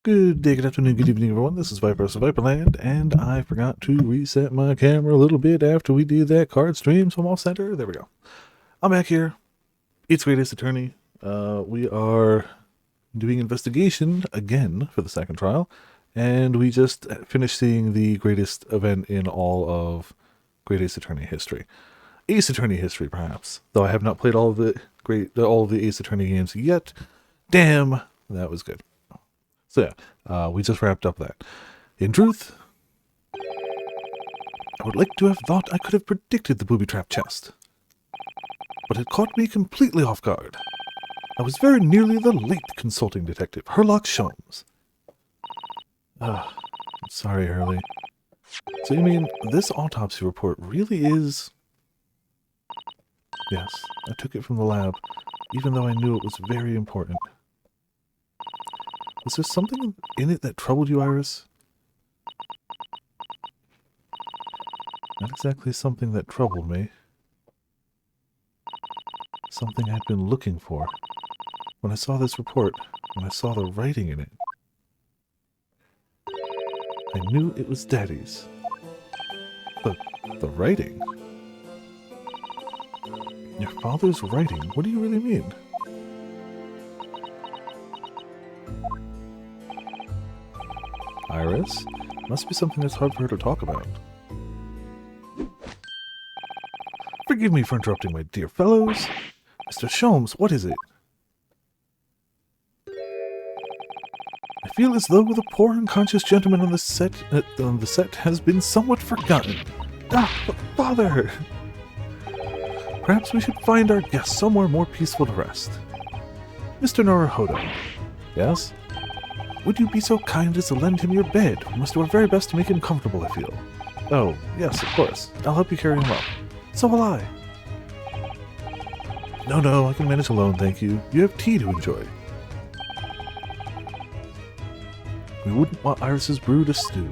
Good day, good afternoon, good evening, everyone. This is Viper's Viperland, and I forgot to reset my camera a little bit after we did that card stream, so I'm all center. There we go. I'm back here. It's Greatest Attorney. We are doing investigation again for the second trial, and we just finished seeing the greatest event in all of Greatest Attorney history. Ace Attorney history, perhaps, though I have not played all of the Ace Attorney games yet. Damn, that was good. So yeah, we just wrapped up that. In truth, I would like to have thought I could have predicted the booby-trap chest, but it caught me completely off guard. I was very nearly the late consulting detective, Herlock Sholmes. I'm sorry, Hurley. So you mean this autopsy report really is... Yes, I took it from the lab, even though I knew it was very important. Was there something in it that troubled you, Iris? Not exactly something that troubled me. Something I'd been looking for. When I saw this report, when I saw the writing in it, I knew it was Daddy's. The writing? Your father's writing? What do you really mean? Iris? Must be something that's hard for her to talk about. Forgive me for interrupting, my dear fellows. Mr. Sholmes, what is it? I feel as though the poor unconscious gentleman on the set has been somewhat forgotten. But father! Perhaps we should find our guest somewhere more peaceful to rest. Mr. Naruhodo. Yes? Would you be so kind as to lend him your bed? We must do our very best to make him comfortable, I feel. Oh, yes, of course. I'll help you carry him up. So will I. No, I can manage alone, thank you. You have tea to enjoy. We wouldn't want Iris's brew to stew.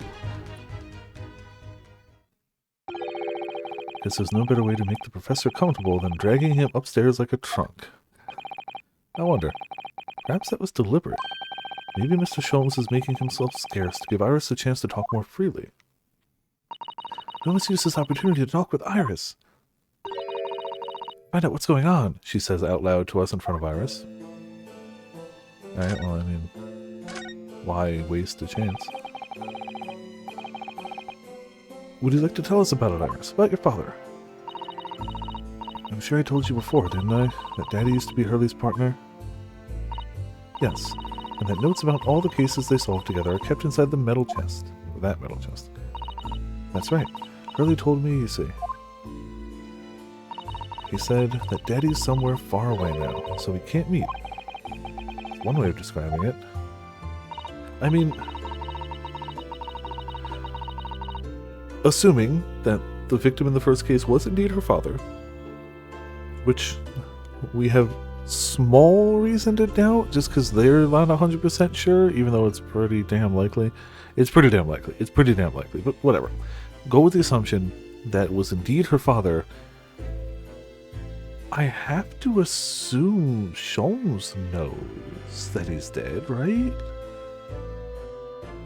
Guess there's no better way to make the professor comfortable than dragging him upstairs like a trunk. I wonder, perhaps that was deliberate. Maybe Mr. Sholmes is making himself scarce to give Iris a chance to talk more freely. We must use this opportunity to talk with Iris. Find out what's going on, she says out loud to us in front of Iris. Alright, well, I mean, why waste a chance? Would you like to tell us about it, Iris? About your father? I'm sure I told you before, didn't I? That Daddy used to be Hurley's partner? Yes. And that notes about all the cases they solved together are kept inside the metal chest. Or that metal chest. That's right. Hurley told me, you see. He said that Daddy's somewhere far away now, so we can't meet. That's one way of describing it. I mean... assuming that the victim in the first case was indeed her father, which we have small reason to doubt, just because they're not 100% sure, even though it's pretty damn likely. It's pretty damn likely, but whatever. Go with the assumption that it was indeed her father. I have to assume Sholmes knows that he's dead, right?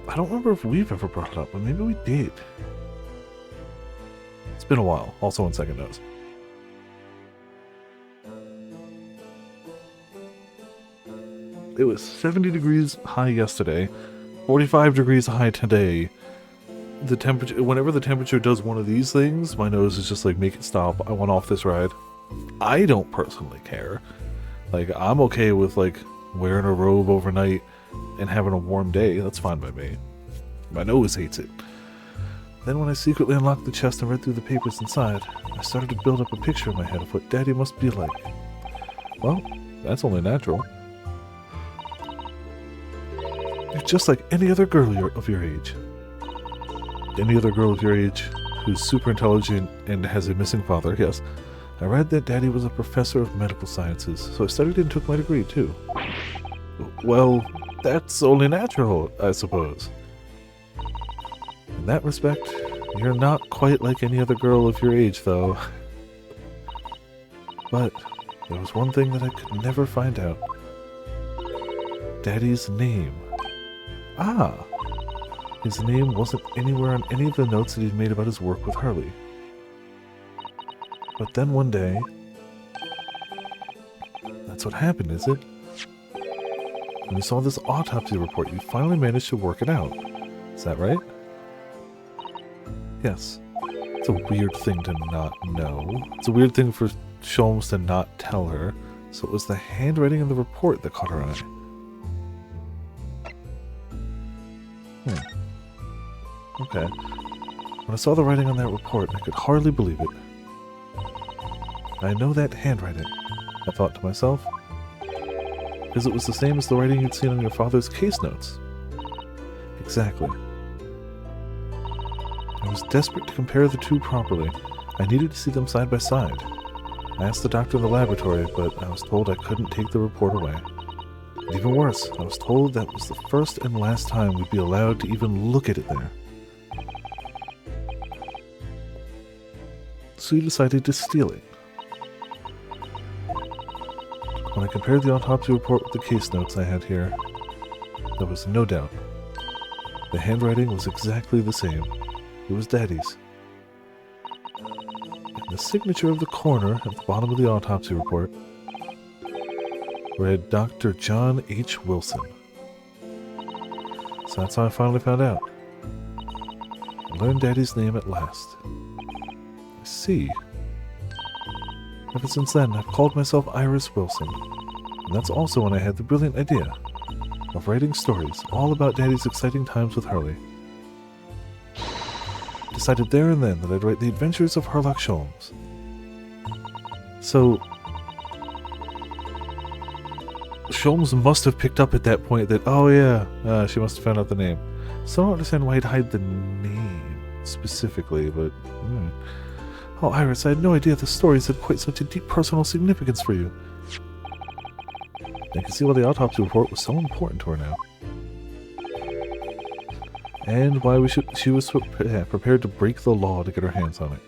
I don't remember if we've ever brought it up, but maybe we did. It's been a while, also on second notes. It was 70 degrees high yesterday, 45 degrees high today. The temperature, whenever the temperature does one of these things, my nose is just like, make it stop. I want off this ride. I don't personally care. Like, I'm okay with like wearing a robe overnight and having a warm day. That's fine by me. My nose hates it. Then when I secretly unlocked the chest and read through the papers inside, I started to build up a picture in my head of what Daddy must be like. Well, that's only natural. You're just like any other girl of your age. Any other girl of your age who's super intelligent and has a missing father, yes. I read that Daddy was a professor of medical sciences, so I studied and took my degree too. Well, that's only natural, I suppose. In that respect, you're not quite like any other girl of your age, though. But there was one thing that I could never find out. Daddy's name. Ah! His name wasn't anywhere on any of the notes that he'd made about his work with Hurley. But then one day... That's what happened, is it? When you saw this autopsy report, you finally managed to work it out. Is that right? Yes. It's a weird thing to not know. It's a weird thing for Sholmes to not tell her. So it was the handwriting in the report that caught her eye. Okay. When I saw the writing on that report, I could hardly believe it. I know that handwriting, I thought to myself, because it was the same as the writing you'd seen on your father's case notes. Exactly. I was desperate to compare the two properly. I needed to see them side by side. I asked the doctor in the laboratory, but I was told I couldn't take the report away. And even worse, I was told that was the first and last time we'd be allowed to even look at it there. So you decided to steal it. When I compared the autopsy report with the case notes I had here, there was no doubt. The handwriting was exactly the same. It was Daddy's. And the signature of the coroner at the bottom of the autopsy report read Dr. John H. Wilson. So that's how I finally found out. I learned Daddy's name at last. I see. Ever since then, I've called myself Iris Wilson. And that's also when I had the brilliant idea of writing stories all about Daddy's exciting times with Hurley. Decided there and then that I'd write the adventures of Herlock Sholmes. So, Sholmes must have picked up at that point that, oh yeah, she must have found out the name. So I don't understand why he'd hide the name specifically, but... Oh, Iris, I had no idea the stories had quite such a deep personal significance for you. I can see why the autopsy report was so important to her now. And why she was prepared to break the law to get her hands on it.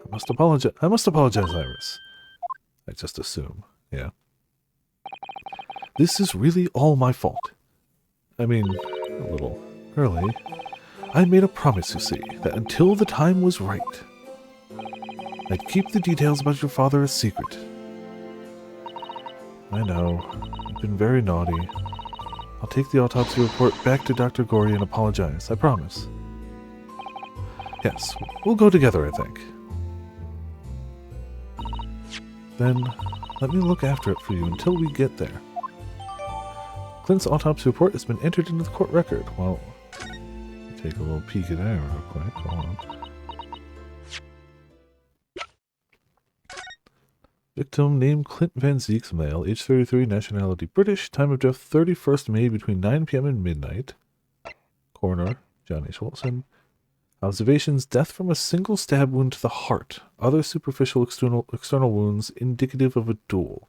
I must apologize, Iris. I just assume, yeah. This is really all my fault. I mean, a little early. I made a promise, you see, that until the time was right, I'd keep the details about your father a secret. I know. I've been very naughty. I'll take the autopsy report back to Dr. Gorey and apologize, I promise. Yes, we'll go together, I think. Then, let me look after it for you until we get there. Clint's autopsy report has been entered into the court record. Well, take a little peek at that real quick. Hold on. Victim named Clint Van Zeeks, male, age 33, nationality British, time of death 31st May between 9 p.m. and midnight. Coroner, John H. Wilson. Observations, death from a single stab wound to the heart. Other superficial external wounds indicative of a duel.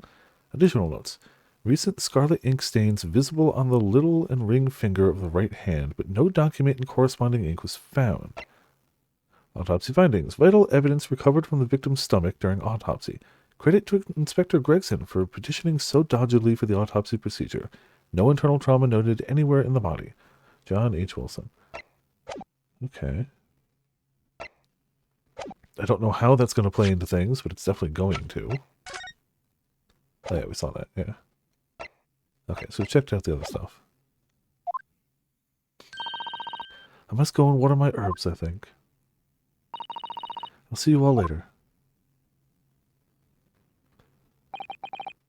Additional notes. Recent scarlet ink stains visible on the little and ring finger of the right hand, but no document and corresponding ink was found. Autopsy findings. Vital evidence recovered from the victim's stomach during autopsy. Credit to Inspector Gregson for petitioning so doggedly for the autopsy procedure. No internal trauma noted anywhere in the body. John H. Wilson. Okay. I don't know how that's going to play into things, but it's definitely going to. Oh yeah, we saw that, yeah. Okay, so we've checked out the other stuff. I must go and water my herbs, I think. I'll see you all later.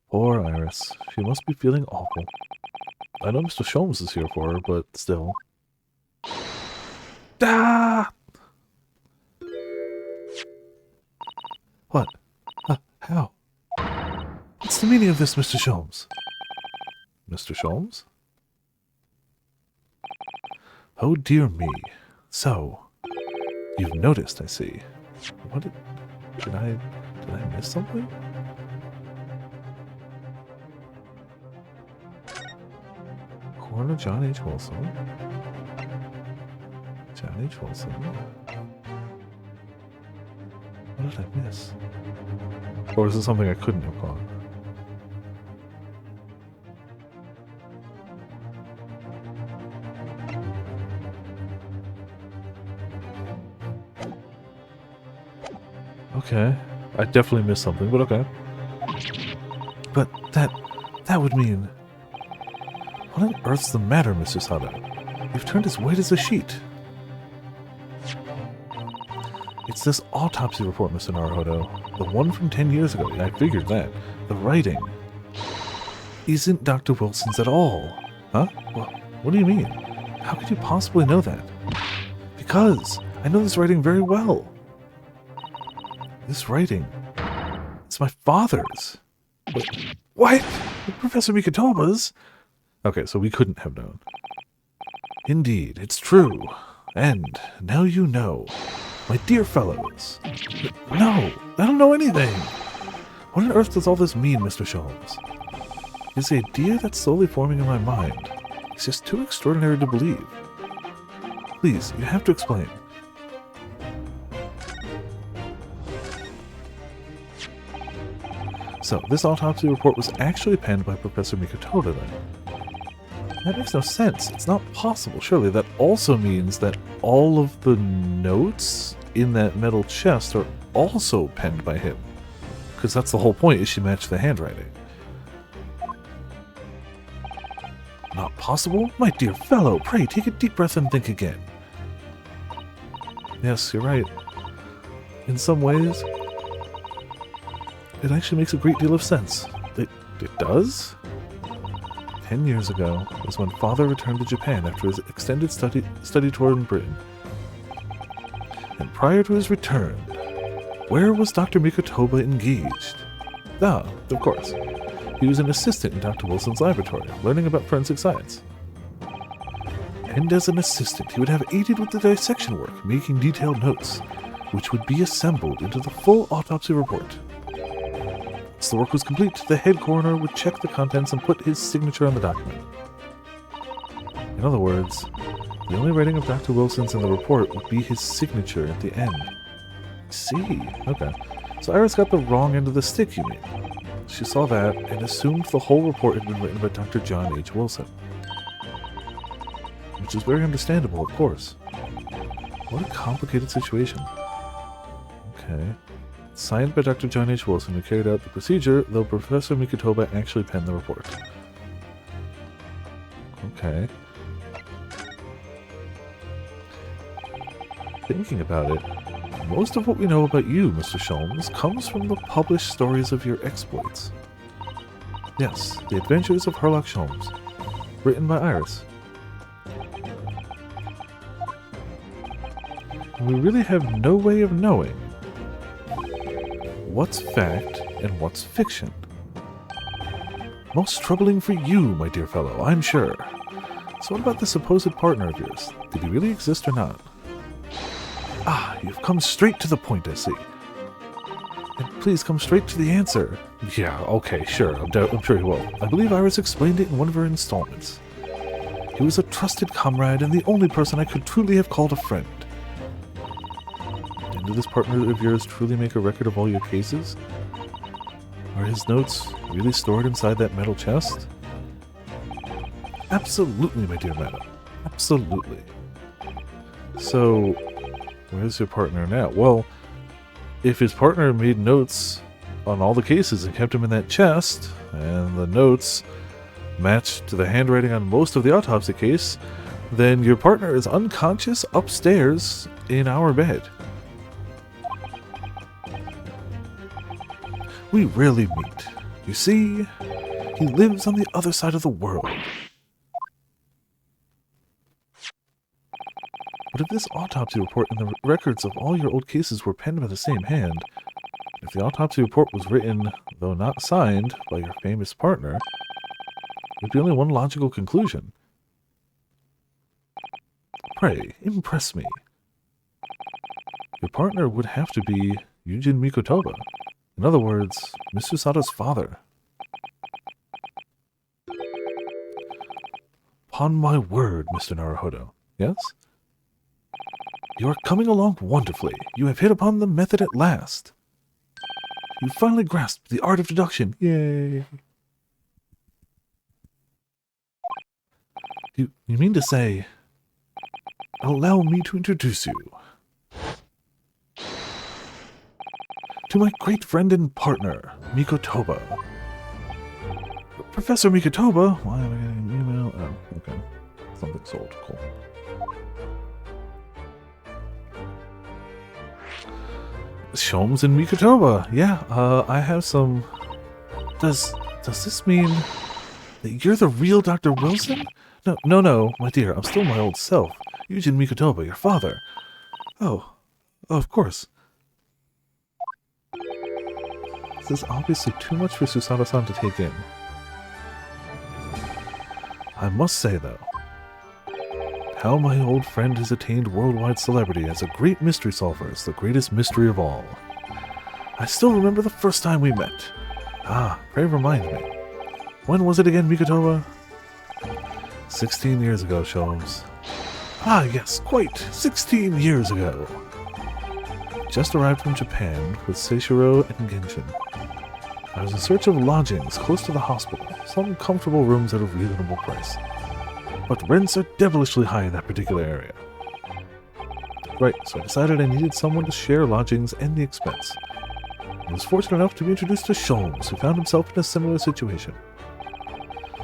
Poor Iris. She must be feeling awful. I know Mr. Sholmes is here for her, but still. Ah! What? How? What's the meaning of this, Mr. Sholmes? Mr. Sholmes? Oh dear me. So, you've noticed, I see. What did I miss something? Coroner John H. Wilson. John H. Wilson. What did I miss? Or is it something I couldn't have caught? Okay. I definitely missed something, but okay. But that would mean... What on earth's the matter, Mr. Sato? You've turned as white as a sheet. It's this autopsy report, Mr. Naruhodo. The one from 10 years ago. I figured that. The writing isn't Dr. Wilson's at all. Huh? What do you mean? How could you possibly know that? Because I know this writing very well. This writing, it's my father's. Wait, what? Professor Mikotoba's? Okay, so we couldn't have known. Indeed, it's true. And now you know. My dear fellows. No, I don't know anything. What on earth does all this mean, Mr. Sholmes? Is the idea that's slowly forming in my mind. It's just too extraordinary to believe. Please, you have to explain. So, this autopsy report was actually penned by Professor Mikotoba then. That makes no sense. It's not possible. Surely that also means that all of the notes in that metal chest are also penned by him. Because that's the whole point, is she matched the handwriting. Not possible? My dear fellow, pray take a deep breath and think again. Yes, you're right. In some ways, it actually makes a great deal of sense. It does? 10 years ago was when Father returned to Japan after his extended study tour in Britain. And prior to his return, where was Dr. Mikotoba engaged? Ah, of course. He was an assistant in Dr. Wilson's laboratory, learning about forensic science. And as an assistant, he would have aided with the dissection work, making detailed notes, which would be assembled into the full autopsy report. Once the work was complete, the head coroner would check the contents and put his signature on the document. In other words, the only writing of Dr. Wilson's in the report would be his signature at the end. I see. Okay. So Iris got the wrong end of the stick, you mean? She saw that and assumed the whole report had been written by Dr. John H. Wilson. Which is very understandable, of course. What a complicated situation. Okay. Signed by Dr. John H. Wilson, who carried out the procedure, though Professor Mikotoba actually penned the report. Okay. Thinking about it, most of what we know about you, Mr. Sholmes, comes from the published stories of your exploits. Yes, The Adventures of Herlock Sholmes, written by Iris. And we really have no way of knowing what's fact and what's fiction. Most troubling for you, my dear fellow, I'm sure. So what about the supposed partner of yours? Did he really exist or not? Ah, you've come straight to the point, I see. And please come straight to the answer. Yeah, okay, sure, I'm sure he will. I believe Iris explained it in one of her installments. He was a trusted comrade and the only person I could truly have called a friend. And did this partner of yours truly make a record of all your cases? Are his notes really stored inside that metal chest? Absolutely, my dear madam. Absolutely. So, where's your partner now? Well, if his partner made notes on all the cases and kept them in that chest, and the notes matched to the handwriting on most of the autopsy case, then your partner is unconscious upstairs in our bed. We rarely meet. You see, he lives on the other side of the world. But if this autopsy report and the records of all your old cases were penned by the same hand, if the autopsy report was written, though not signed, by your famous partner, there'd be only one logical conclusion. Pray, impress me. Your partner would have to be Yujin Mikotoba. In other words, Mr. Sato's father. Upon my word, Mr. Naruhodo. Yes? You are coming along wonderfully. You have hit upon the method at last. You finally grasped the art of deduction. Yay! You mean to say... Allow me to introduce you. To my great friend and partner, Mikotoba. Professor Mikotoba? Why am I getting an email? Oh, okay. Something sold. Cool. Sholmes and Mikotoba. Yeah, I have some... Does this mean that you're the real Dr. Wilson? No, my dear. I'm still my old self. Eugene Mikotoba, your father. Oh, of course. This is obviously too much for Susato-san to take in. I must say, though, how my old friend has attained worldwide celebrity as a great mystery solver is the greatest mystery of all. I still remember the first time we met. Ah, pray remind me. When was it again, Mikotoba? 16 years ago, Sholmes. Ah, yes, quite. 16 years ago. Just arrived from Japan with Seishiro and Genshin. I was in search of lodgings close to the hospital, some comfortable rooms at a reasonable price. But rents are devilishly high in that particular area. Right, so I decided I needed someone to share lodgings and the expense. I was fortunate enough to be introduced to Sholmes, who found himself in a similar situation.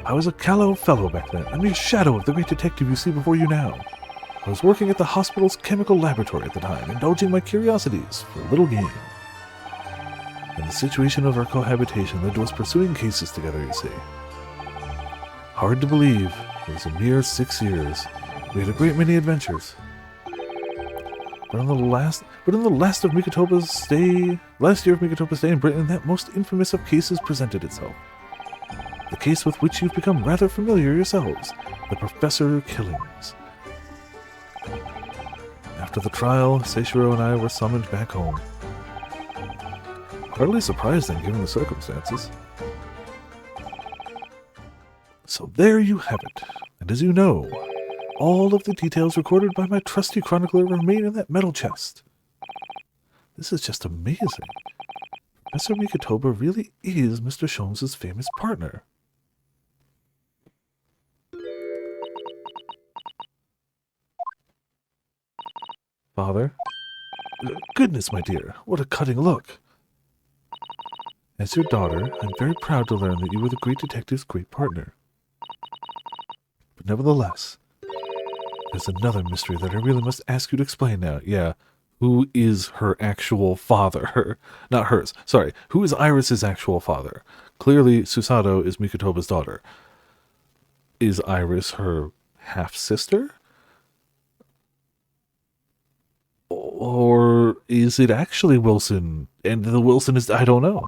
I was a callow fellow back then, a mere shadow of the great detective you see before you now. I was working at the hospital's chemical laboratory at the time, indulging my curiosities for a little game. And the situation of our cohabitation led to us pursuing cases together, you see. Hard to believe, it was a mere 6 years. We had a great many adventures. But in the last of Mikotoba's stay, last year of Mikotoba's stay in Britain, that most infamous of cases presented itself. The case with which you've become rather familiar yourselves, the Professor killings. After the trial, Seishiro and I were summoned back home. Hardly surprised then, given the circumstances. So there you have it, and as you know, all of the details recorded by my trusty chronicler remain in that metal chest. This is just amazing. Professor Mikotoba really is Mr. Sholmes' famous partner. Father? Goodness, my dear, what a cutting look. As your daughter, I'm very proud to learn that you were the great detective's great partner. But nevertheless, there's another mystery that I really must ask you to explain now. Yeah, who is her actual father? Not hers, sorry. Who is Iris's actual father? Clearly, Susato is Mikotoba's daughter. Is Iris her half-sister? Or is it actually Wilson? And the Wilson is... I don't know.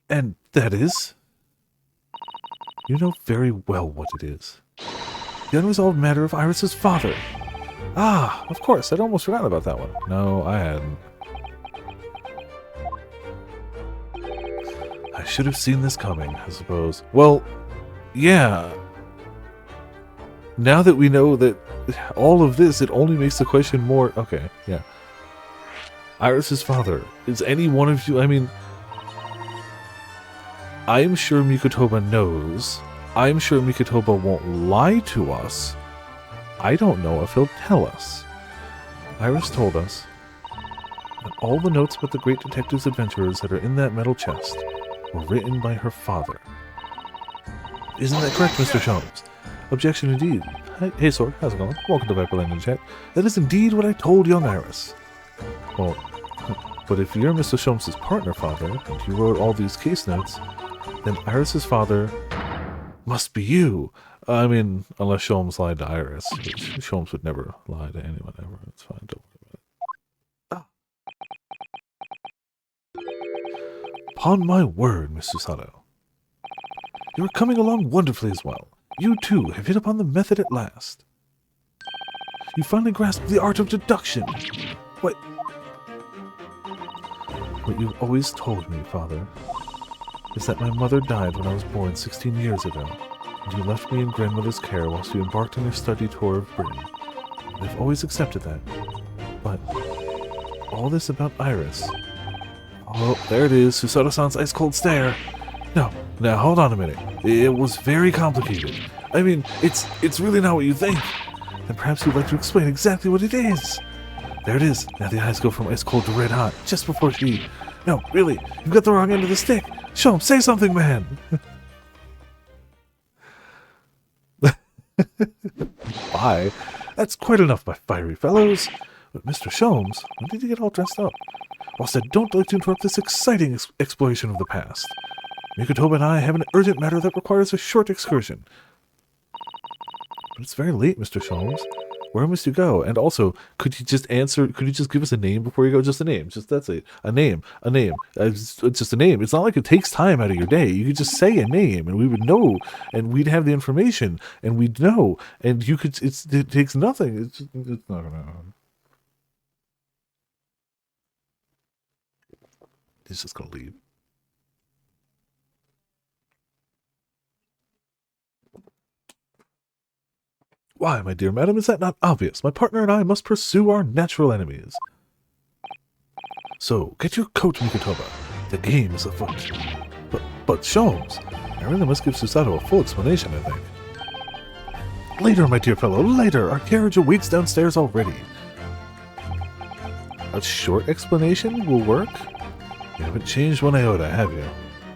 And that is... You know very well what it is. The unresolved matter of Iris's father. Ah, of course, I'd almost forgotten about that one. No, I hadn't. I should have seen this coming, I suppose. Well, yeah. Now that we know that all of this, it only makes the question more... Okay, yeah. Iris's father. Is any one of you... I mean... I'm sure Mikotoba knows. I'm sure Mikotoba won't lie to us. I don't know if he'll tell us. Iris told us that all the notes about the great detective's adventures that are in that metal chest were written by her father. Isn't that correct, Mr. Sholmes? Objection indeed. Hey, Sword, how's it going? Welcome to Viperland in chat. That is indeed what I told young Iris. Well, but if you're Mr. Sholmes' partner, father, and you wrote all these case notes, then Iris's father must be you. I mean, unless Sholmes lied to Iris, which Sholmes would never lie to anyone ever. It's fine, don't worry about it. Upon my word, Miss Susato. You are coming along wonderfully as well. You, too, have hit upon the method at last. You finally grasped the art of deduction. What you've always told me, father, is that my mother died when I was born 16 years ago, and you left me in grandmother's care whilst you embarked on your study tour of Britain. And I've always accepted that. But all this about Iris... Oh, there it is, Susato-san's ice-cold stare. No, now hold on a minute. It was very complicated. I mean, it's really not what you think. And perhaps you'd like to explain exactly what it is. There it is. Now the eyes go from ice cold to red hot, just before she... No, really, you've got the wrong end of the stick. Show him, say something, man. Bye. That's quite enough, my fiery fellows. But Mr. Sholmes, when did you get all dressed up? Whilst I don't like to interrupt this exciting exploration of the past, Mikotoba and I have an urgent matter that requires a short excursion. But it's very late, Mr. Sholmes. Where must you go? And also, could you just give us a name before you go? Just a name. Just, that's it. A name. It's just a name. It's not like it takes time out of your day. You could just say a name, and we would know, and we'd have the information, and we'd know, and you could, it takes nothing. It's not gonna happen. He's just gonna leave. Why, my dear madam, is that not obvious? My partner and I must pursue our natural enemies. So, get your coat, Mikotoba. The game is afoot. But Sholmes, I really must give Susato a full explanation, I think. Later, my dear fellow, later. Our carriage awaits downstairs already. A short explanation will work? You haven't changed one iota, have you?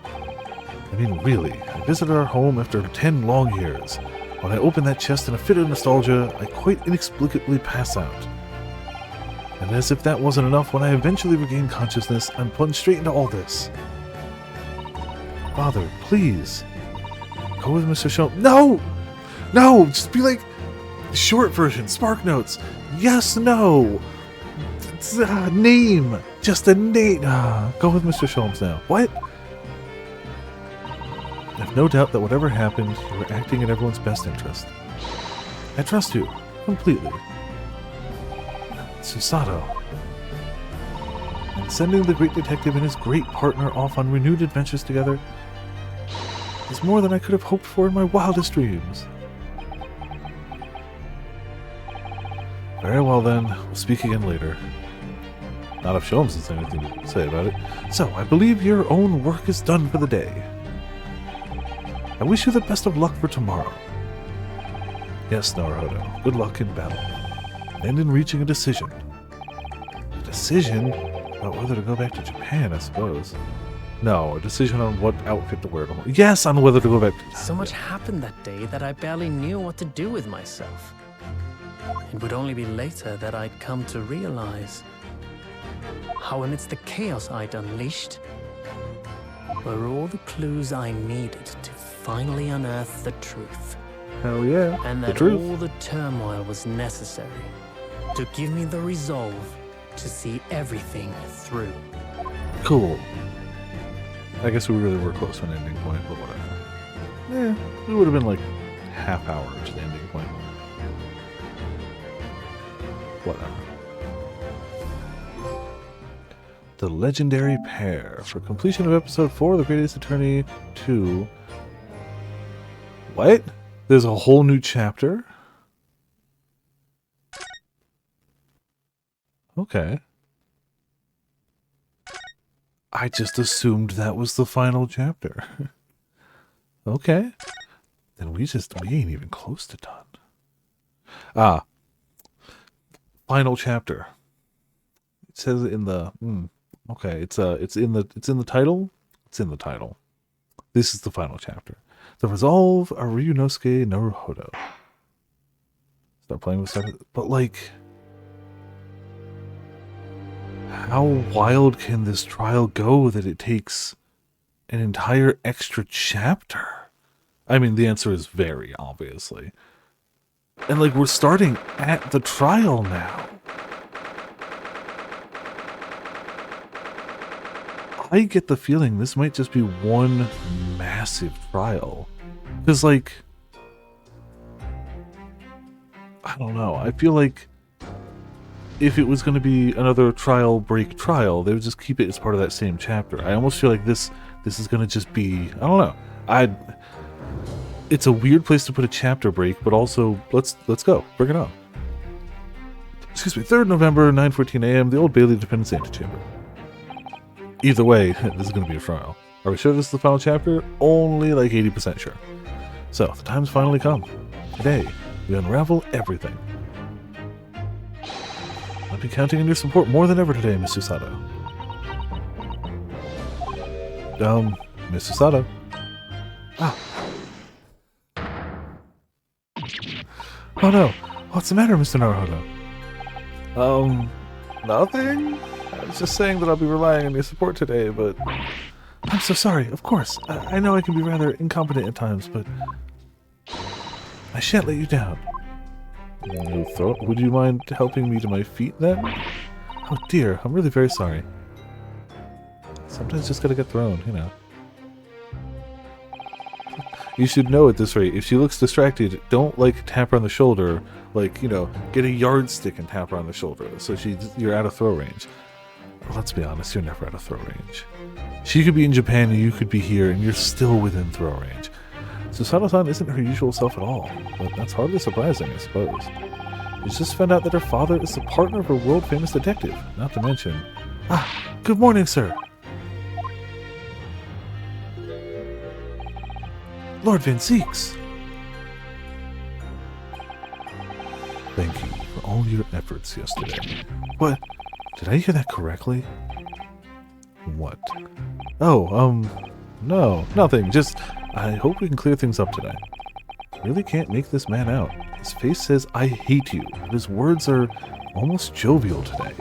I mean, really, I visited our home after 10 long years. When I open that chest in a fit of nostalgia, I quite inexplicably pass out. And as if that wasn't enough, when I eventually regain consciousness, I'm plunged straight into all this. Father, please. Go with Mr. Sholmes. No! No! Just be like... Short version, Spark Notes. Yes, no! Name! Just a name! Go with Mr. Sholmes now. What? I have no doubt that whatever happened, you were acting in everyone's best interest. I trust you, completely. Susato. And sending the great detective and his great partner off on renewed adventures together is more than I could have hoped for in my wildest dreams. Very well then, we'll speak again later. Not if Sholmes has anything to say about it. So, I believe your own work is done for the day. I wish you the best of luck for tomorrow. Yes, Naruhodo, good luck in battle. And in reaching a decision. A decision about whether to go back to Japan, I suppose. No, a decision on what outfit to wear. Yes, on whether to go back to... So much happened that day that I barely knew what to do with myself. It would only be later that I'd come to realize how amidst the chaos I'd unleashed were all the clues I needed to finally unearth the truth. Hell yeah, and that all the turmoil was necessary to give me the resolve to see everything through. Cool. I guess we really were close to an ending point, but whatever. Yeah, it would have been like half hour to the ending point. Whatever. The Legendary Pair. For completion of episode 4 of The Great Ace Attorney 2. What? There's a whole new chapter? Okay. I just assumed that was the final chapter. Okay. Then we ain't even close to done. Ah. Final chapter. It says it in the okay, it's in the title. It's in the title. This is the final chapter. The Resolve of Ryunosuke Naruhodo. Start playing with stuff. But like, how wild can this trial go that it takes an entire extra chapter? I mean, the answer is very, obviously. And like, we're starting at the trial now. I get the feeling this might just be one massive trial. Because, like, I don't know. I feel like if it was going to be another trial break trial, they would just keep it as part of that same chapter. I almost feel like this is going to just be, I don't know. It's a weird place to put a chapter break, but also let's go. Bring it on. Excuse me. 3rd November, 9:14 a.m. The Old Bailey Dependency Antechamber. Either way, this is going to be a trial. Are we sure this is the final chapter? Only like 80% sure. So, the time's finally come. Today, we unravel everything. I'll be counting on your support more than ever today, Mr. Sato. Mr. Sato. Ah. Oh no, what's the matter, Mr. Naruhodo? Nothing? I was just saying that I'll be relying on your support today, but... I'm so sorry, of course. I know I can be rather incompetent at times, but... I shan't let you down. No throat. Would you mind helping me to my feet, then? Oh dear, I'm really very sorry. Sometimes just gotta get thrown, you know. You should know at this rate, if she looks distracted, don't, like, tap her on the shoulder. Like, you know, get a yardstick and tap her on the shoulder, so you're out of throw range. Well, let's be honest, you're never out of throw range. She could be in Japan and you could be here, and you're still within throw range. So Sato-san isn't her usual self at all, but that's hardly surprising, I suppose. She's just found out that her father is the partner of a world-famous detective, not to mention... Ah, good morning, sir! Lord Van Zieks! Thank you for all your efforts yesterday. What? Did I hear that correctly? What? Oh, no, nothing. Just, I hope we can clear things up today. I really can't make this man out. His face says, I hate you. But his words are almost jovial today.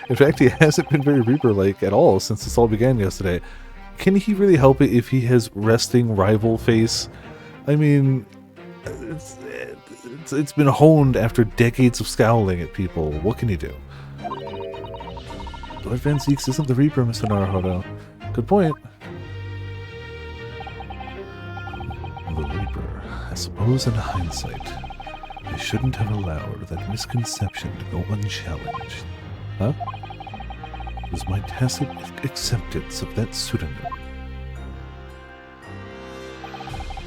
In fact, he hasn't been very Reaper-like at all since this all began yesterday. Can he really help it if he has resting rival face? I mean, it's been honed after decades of scowling at people. What can he do? Lord Van Zieks isn't the Reaper, Mr. Naruhodo. Good point. The Reaper. I suppose in hindsight, I shouldn't have allowed that misconception to go unchallenged. Huh? It was my tacit acceptance of that pseudonym.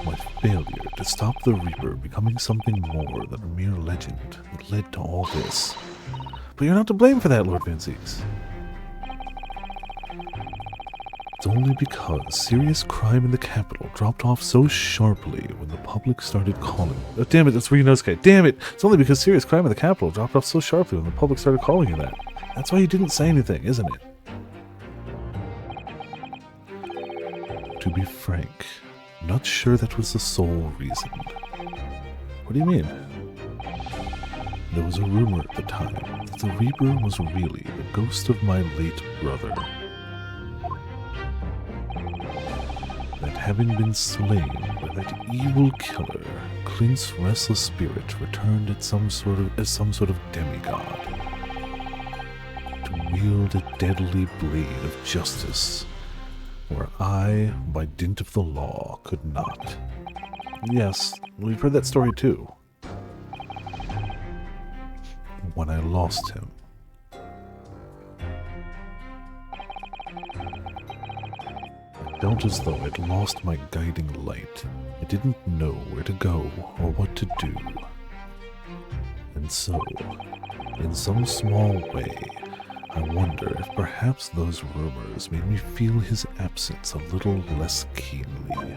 My failure to stop the Reaper becoming something more than a mere legend that led to all this. But you're not to blame for that, Lord Van Zieks. It's only because serious crime in the capital dropped off so sharply when the public started calling... Oh, damn it, that's Ryunosuke. Damn it! It's only because serious crime in the capital dropped off so sharply when the public started calling you that. That's why you didn't say anything, isn't it? To be frank, I'm not sure that was the sole reason. What do you mean? There was a rumor at the time that the Reaper was really the ghost of my late brother. That having been slain by that evil killer, Clint's restless spirit returned as some sort of demigod, to wield a deadly blade of justice, where I, by dint of the law, could not. Yes, we've heard that story too. When I lost him. I felt as though I'd lost my guiding light. I didn't know where to go or what to do. And so, in some small way, I wonder if perhaps those rumors made me feel his absence a little less keenly.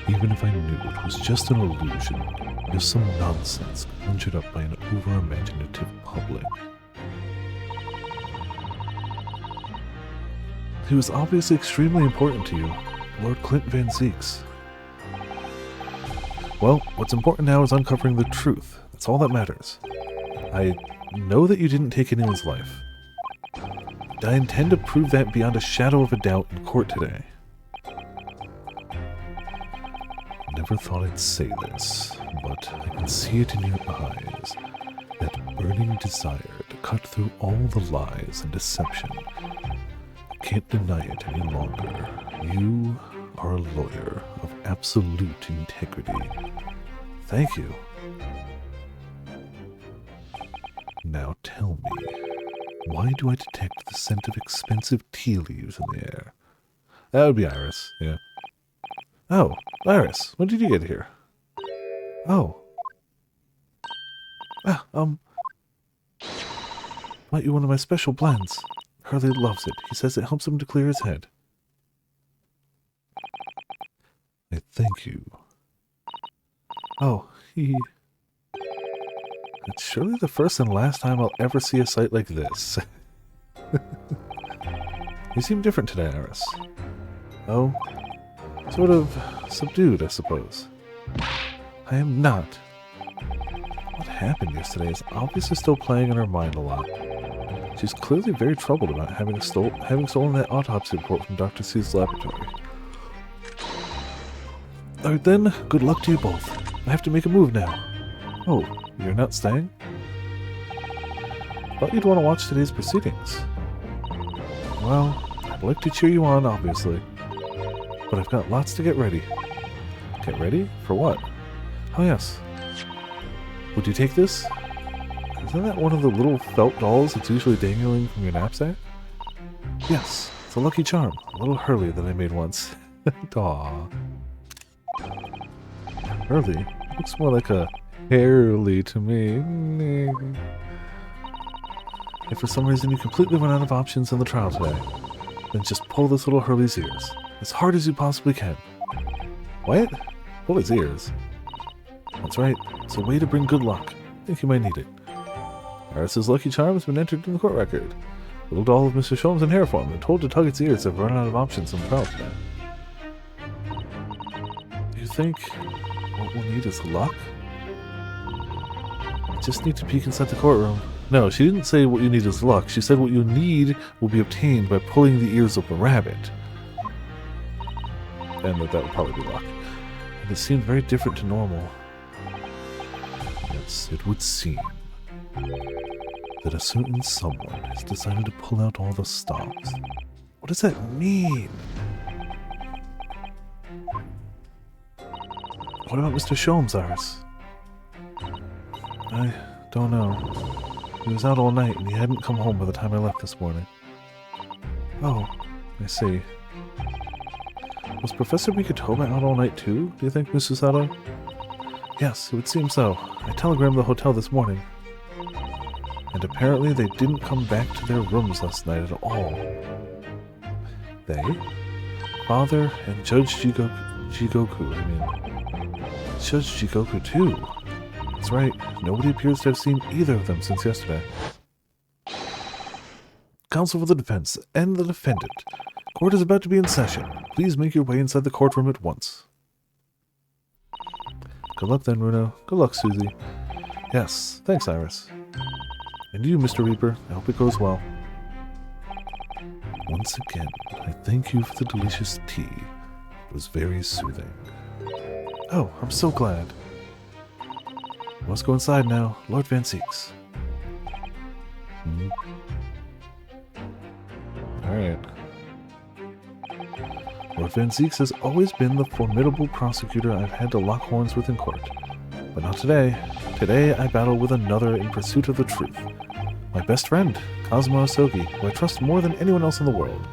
Even if I knew it was just an illusion, just some nonsense conjured up by an over-imaginative public. He was obviously extremely important to you, Lord Clint Van Zieks. Well, what's important now is uncovering the truth. That's all that matters. I know that you didn't take anyone's life. I intend to prove that beyond a shadow of a doubt in court today. Never thought I'd say this, but I can see it in your eyes. That burning desire to cut through all the lies and deception. Can't deny it any longer. You are a lawyer of absolute integrity. Thank you. Now tell me, why do I detect the scent of expensive tea leaves in the air? That would be Iris, yeah. Oh, Iris, when did you get here? Oh. Might you one of my special blends. Hurley loves it. He says it helps him to clear his head. I thank you. Oh, he... It's surely the first and last time I'll ever see a sight like this. You seem different today, Iris. Oh, sort of subdued, I suppose. I am not. What happened yesterday is obviously still playing in her mind a lot. She's clearly very troubled about having stolen that autopsy report from Dr. C's laboratory. Alright then, good luck to you both. I have to make a move now. Oh, you're not staying? Thought you'd want to watch today's proceedings. Well, I'd like to cheer you on, obviously. But I've got lots to get ready. Get ready? For what? Oh yes. Would you take this? Isn't that one of the little felt dolls that's usually dangling from your knapsack? Yes, it's a lucky charm. A little Hurley that I made once. Aww. Hurley? Looks more like a Hairly to me. If for some reason you completely run out of options in the trial today, then just pull this little Hurley's ears. As hard as you possibly can. What? Pull his ears? That's right. It's a way to bring good luck. I think you might need it. Iris's lucky charm has been entered in the court record. Little doll of Mr. Sholmes in hair form and told to tug its ears have run out of options in the trial today. Do you think what we'll need is luck? I just need to peek inside the courtroom. No, she didn't say what you need is luck. She said what you need will be obtained by pulling the ears of a rabbit. And that would probably be luck. And it seemed very different to normal. Yes, it would seem that a certain someone has decided to pull out all the stops. What does that mean? What about Mr. Sholmes, Iris? I don't know. He was out all night and he hadn't come home by the time I left this morning. Oh, I see. Was Professor Mikotoba out all night too, do you think, Mrs. Sato? Yes, it would seem so. I telegrammed the hotel this morning. And apparently they didn't come back to their rooms last night at all. They? Father and Judge Jigoku, I mean. Judge Jigoku too. That's right, nobody appears to have seen either of them since yesterday. Counsel for the defense and the defendant. Court is about to be in session. Please make your way inside the courtroom at once. Good luck then, Runo. Good luck, Susie. Yes, thanks, Iris. And you, Mr. Reaper. I hope it goes well. Once again, I thank you for the delicious tea. It was very soothing. Oh, I'm so glad. Let's go inside now. Lord Van Seeks. Alright. Lord Van Seeks has always been the formidable prosecutor I've had to lock horns with in court. But not today. Today I battle with another in pursuit of the truth. My best friend, Kazuma Osogi, who I trust more than anyone else in the world.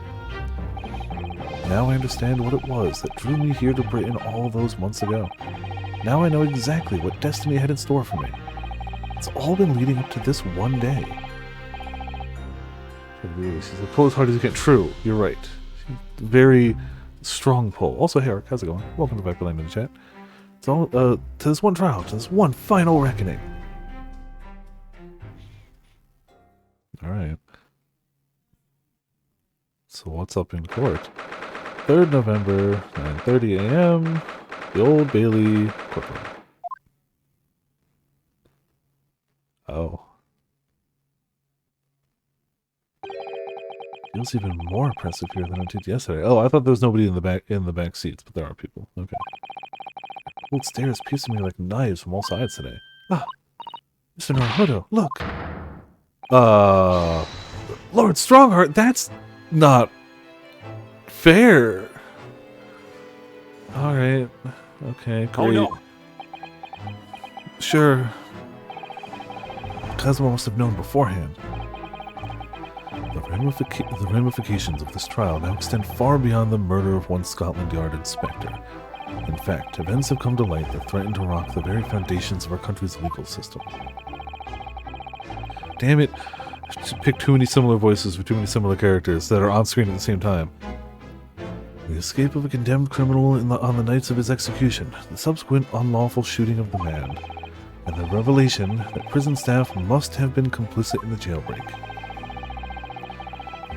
Now I understand what it was that drew me here to Britain all those months ago. Now I know exactly what destiny had in store for me. It's all been leading up to this one day. She said, pull as hard as you can. True, you're right. Very strong pull. Also, hey, Eric, how's it going? Welcome to Viperland in the chat. It's all, to this one trial, to this one final reckoning. Alright. So what's up in court? 3rd November, 9:30 a.m., the Old Bailey courtroom. Oh. Feels even more oppressive here than it did yesterday. Oh, I thought there was nobody in the back seats, but there are people. Okay. Old stairs piercing me like knives from all sides today. Ah, Mr. Naruhodo, look. Lord Strongheart, that's not fair. Alright. Okay, great. Oh, no. Sure. Kazuma must have known beforehand. The ramifications of this trial now extend far beyond the murder of one Scotland Yard inspector. In fact, events have come to light that threaten to rock the very foundations of our country's legal system. Damn it. I picked too many similar voices for too many similar characters that are on screen at the same time. The escape of a condemned criminal on the nights of his execution, the subsequent unlawful shooting of the man, and the revelation that prison staff must have been complicit in the jailbreak.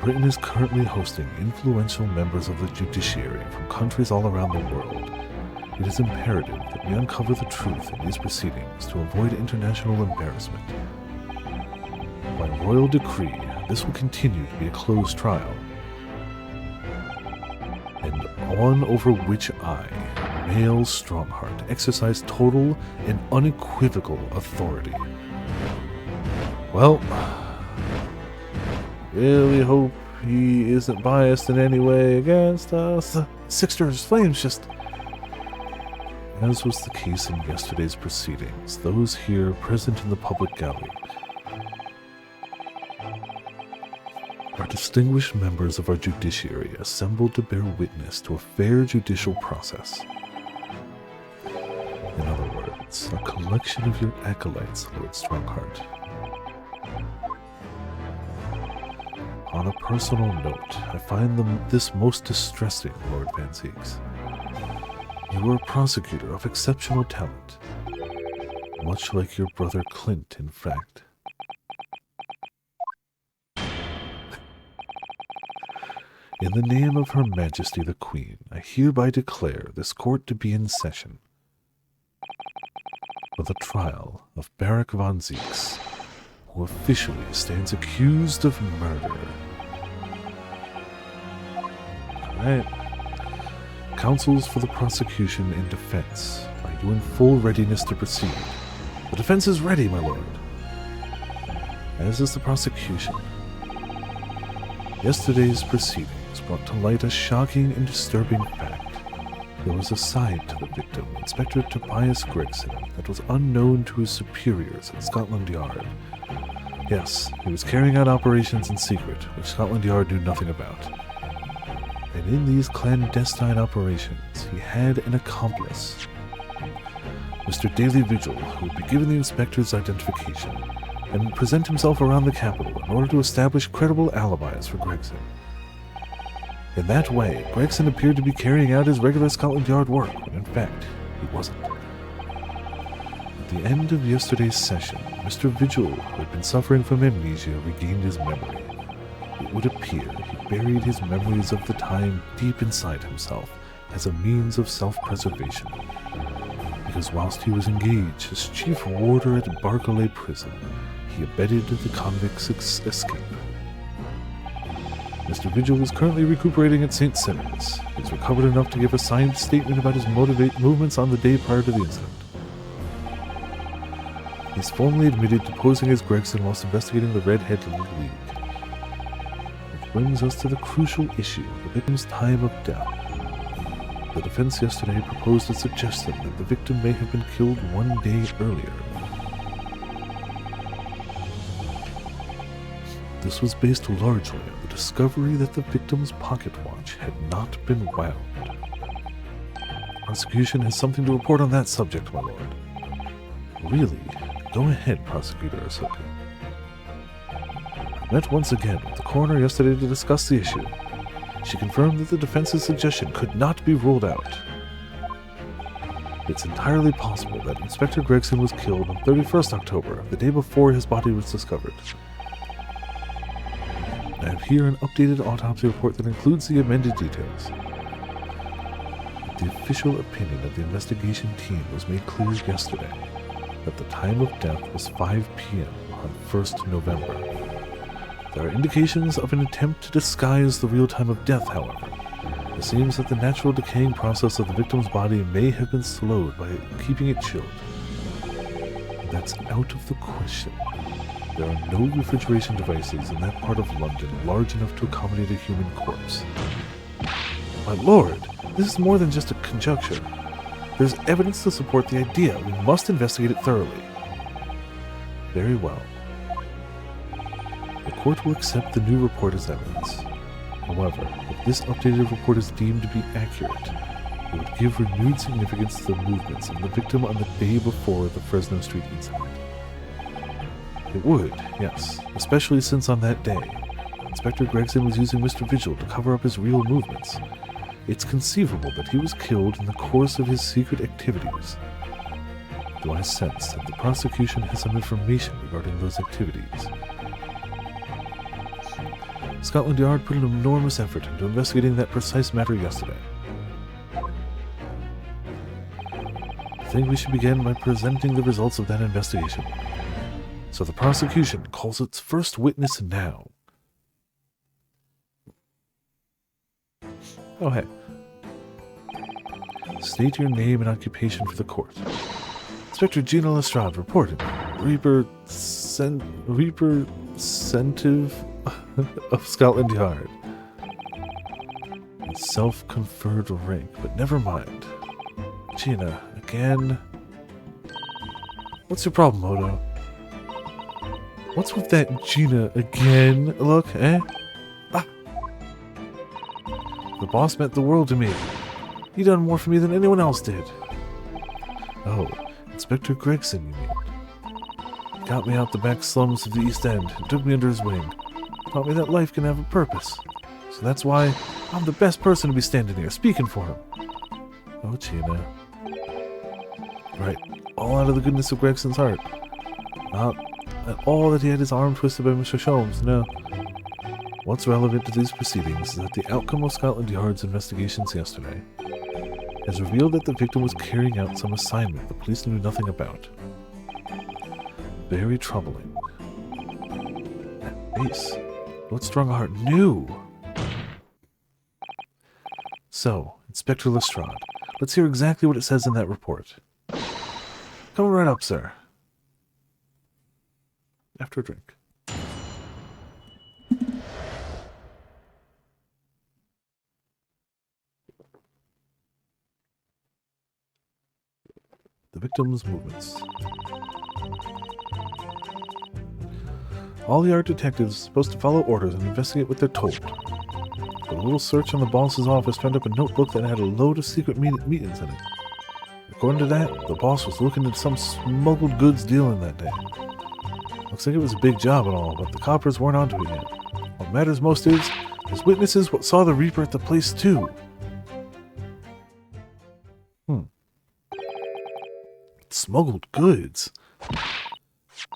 Britain is currently hosting influential members of the judiciary from countries all around the world. It is imperative that we uncover the truth in these proceedings to avoid international embarrassment. By royal decree, this will continue to be a closed trial, and on over which I, male Strongheart, exercise total and unequivocal authority. Well, really hope he isn't biased in any way against us. Sixter's Flames just... As was the case in yesterday's proceedings, those here present in the public gallery are distinguished members of our judiciary assembled to bear witness to a fair judicial process. In other words, a collection of your acolytes, Lord Strongheart. On a personal note, I find this most distressing, Lord Van Zieks. You are a prosecutor of exceptional talent, much like your brother Clint, in fact. In the name of Her Majesty the Queen, I hereby declare this court to be in session for the trial of Barak Van Zieks, who officially stands accused of murder. Alright. Counsels for the prosecution and defense, are you in full readiness to proceed? The defense is ready, my lord. As is the prosecution. Yesterday's proceedings brought to light a shocking and disturbing fact. There was a side to the victim, Inspector Tobias Gregson, that was unknown to his superiors at Scotland Yard. Yes, he was carrying out operations in secret, which Scotland Yard knew nothing about. And in these clandestine operations, he had an accomplice, Mr. Daily Vigil, who would be given the inspector's identification and present himself around the capital in order to establish credible alibis for Gregson. In that way, Gregson appeared to be carrying out his regular Scotland Yard work, when in fact, he wasn't. At the end of yesterday's session, Mr. Vigil, who had been suffering from amnesia, regained his memory. It would appear he buried his memories of the time deep inside himself as a means of self-preservation, because whilst he was engaged as chief warder at Barclay Prison, he abetted the convict's escape. Mr. Vigil is currently recuperating at St. Simon's. He has recovered enough to give a signed statement about his movements on the day prior to the incident. He's formally admitted to posing as Gregson whilst investigating the Redhead League. Which brings us to the crucial issue, the victim's time of death. The defense yesterday proposed a suggestion that the victim may have been killed 1 day earlier. This was based largely on the discovery that the victim's pocket watch had not been wound. The prosecution has something to report on that subject, my lord. Really? Go ahead, Prosecutor Ahsoka. I met once again with the coroner yesterday to discuss the issue. She confirmed that the defense's suggestion could not be ruled out. It's entirely possible that Inspector Gregson was killed on 31st October, the day before his body was discovered. I have here an updated autopsy report that includes the amended details. The official opinion of the investigation team was made clear yesterday that the time of death was 5 p.m. on 1st November. There are indications of an attempt to disguise the real time of death, however. It seems that the natural decaying process of the victim's body may have been slowed by keeping it chilled. That's out of the question. There are no refrigeration devices in that part of London large enough to accommodate a human corpse. My lord, this is more than just a conjecture. There's evidence to support the idea. We must investigate it thoroughly. Very well. The court will accept the new report as evidence. However, if this updated report is deemed to be accurate, it would give renewed significance to the movements of the victim on the day before the Fresno Street incident. It would, yes, especially since on that day, Inspector Gregson was using Mr. Vigil to cover up his real movements. It's conceivable that he was killed in the course of his secret activities. Do I sense that the prosecution has some information regarding those activities? Scotland Yard put an enormous effort into investigating that precise matter yesterday. I think we should begin by presenting the results of that investigation. So the prosecution calls its first witness now. Oh, hey. State your name and occupation for the court. Inspector Gina Lestrade reported. Representative of Scotland Yard. Self-conferred rank, but never mind. Gina, again. What's your problem, Odo? What's with that Gina again? Look, eh? Ah. The boss meant the world to me. He done more for me than anyone else did. Oh, Inspector Gregson, you mean? He got me out the back slums of the East End and took me under his wing. Taught me that life can have a purpose. So that's why I'm the best person to be standing here speaking for him. Oh, Gina. Right, all out of the goodness of Gregson's heart. Not at all that he had his arm twisted by Mr. Sholmes, no. What's relevant to these proceedings is that the outcome of Scotland Yard's investigations yesterday has revealed that the victim was carrying out some assignment the police knew nothing about. Very troubling. That face. What Strongheart knew? So, Inspector Lestrade, let's hear exactly what it says in that report. Come right up, sir. After a drink. The victim's movements. All the art detectives are supposed to follow orders and investigate what they're told. But a little search on the boss's office turned up a notebook that had a load of secret meetings in it. According to that, the boss was looking at some smuggled goods dealing that day. Looks like it was a big job and all, but the coppers weren't onto it yet. What matters most is, there's witnesses what saw the Reaper at the place too. Smuggled goods?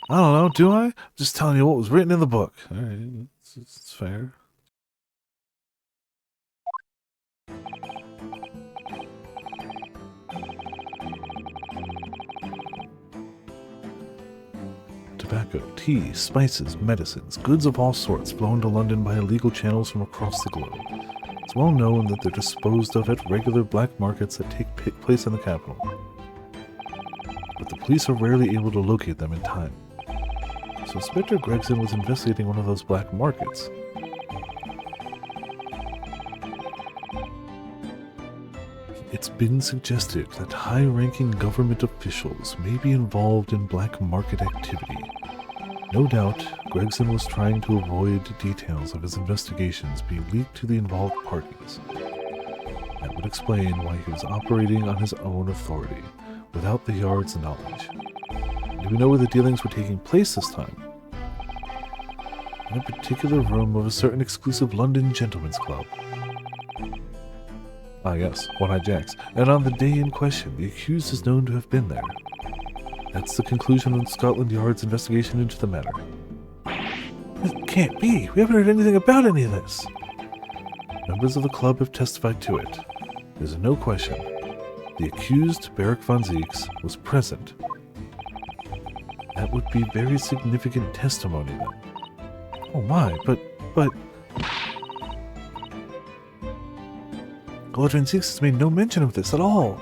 I don't know, do I? I'm just telling you what was written in the book. Alright, it's fair. Tobacco, tea, spices, medicines, goods of all sorts flown to London by illegal channels from across the globe. It's well known that they're disposed of at regular black markets that take place in the capital. But the police are rarely able to locate them in time. So Inspector Gregson was investigating one of those black markets. It's been suggested that high-ranking government officials may be involved in black market activity. No doubt, Gregson was trying to avoid details of his investigations being leaked to the involved parties. That would explain why he was operating on his own authority, without the Yard's knowledge. Do we know where the dealings were taking place this time? In a particular room of a certain exclusive London gentleman's club. Ah yes, One-Eyed Jacks. And on the day in question, the accused is known to have been there. That's the conclusion of Scotland Yard's investigation into the matter. It can't be! We haven't heard anything about any of this! Members of the club have testified to it. There's no question. The accused, Beric von Zieks, was present. That would be very significant testimony then. Oh my, but... Lord Van Zieks has made no mention of this at all.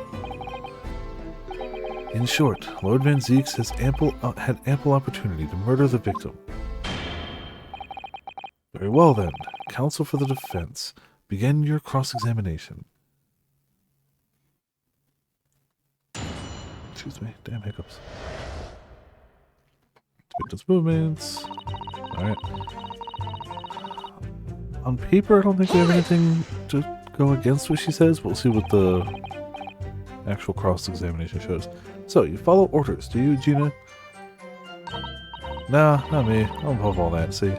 In short, Lord Van Zieks has had ample opportunity to murder the victim. Very well then, counsel for the defense, begin your cross-examination. Excuse me, damn hiccups. Victim's movements. Alright. On paper, I don't think we have anything to go against what she says, but we'll see what the actual cross-examination shows. So, you follow orders, do you, Gina? Nah, not me. I'm above all that, see?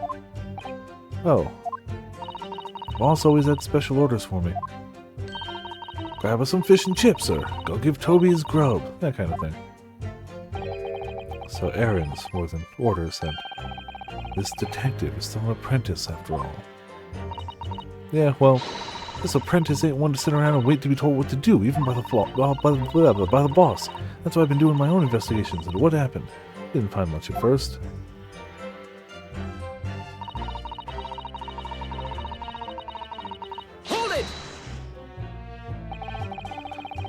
Oh. Boss always had special orders for me. grab us some fish and chips, or go give Toby his grub, that kind of thing. So errands more than orders, then. This detective is still an apprentice, after all. Yeah, well, this apprentice ain't one to sit around and wait to be told what to do, even by the boss. That's why I've been doing my own investigations into what happened. Didn't find much at first. Hold it!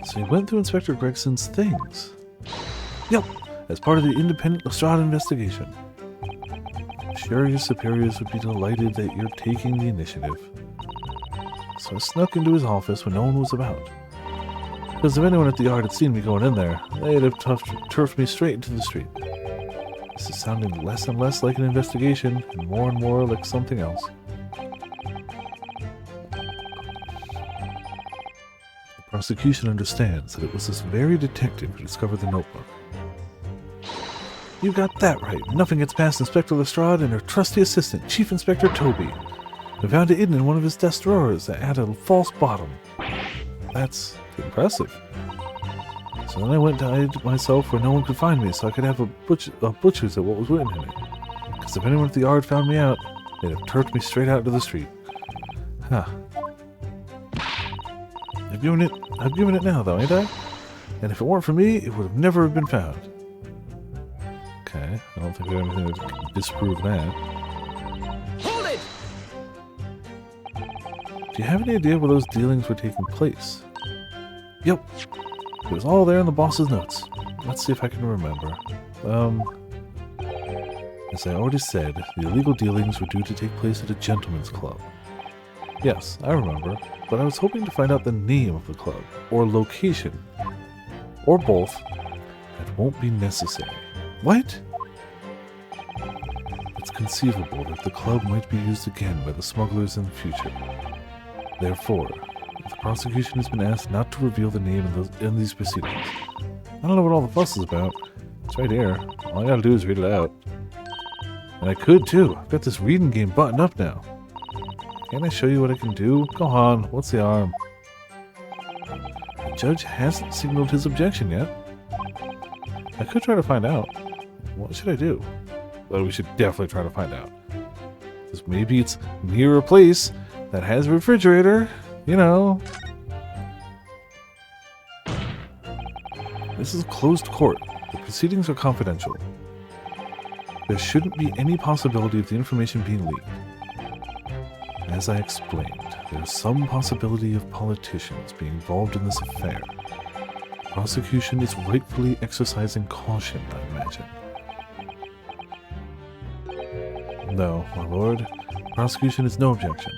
So he went through Inspector Gregson's things. Yep, as part of the independent Lestrade investigation. I'm sure your superiors would be delighted that you're taking the initiative. So I snuck into his office when no one was about. Because if anyone at the yard had seen me going in there, they'd have turfed me straight into the street. This is sounding less and less like an investigation, and more like something else. The prosecution understands that it was this very detective who discovered the notebook. You got that right. Nothing gets past Inspector Lestrade and her trusty assistant, Chief Inspector Toby. I found it hidden in one of his desk drawers that had a false bottom. That's impressive. So then I went to hide myself where no one could find me, so I could have a butcher's at what was written in it. Because if anyone at the yard found me out, they'd have turfed me straight out to the street. Huh. I've given it now, though, ain't I? And if it weren't for me, it would have never have been found. Okay, I don't think I have anything to disprove that. Hold it! Do you have any idea where those dealings were taking place? Yep. It was all there in the boss's notes. Let's see if I can remember. As I already said, the illegal dealings were due to take place at a gentleman's club. Yes, I remember, but I was hoping to find out the name of the club, or location, or both. That won't be necessary. What? It's conceivable that the club might be used again by the smugglers in the future. Therefore, the prosecution has been asked not to reveal the name in these proceedings. I don't know what all the fuss is about. It's right here. All I gotta do is read it out. And I could too. I've got this reading game buttoned up now. Can't I show you what I can do? Go on. What's the harm? The judge hasn't signaled his objection yet. I could try to find out. What should I do? Well, we should definitely try to find out. Because maybe it's near a place that has a refrigerator. You know. This is a closed court. The proceedings are confidential. There shouldn't be any possibility of the information being leaked. As I explained, there's some possibility of politicians being involved in this affair. The prosecution is rightfully exercising caution, I imagine. No, my lord. The prosecution has no objection.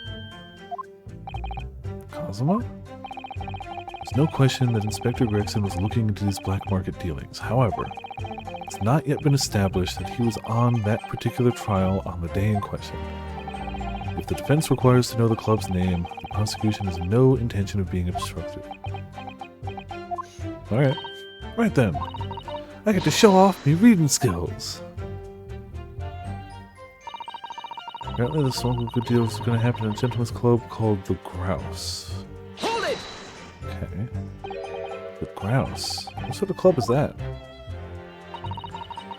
Cosimo? There's no question that Inspector Gregson was looking into these black market dealings. However, it's not yet been established that he was on that particular trial on the day in question. If the defense requires to know the club's name, the prosecution has no intention of being obstructive. Alright. Right then. I get to show off my reading skills. Apparently the smuggled good deal is going to happen in a gentleman's club called the Grouse. Hold it! Okay. The Grouse? What sort of club is that?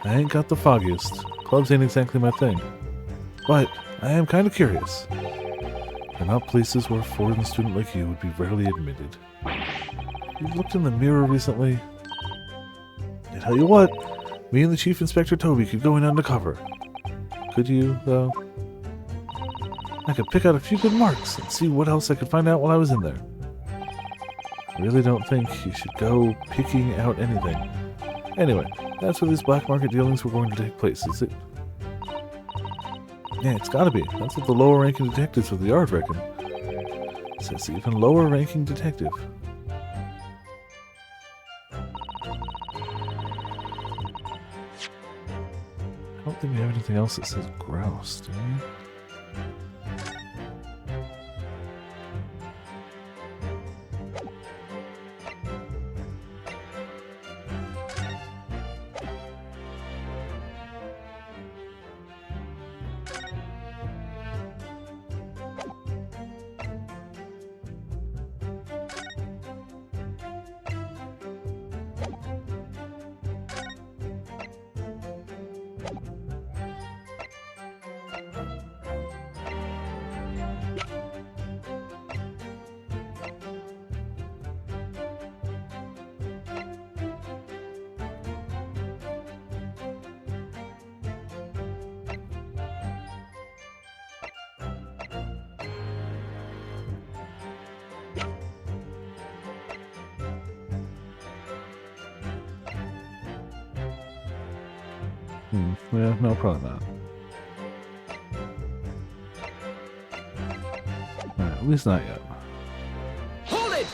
I ain't got the foggiest. Clubs ain't exactly my thing. But I am kind of curious. They're not places where a foreign student like you would be rarely admitted. You've looked in the mirror recently? I tell you what, me and the Chief Inspector Toby could go in undercover. Could you, though? I could pick out a few good marks and see what else I could find out while I was in there. I really don't think you should go picking out anything. Anyway, that's where these black market dealings were going to take place, is it? Yeah, it's gotta be. That's what the lower ranking detectives of the yard reckon. Says even lower ranking detective. I don't think we have anything else that says grouse, do we? Yeah, no, probably not. Alright, at least not yet. Hold it!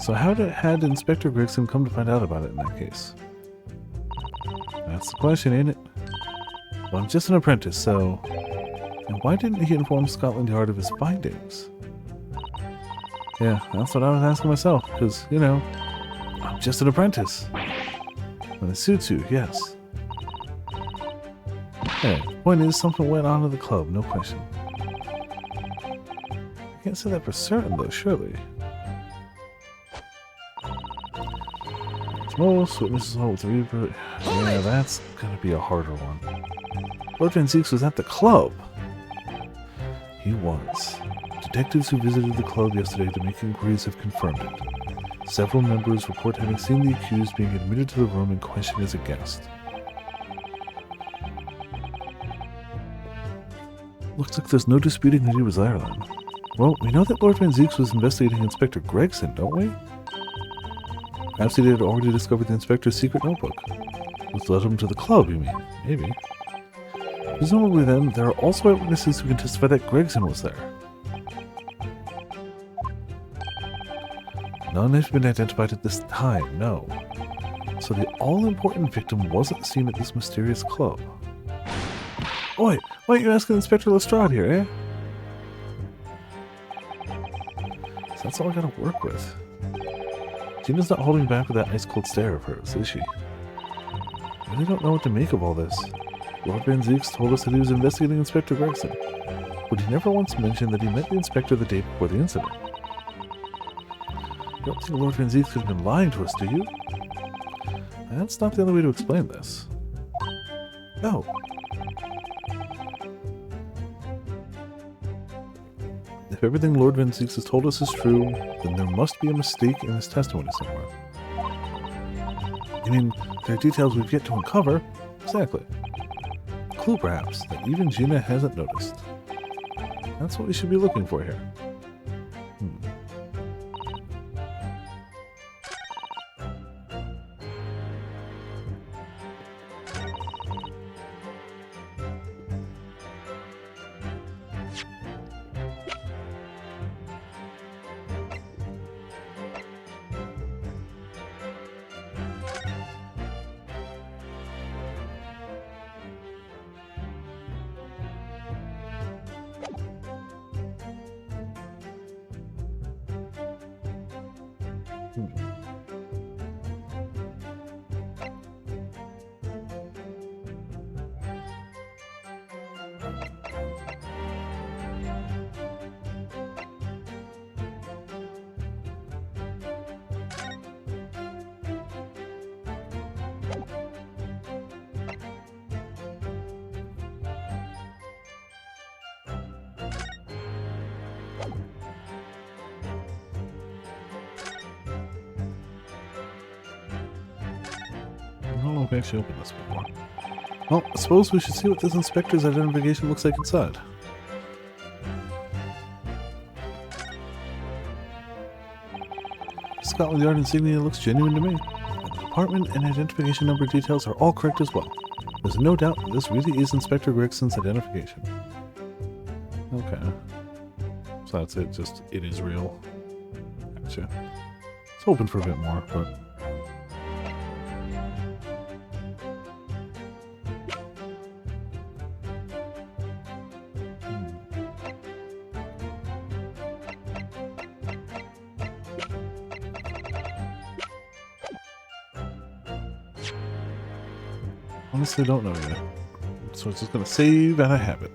So had Inspector Gregson come to find out about it in that case? That's the question, ain't it? Well, I'm just an apprentice, so... And why didn't he inform Scotland Yard of his findings? Yeah, that's what I was asking myself, because, you know, I'm just an apprentice. And it suits you, yes. Hey, point is, something went on at the club, no question. I can't say that for certain, though, surely. Most witnesses hold with the Reaper. Yeah, that's gonna be a harder one. Lord Van Zieks was at the club. He was. Detectives who visited the club yesterday to make inquiries have confirmed it. Several members report having seen the accused being admitted to the room and questioned as a guest. Looks like there's no disputing that he was there then. Well, we know that Lord Van Zieks was investigating Inspector Gregson, don't we? Perhaps he had already discovered the inspector's secret notebook. Which led him to the club, you mean? Maybe. Presumably then, there are also eyewitnesses who can testify that Gregson was there. None have been identified at this time, no. So the all-important victim wasn't seen at this mysterious club. Oi, why aren't you asking Inspector Lestrade here, eh? So that's all I gotta work with. Gina's not holding back with that ice-cold stare of hers, is she? I really don't know what to make of all this. Lord Van Zieks told us that he was investigating Inspector Gregson, but he never once mentioned that he met the inspector the day before the incident. You don't think Lord Van Zieks could have been lying to us, do you? That's not the only way to explain this. No. If everything Lord Van Zieks has told us is true, then there must be a mistake in his testimony somewhere. I mean, there are details we've yet to uncover. Exactly. A clue, perhaps, that even Gina hasn't noticed. That's what we should be looking for here. I don't know if I actually opened this before. Well, I suppose we should see what this inspector's identification looks like inside. Scotland Yard insignia looks genuine to me. And the department and identification number details are all correct as well. There's no doubt that this really is Inspector Gregson's identification. Okay. So that's it, just it is real. Gotcha. It's hoping for a bit more, but... honestly don't know yet. So it's just gonna save and I have it.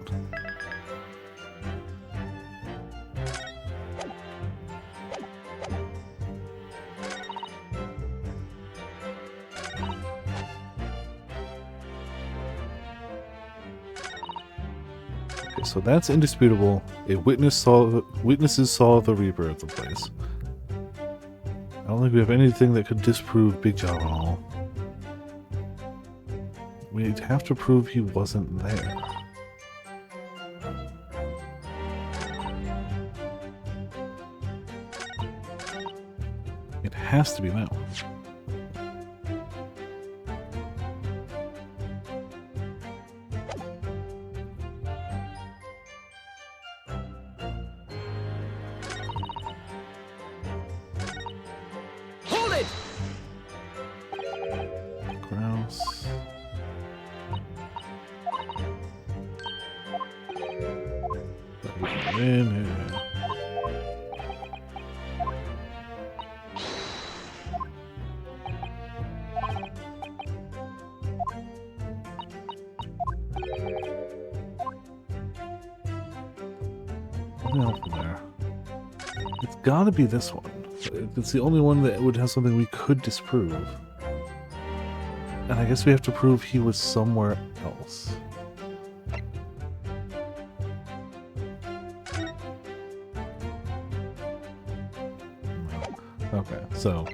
Okay, so that's indisputable. Witnesses saw the Reaper at the place. I don't think we have anything that could disprove Big Job at all. We'd have to prove he wasn't there. It has to be Mel. In. What else from there? It's gotta be this one. It's the only one that would have something we could disprove. And I guess we have to prove he was somewhere else. Okay, so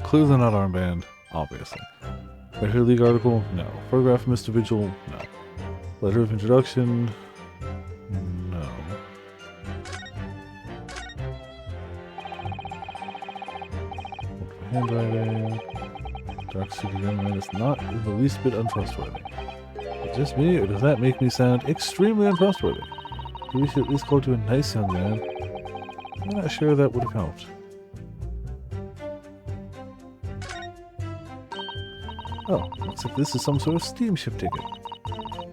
clearly not armband, obviously. Red Hair League article? No. Photograph of Mr. Vigil? No. Letter of introduction? No. Handwriting. Dark City young man is not in the least bit untrustworthy. Is it just me, or does that make me sound extremely untrustworthy? We should at least go to a nice young man. I'm not sure that would have helped. Oh, looks like this is some sort of steamship ticket.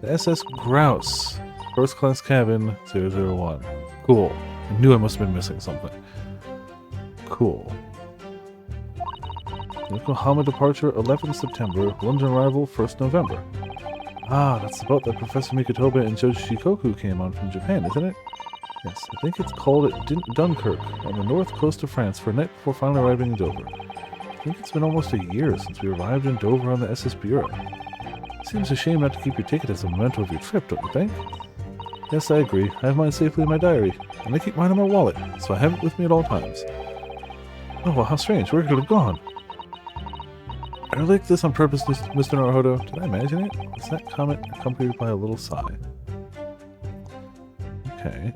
The SS Grouse. First class cabin 001. Cool. I knew I must have been missing something. Cool. Yokohama departure 11th September, London arrival 1st November. Ah, that's the boat that Professor Mikotoba and Judge Shikoku came on from Japan, isn't it? Yes, I think it's called at Dunkirk, on the north coast of France, for a night before finally arriving in Dover. I think it's been almost a year since we arrived in Dover on the SS Bureau. Seems a shame not to keep your ticket as a memento of your trip, don't you think? Yes, I agree. I have mine safely in my diary, and I keep mine in my wallet, so I have it with me at all times. Oh, well, how strange. Where could it have gone? I like this on purpose, Mr. Naruhodo. Did I imagine it? Is that comment accompanied by a little sigh? Okay.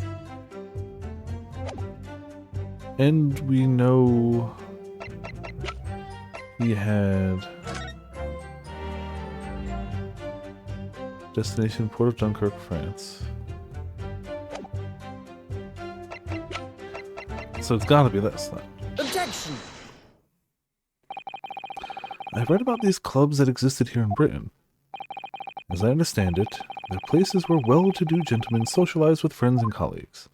And we know he had destination Port of Dunkirk, France. So it's gotta be this then. Objection! I've read about these clubs that existed here in Britain. As I understand it, they're places where well-to-do gentlemen socialize with friends and colleagues.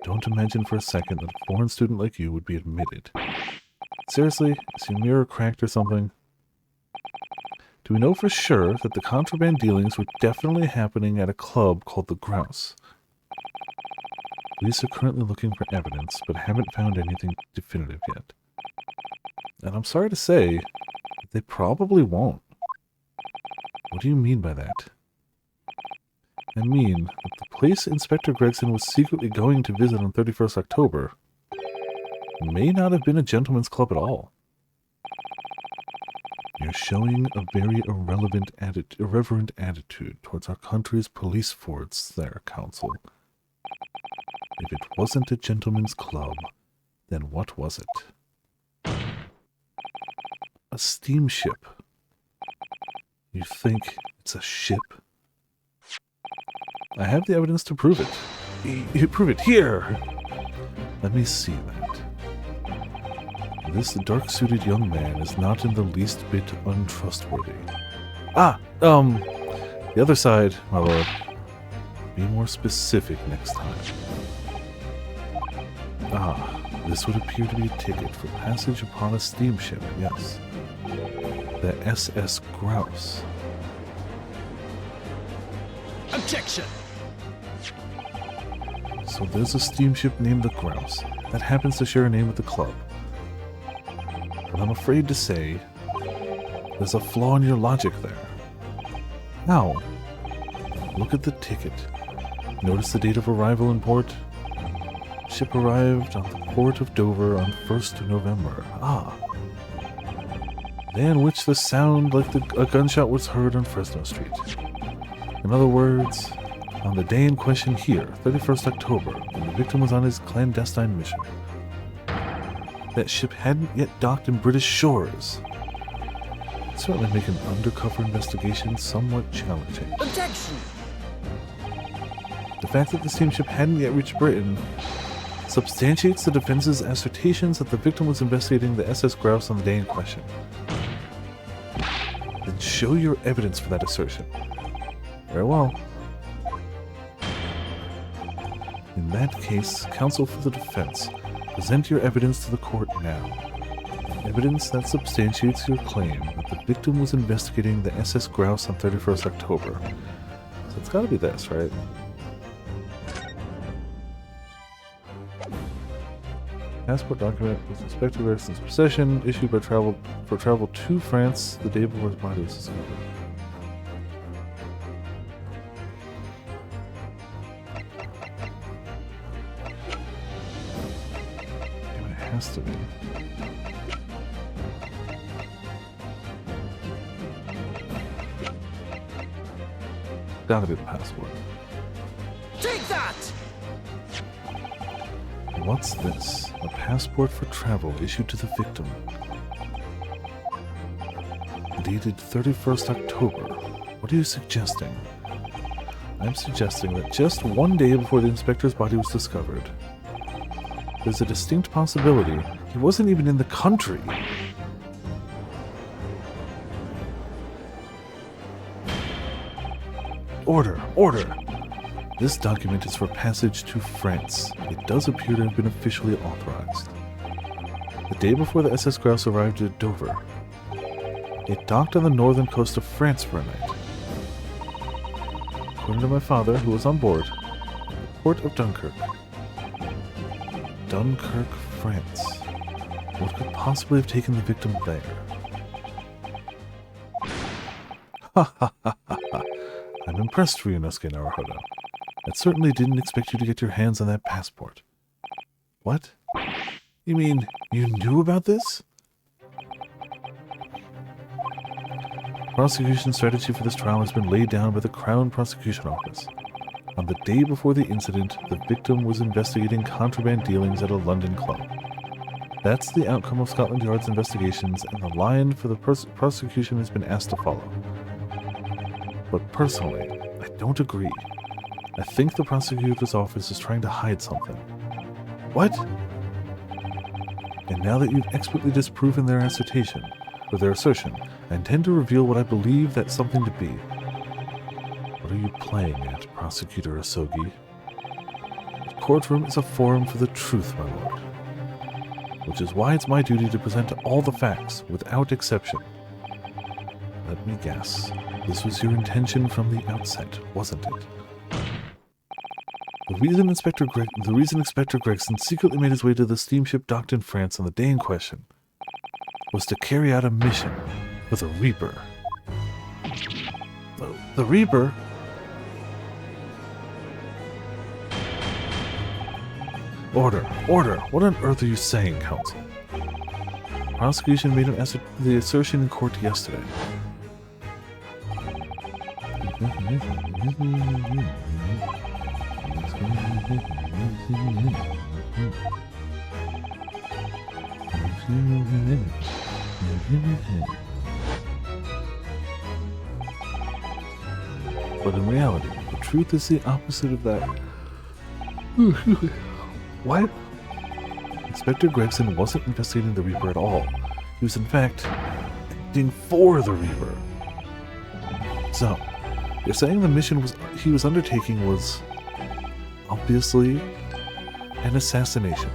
Don't imagine for a second that a foreign student like you would be admitted. Seriously, is your mirror cracked or something? Do we know for sure that the contraband dealings were definitely happening at a club called the Grouse? Police are currently looking for evidence, but haven't found anything definitive yet. And I'm sorry to say, they probably won't. What do you mean by that? I mean that the place Inspector Gregson was secretly going to visit on 31st October may not have been a gentleman's club at all. You're showing a very irreverent attitude towards our country's police force there, Counsel. If it wasn't a gentleman's club, then what was it? A steamship. You think it's a ship? I have the evidence to prove it. Prove it here! Let me see that. This dark-suited young man is not in the least bit untrustworthy. The other side, my lord. Be more specific next time. This would appear to be a ticket for passage upon a steamship, yes. The SS Grouse. Objection! So there's a steamship named the Grouse that happens to share a name with the club. But I'm afraid to say, there's a flaw in your logic there. How? Look at the ticket. Notice the date of arrival in port? Ship arrived on the port of Dover on 1st November. Then which the sound like a gunshot was heard on Fresno Street. In other words, on the day in question here, 31st October, when the victim was on his clandestine mission. That ship hadn't yet docked in British shores. It'd certainly make an undercover investigation somewhat challenging. Objection! The fact that the steamship hadn't yet reached Britain substantiates the defense's assertions that the victim was investigating the SS Grouse on the day in question. Then show your evidence for that assertion. Very well. In that case, counsel for the defense, present your evidence to the court now. Evidence that substantiates your claim that the victim was investigating the SS Grouse on 31st October. So it's gotta be this, right? Passport document was Inspector Gregson's possession, issued by travel to France the day before his body was discovered. Damn, it has to be. Gotta be the passport. Take that! What's this? A passport for travel issued to the victim. Dated 31st October. What are you suggesting? I'm suggesting that just one day before the inspector's body was discovered, there's a distinct possibility he wasn't even in the country. Order! Order! This document is for passage to France. It does appear to have been officially authorized. The day before the SS Grouse arrived at Dover, it docked on the northern coast of France for a night. According to my father, who was on board, the port of Dunkirk. Dunkirk, France. What could possibly have taken the victim there? Ha ha ha ha ha. I'm impressed, Ryunosuke Naruhodo. I certainly didn't expect you to get your hands on that passport. What? You mean you knew about this? Prosecution strategy for this trial has been laid down by the Crown Prosecution Office. On the day before the incident, the victim was investigating contraband dealings at a London club. That's the outcome of Scotland Yard's investigations, and the line for the prosecution has been asked to follow. But personally, I don't agree. I think the prosecutor's office is trying to hide something. What? And now that you've expertly disproven their assertion, I intend to reveal what I believe that something to be. What are you playing at, Prosecutor Asogi? The courtroom is a forum for the truth, my lord. Which is why it's my duty to present all the facts, without exception. Let me guess. This was your intention from the outset, wasn't it? The reason Inspector Gregson secretly made his way to the steamship docked in France on the day in question was to carry out a mission with a Reaper. The Reaper? Order! Order! What on earth are you saying, counsel? Prosecution made the assertion in court yesterday. But in reality, the truth is the opposite of that. What? Inspector Gregson wasn't investigating the Reaper at all. He was in fact acting for the Reaper. So, you're saying the mission he was undertaking was obviously an assassination.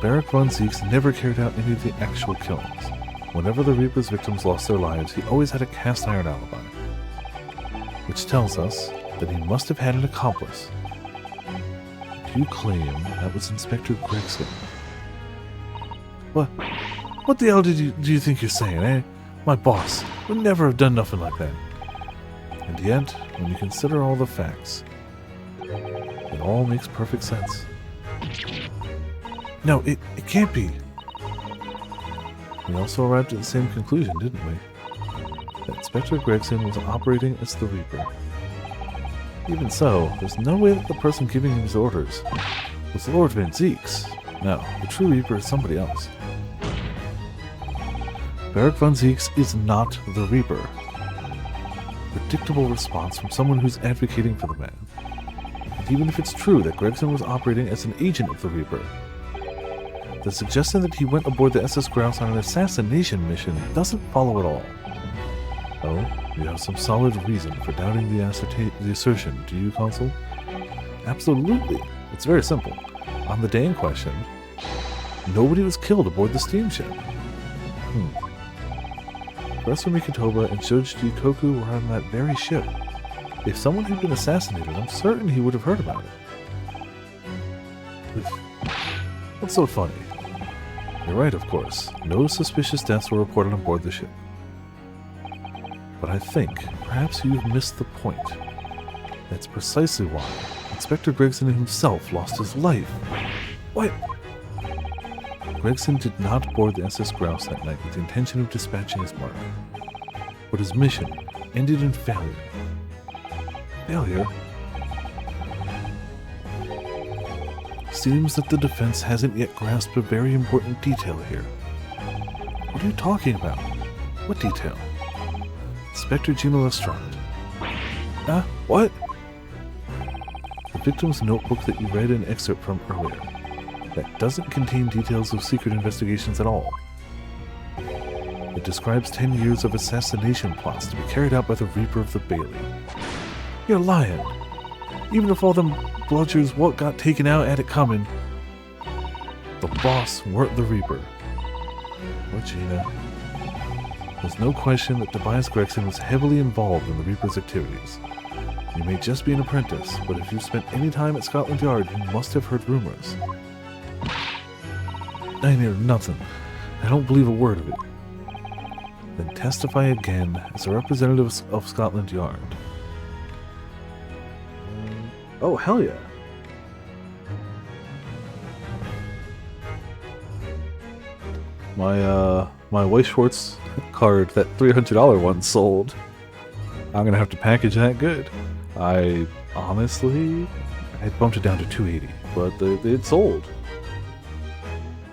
Barak von Zieks never carried out any of the actual killings. Whenever the Reaper's victims lost their lives, he always had a cast iron alibi. Which tells us that he must have had an accomplice. You claim that was Inspector Gregson. What the hell do you think you're saying, eh? My boss would never have done nothing like that. And yet, when you consider all the facts, it all makes perfect sense. No, it can't be. We also arrived at the same conclusion, didn't we? That Inspector Gregson was operating as the Reaper. Even so, there's no way that the person giving him his orders was Lord Van Zieks. No, the true Reaper is somebody else. Barak von Zieks is not the Reaper. Predictable response from someone who's advocating for the man. And even if it's true that Gregson was operating as an agent of the Reaper, the suggestion that he went aboard the SS Grouse on an assassination mission doesn't follow at all. Oh, you have some solid reason for doubting the assertion, do you, Consul? Absolutely. It's very simple. On the day in question, nobody was killed aboard the steamship. Professor Mikotoba and Shoji Koku were on that very ship. If someone had been assassinated, I'm certain he would have heard about it. What's so funny? You're right, of course. No suspicious deaths were reported on board the ship. But I think perhaps you've missed the point. That's precisely why Inspector Gregson himself lost his life. What? Gregson did not board the SS Grouse that night with the intention of dispatching his mark. But his mission ended in failure. Failure? Seems that the defense hasn't yet grasped a very important detail here. What are you talking about? What detail? Inspector Gino Lestrade. What? The victim's notebook that you read an excerpt from earlier. That doesn't contain details of secret investigations at all. It describes 10 years of assassination plots to be carried out by the Reaper of the Bailey. You're lying. Even if all them bludgers what got taken out had it coming, the boss weren't the Reaper. Or Gina. There's no question that Tobias Gregson was heavily involved in the Reaper's activities. You may just be an apprentice, but if you've spent any time at Scotland Yard, you must have heard rumors. I hear nothing. I don't believe a word of it. Then testify again as a representative of Scotland Yard. Oh, hell yeah. My Weiss Schwartz card, that $300 one, sold. I'm gonna have to package that good. I honestly, I bumped it down to $280, but it sold.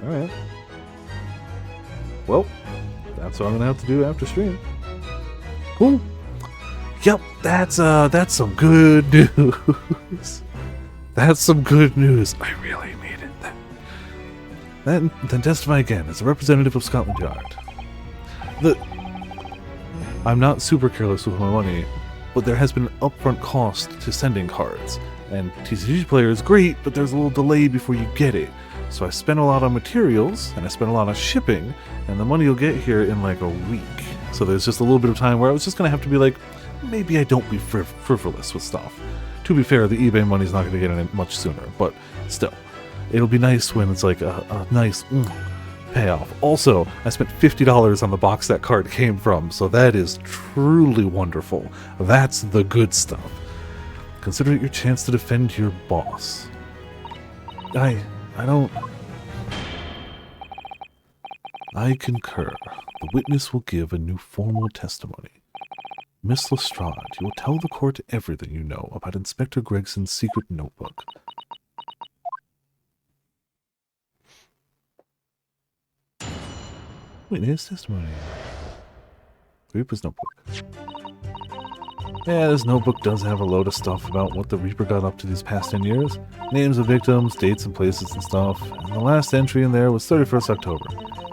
Alright. Well, that's what I'm gonna have to do after stream. Cool. Yep, that's some good news. That's some good news. I really made it. Then testify again as a representative of Scotland Yard. I'm not super careless with my money, but there has been an upfront cost to sending cards. And TCG Player is great, but there's a little delay before you get it. So I spent a lot on materials, and I spent a lot on shipping, and the money you'll get here in like a week. So there's just a little bit of time where I was just going to have to be like, maybe I don't be frivolous with stuff. To be fair, the eBay money's not going to get in it much sooner, but still. It'll be nice when it's like a nice payoff. Also, I spent $50 on the box that card came from, so that is truly wonderful. That's the good stuff. Consider it your chance to defend your boss. I concur. The witness will give a new formal testimony. Miss Lestrade, you will tell the court everything you know about Inspector Gregson's secret notebook. Witness testimony. Reaper's notebook. Yeah, this notebook does have a load of stuff about what the Reaper got up to these past 10 years. Names of victims, dates and places and stuff. And the last entry in there was 31st October.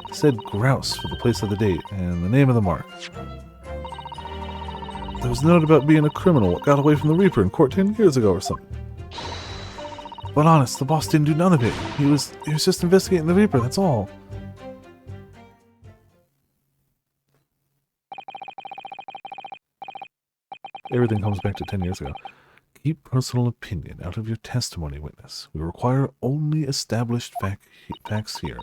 It said grouse for the place of the date and the name of the mark. There was a note about being a criminal that got away from the Reaper in court 10 years ago or something. But honest, the boss didn't do none of it. He was just investigating the Reaper, that's all. Everything comes back to 10 years ago. Keep personal opinion out of your testimony, witness. We require only established facts here.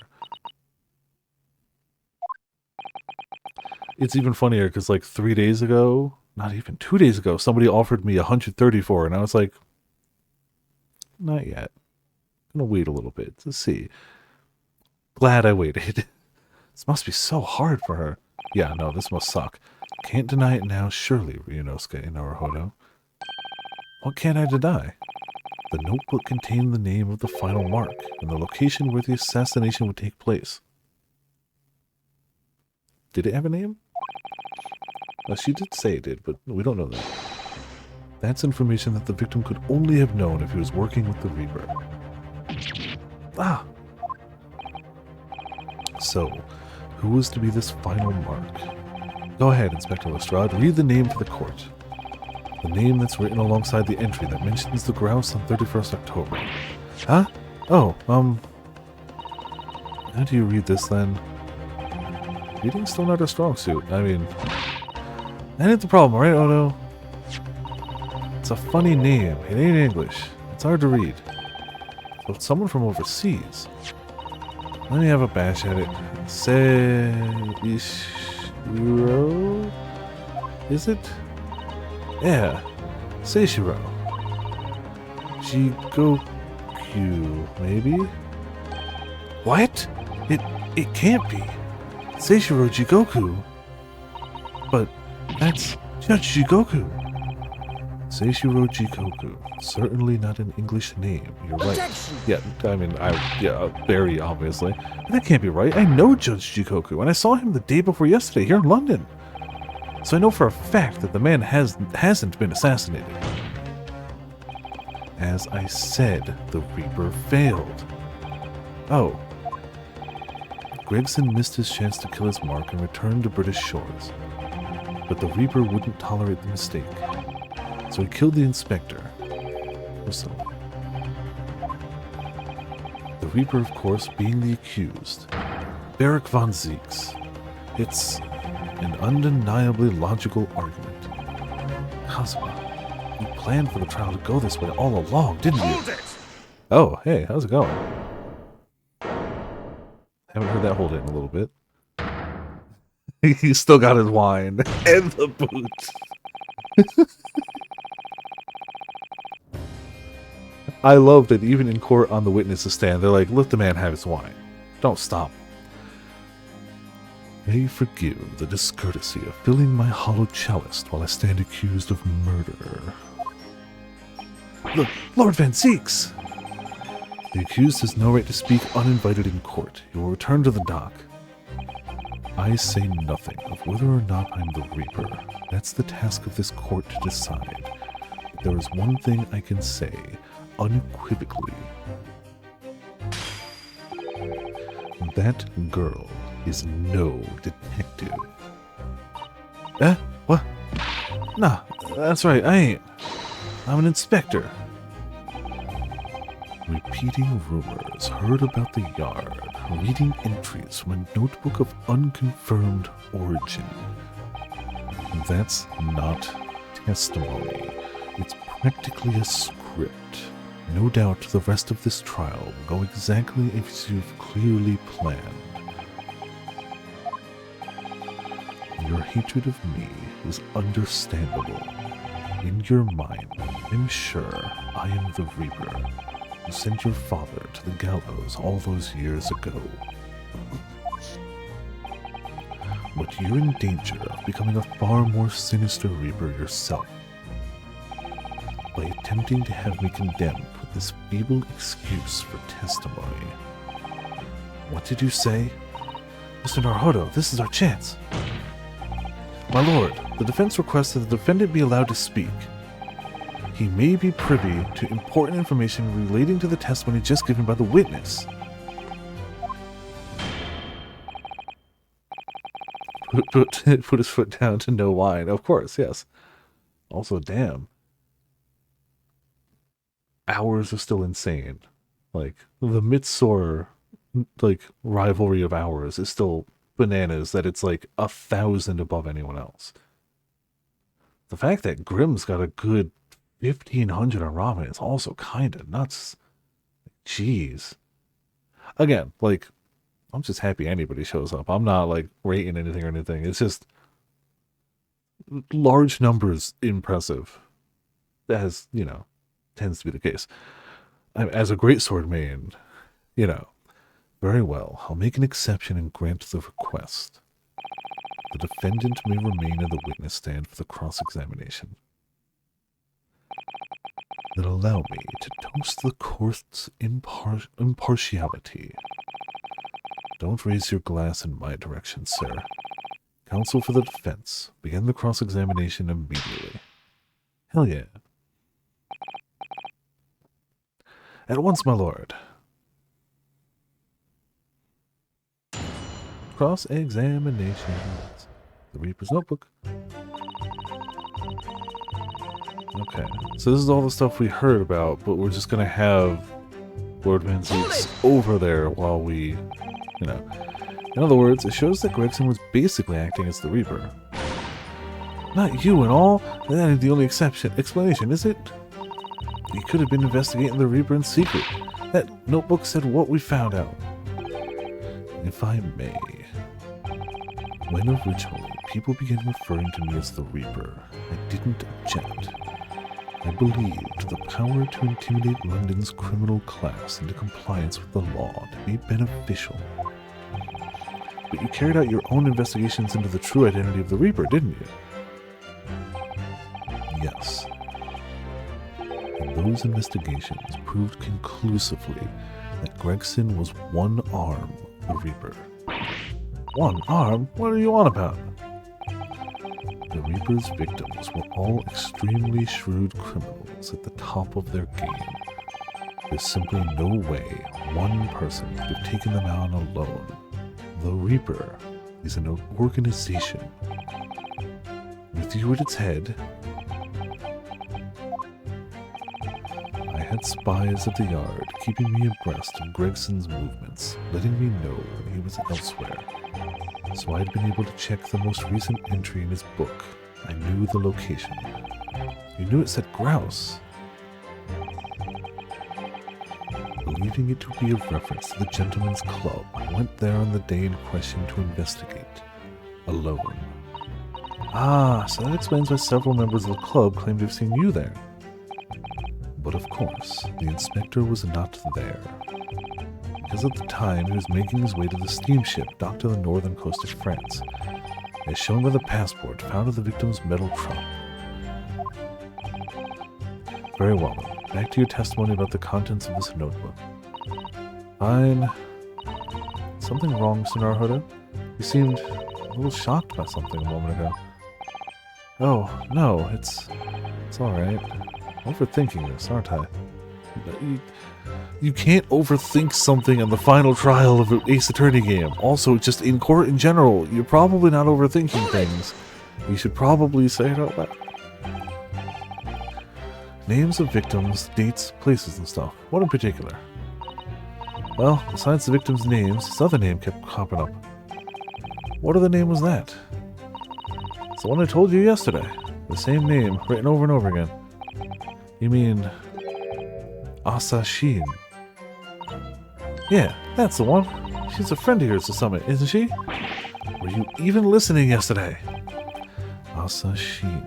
It's even funnier because like 3 days ago, not even 2 days ago, somebody offered me 134, and I was like, not yet. I'm gonna wait a little bit to see. Glad I waited. This must be so hard for her. Yeah, no, this must suck. Can't deny it now, surely, Ryunosuke and Naruhodo. What can't I deny? The notebook contained the name of the final mark and the location where the assassination would take place. Did it have a name? Well, she did say it did, but we don't know that. That's information that the victim could only have known if he was working with the Reaper. Ah! So, who was to be this final mark? Go ahead, Inspector Lestrade. Read the name for the court. The name that's written alongside the entry that mentions the grouse on 31st October. Huh? Oh, how do you read this then? Reading's still not a strong suit. I mean, that ain't the problem, right, Odo? It's a funny name. It ain't English. It's hard to read. So it's someone from overseas. Let me have a bash at it. Seishiro? Is it? Yeah. Seishiro. Jigoku, maybe? What? It can't be. Seishiro Jigoku. But that's Judge Jigoku. Seishiro Jigoku. Certainly not an English name. You're right. Yeah, I mean, very obviously. But that can't be right. I know Judge Jigoku, and I saw him the day before yesterday here in London. So I know for a fact that the man hasn't been assassinated. As I said, the Reaper failed. Oh. Gregson missed his chance to kill his mark and returned to British shores. But the Reaper wouldn't tolerate the mistake. So he killed the inspector. So, the Reaper, of course, being the accused. Barak von Zieks. It's an undeniably logical argument. Kazuma, you planned for the trial to go this way all along, didn't you? Hold it! Oh, hey, how's it going? Haven't heard that hold it in a little bit. He's still got his wine and the boots. I love that even in court on the witness stand, they're like, let the man have his wine. Don't stop. May you forgive the discourtesy of filling my hollow chalice while I stand accused of murder. Look, Lord Van Zieks! The accused has no right to speak uninvited in court. You will return to the dock. I say nothing of whether or not I'm the Reaper. That's the task of this court to decide. But there is one thing I can say, unequivocally. That girl is no detective. Eh? What? Nah, that's right, I ain't. I'm an inspector. Repeating rumors heard about the yard, reading entries from a notebook of unconfirmed origin. That's not testimony. It's practically a script. No doubt the rest of this trial will go exactly as you've clearly planned. Your hatred of me is understandable. In your mind, I'm sure I am the Reaper who sent your father to the gallows all those years ago. But you're in danger of becoming a far more sinister Reaper yourself. By attempting to have me condemned with this feeble excuse for testimony. What did you say? Mr. Naruhodo, this is our chance. My lord, the defense requests that the defendant be allowed to speak. He may be privy to important information relating to the testimony just given by the witness. Put his foot down to no wine. Of course, yes. Also, damn. Hours are still insane. Like, the Mitsor, like, rivalry of hours is still bananas that it's like 1,000 above anyone else. The fact that Grimm's got a good 1,500 on ramen is also kind of nuts. Jeez. Again, like, I'm just happy anybody shows up. I'm not, like, rating anything or anything. It's just large numbers impressive. As, you know, tends to be the case. As a great sword main, you know, very well. I'll make an exception and grant the request. The defendant may remain in the witness stand for the cross-examination. Then allow me to toast the court's impartiality. Don't raise your glass in my direction, sir. Counsel for the defense, begin the cross-examination immediately. Hell yeah. At once, my lord. Cross-examination. The Reaper's notebook. Okay, so this is all the stuff we heard about, but we're just gonna have Lord Van Zeeks over there while we, you know. In other words, it shows that Gregson was basically acting as the Reaper. Not you and all. That ain't the only explanation, is it? He could have been investigating the Reaper in secret. That notebook said what we found out. If I may. When originally people began referring to me as the Reaper, I didn't object. I believed the power to intimidate London's criminal class into compliance with the law to be beneficial. But you carried out your own investigations into the true identity of the Reaper, didn't you? Yes. And those investigations proved conclusively that Gregson was one arm of the Reaper. One arm? What are you on about? The Reaper's victims were all extremely shrewd criminals at the top of their game. There's simply no way one person could have taken them on alone. The Reaper is an organization. With you at its head, I had spies at the yard keeping me abreast of Gregson's movements, letting me know when he was elsewhere. So I'd been able to check the most recent entry in his book. I knew the location. You knew it said grouse. Believing it to be a reference to the Gentleman's Club, I went there on the day in question to investigate. Alone. Ah, so that explains why several members of the club claimed to have seen you there. But of course, the inspector was not there. Because at the time he was making his way to the steamship docked on the northern coast of France, as shown by the passport found in the victim's metal trunk. Very well then, back to your testimony about the contents of this notebook. Fine. Something wrong, Sonar Hoda? You seemed a little shocked by something a moment ago. Oh, no, it's alright. Overthinking this, aren't I? You can't overthink something on the final trial of an Ace Attorney game. Also, just in court in general, you're probably not overthinking things. You should probably say it out loud. Names of victims, dates, places and stuff. What in particular? Well, besides the victims' names, this other name kept popping up. What other name was that? It's the one I told you yesterday. The same name, written over and over again. You mean... Asashin. Yeah, that's the one. She's a friend of yours to Summit, isn't she? Were you even listening yesterday? Asashin.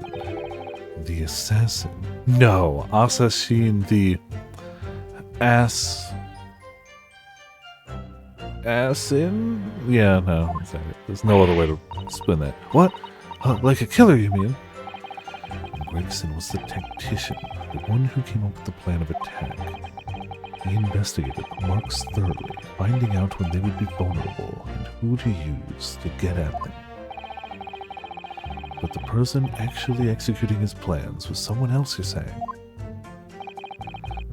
The assassin. No, Asashin the... Assin? Yeah, no, exactly. There's no other way to spin that. What? Like a killer, you mean? Gregson was the tactician, the one who came up with the plan of attack. He investigated the marks thoroughly, finding out when they would be vulnerable and who to use to get at them. But the person actually executing his plans was someone else, you're saying?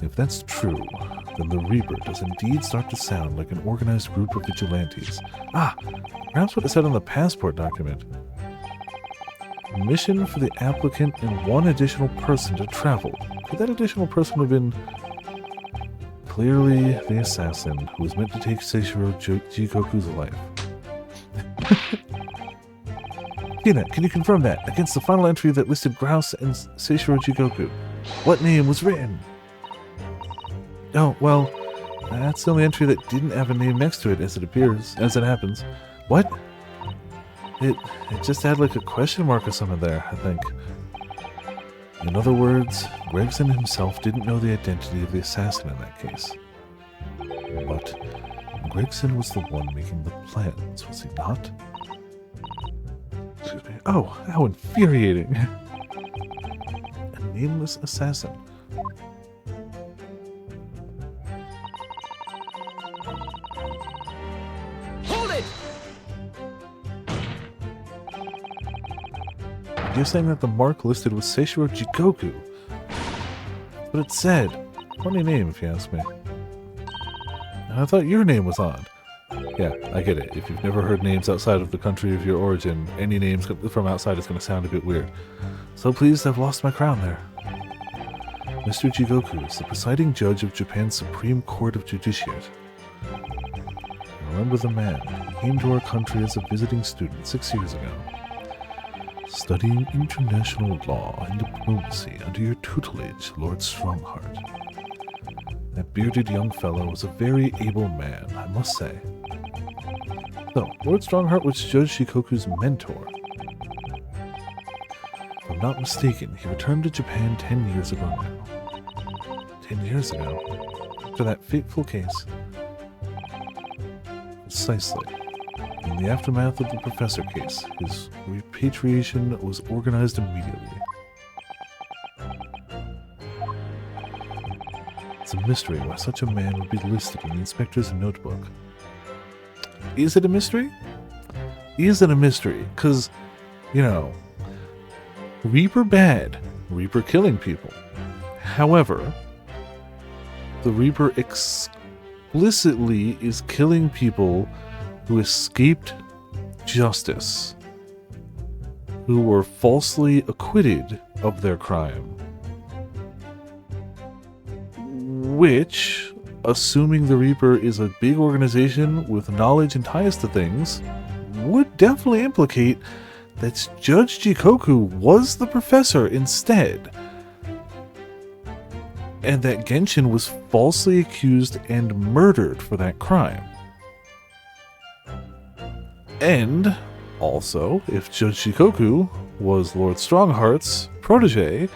If that's true, then the Reaper does indeed start to sound like an organized group of vigilantes. Ah, perhaps what it said on the passport document. Mission for the applicant and one additional person to travel. Could that additional person have been clearly the assassin who was meant to take Seishiro Jikoku's life? Tina, can you confirm that against the final entry that listed Grouse and Seishiro Jikoku? What name was written? Oh, well, that's the only entry that didn't have a name next to it as it happens. What? It just had like a question mark or something there, I think. In other words, Gregson himself didn't know the identity of the assassin in that case. But Gregson was the one making the plans, was he not? Excuse me. Oh, how infuriating. A nameless assassin. You're saying that the mark listed was Seishiro Jikoku. That's what it said. Funny name, if you ask me. And I thought your name was on. Yeah, I get it. If you've never heard names outside of the country of your origin, any names from outside is going to sound a bit weird. So pleased I've lost my crown there. Mr. Jigoku is the presiding judge of Japan's Supreme Court of Judiciate. I remember the man who came to our country as a visiting student 6 years ago, studying international law and diplomacy under your tutelage, Lord Strongheart. That bearded young fellow was a very able man, I must say. So, Lord Strongheart was Judge Shikoku's mentor. If I'm not mistaken, he returned to Japan 10 years ago now. 10 years ago? After that fateful case? Precisely. In the aftermath of the Professor case, his repatriation was organized immediately. It's a mystery why such a man would be listed in the inspector's notebook. Is it a mystery? Is it a mystery? Because, you know, Reaper bad, Reaper killing people. However, the Reaper explicitly is killing people who escaped justice, who were falsely acquitted of their crime. Which, assuming the Reaper is a big organization with knowledge and ties to things, would definitely implicate that Judge Jikoku was the professor instead, and that Genshin was falsely accused and murdered for that crime. And, also, if Judge Jikoku was Lord Strongheart's protege,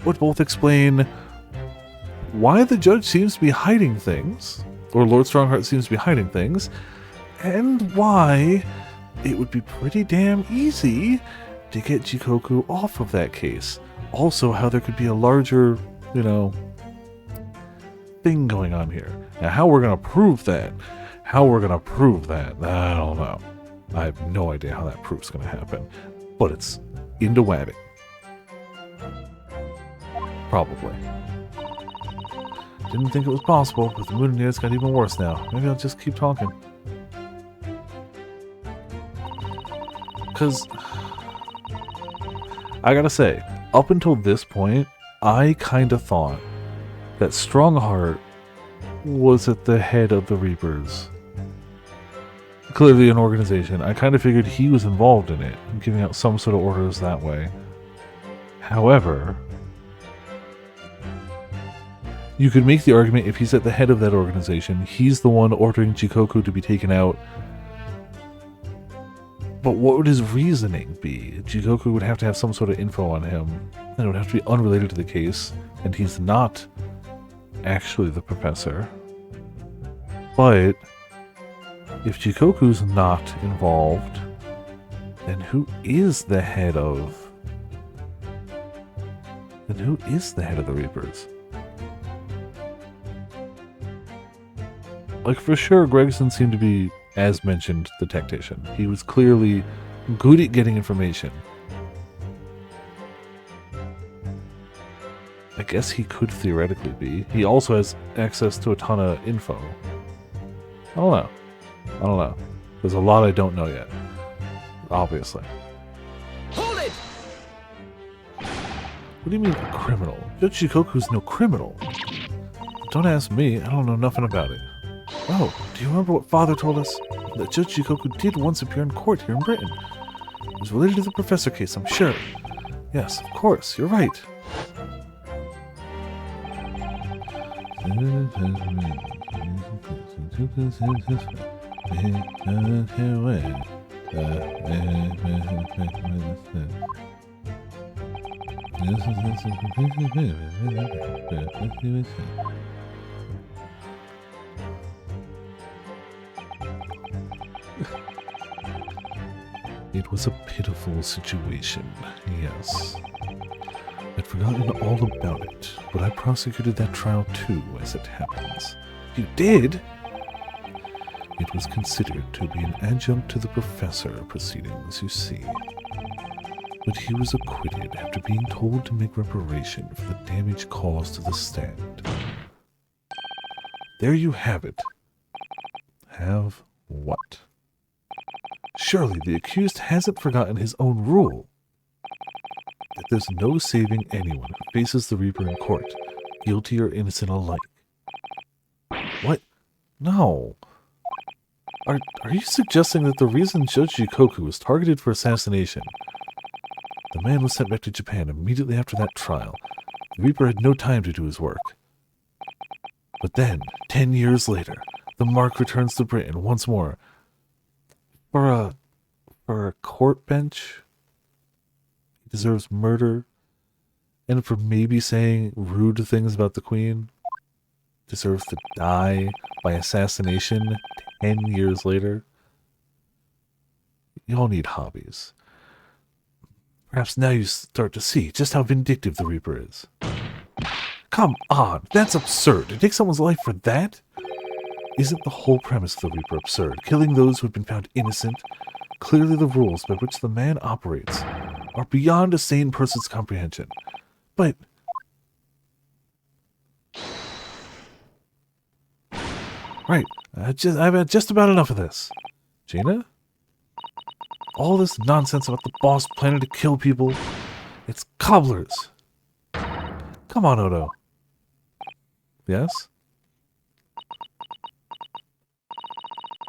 would both explain why the judge seems to be hiding things, or Lord Strongheart seems to be hiding things, and why it would be pretty damn easy to get Jikoku off of that case. Also, how there could be a larger, you know, thing going on here. Now, how we're going to prove that? I don't know. I have no idea how that proof's going to happen. But it's into Wabbit. Probably. Didn't think it was possible, but the Mutineers got even worse now. Maybe I'll just keep talking. Because, I gotta say, up until this point, I kind of thought that Strongheart was at the head of the Reapers. Clearly an organization. I kind of figured he was involved in it, giving out some sort of orders that way. However, you could make the argument if he's at the head of that organization, he's the one ordering Jikoku to be taken out. But what would his reasoning be? Jikoku would have to have some sort of info on him, and it would have to be unrelated to the case, and he's not actually the professor. But if Jikoku's not involved, then who is the head of... Then who is the head of the Reapers? Like, for sure, Gregson seemed to be, as mentioned, the tactician. He was clearly good at getting information. I guess he could theoretically be. He also has access to a ton of info. I don't know. There's a lot I don't know yet. Obviously. Hold it! What do you mean, a criminal? Judge Jikoku's no criminal. Don't ask me, I don't know nothing about it. Oh, do you remember what Father told us? That Judge Jikoku did once appear in court here in Britain. It was related to the Professor case, I'm sure. Yes, of course, you're right. It was a pitiful situation, yes. I'd forgotten all about it, but I prosecuted that trial too, as it happens. You did? It was considered to be an adjunct to the Professor proceedings, you see. But he was acquitted after being told to make reparation for the damage caused to the stand. There you have it. Have What? Surely the accused hasn't forgotten his own rule. That there's no saving anyone who faces the Reaper in court, guilty or innocent alike. What? No. Are you suggesting that the reason Judge Jikoku was targeted for assassination, the man was sent back to Japan immediately after that trial? The Reaper had no time to do his work. But then, 10 years later, the Mark returns to Britain once more for a court bench. He deserves murder, and for maybe saying rude things about the Queen, deserves to die by assassination 10 years later. You all need hobbies. Perhaps now you start to see just how vindictive the Reaper is. Come on, that's absurd. To take someone's life for that? Isn't the whole premise of the Reaper absurd? Killing those who have been found innocent? Clearly the rules by which the man operates are beyond a sane person's comprehension. But right, I've had just about enough of this. Gina? All this nonsense about the boss planning to kill people, it's cobblers. Come on, Odo. Yes?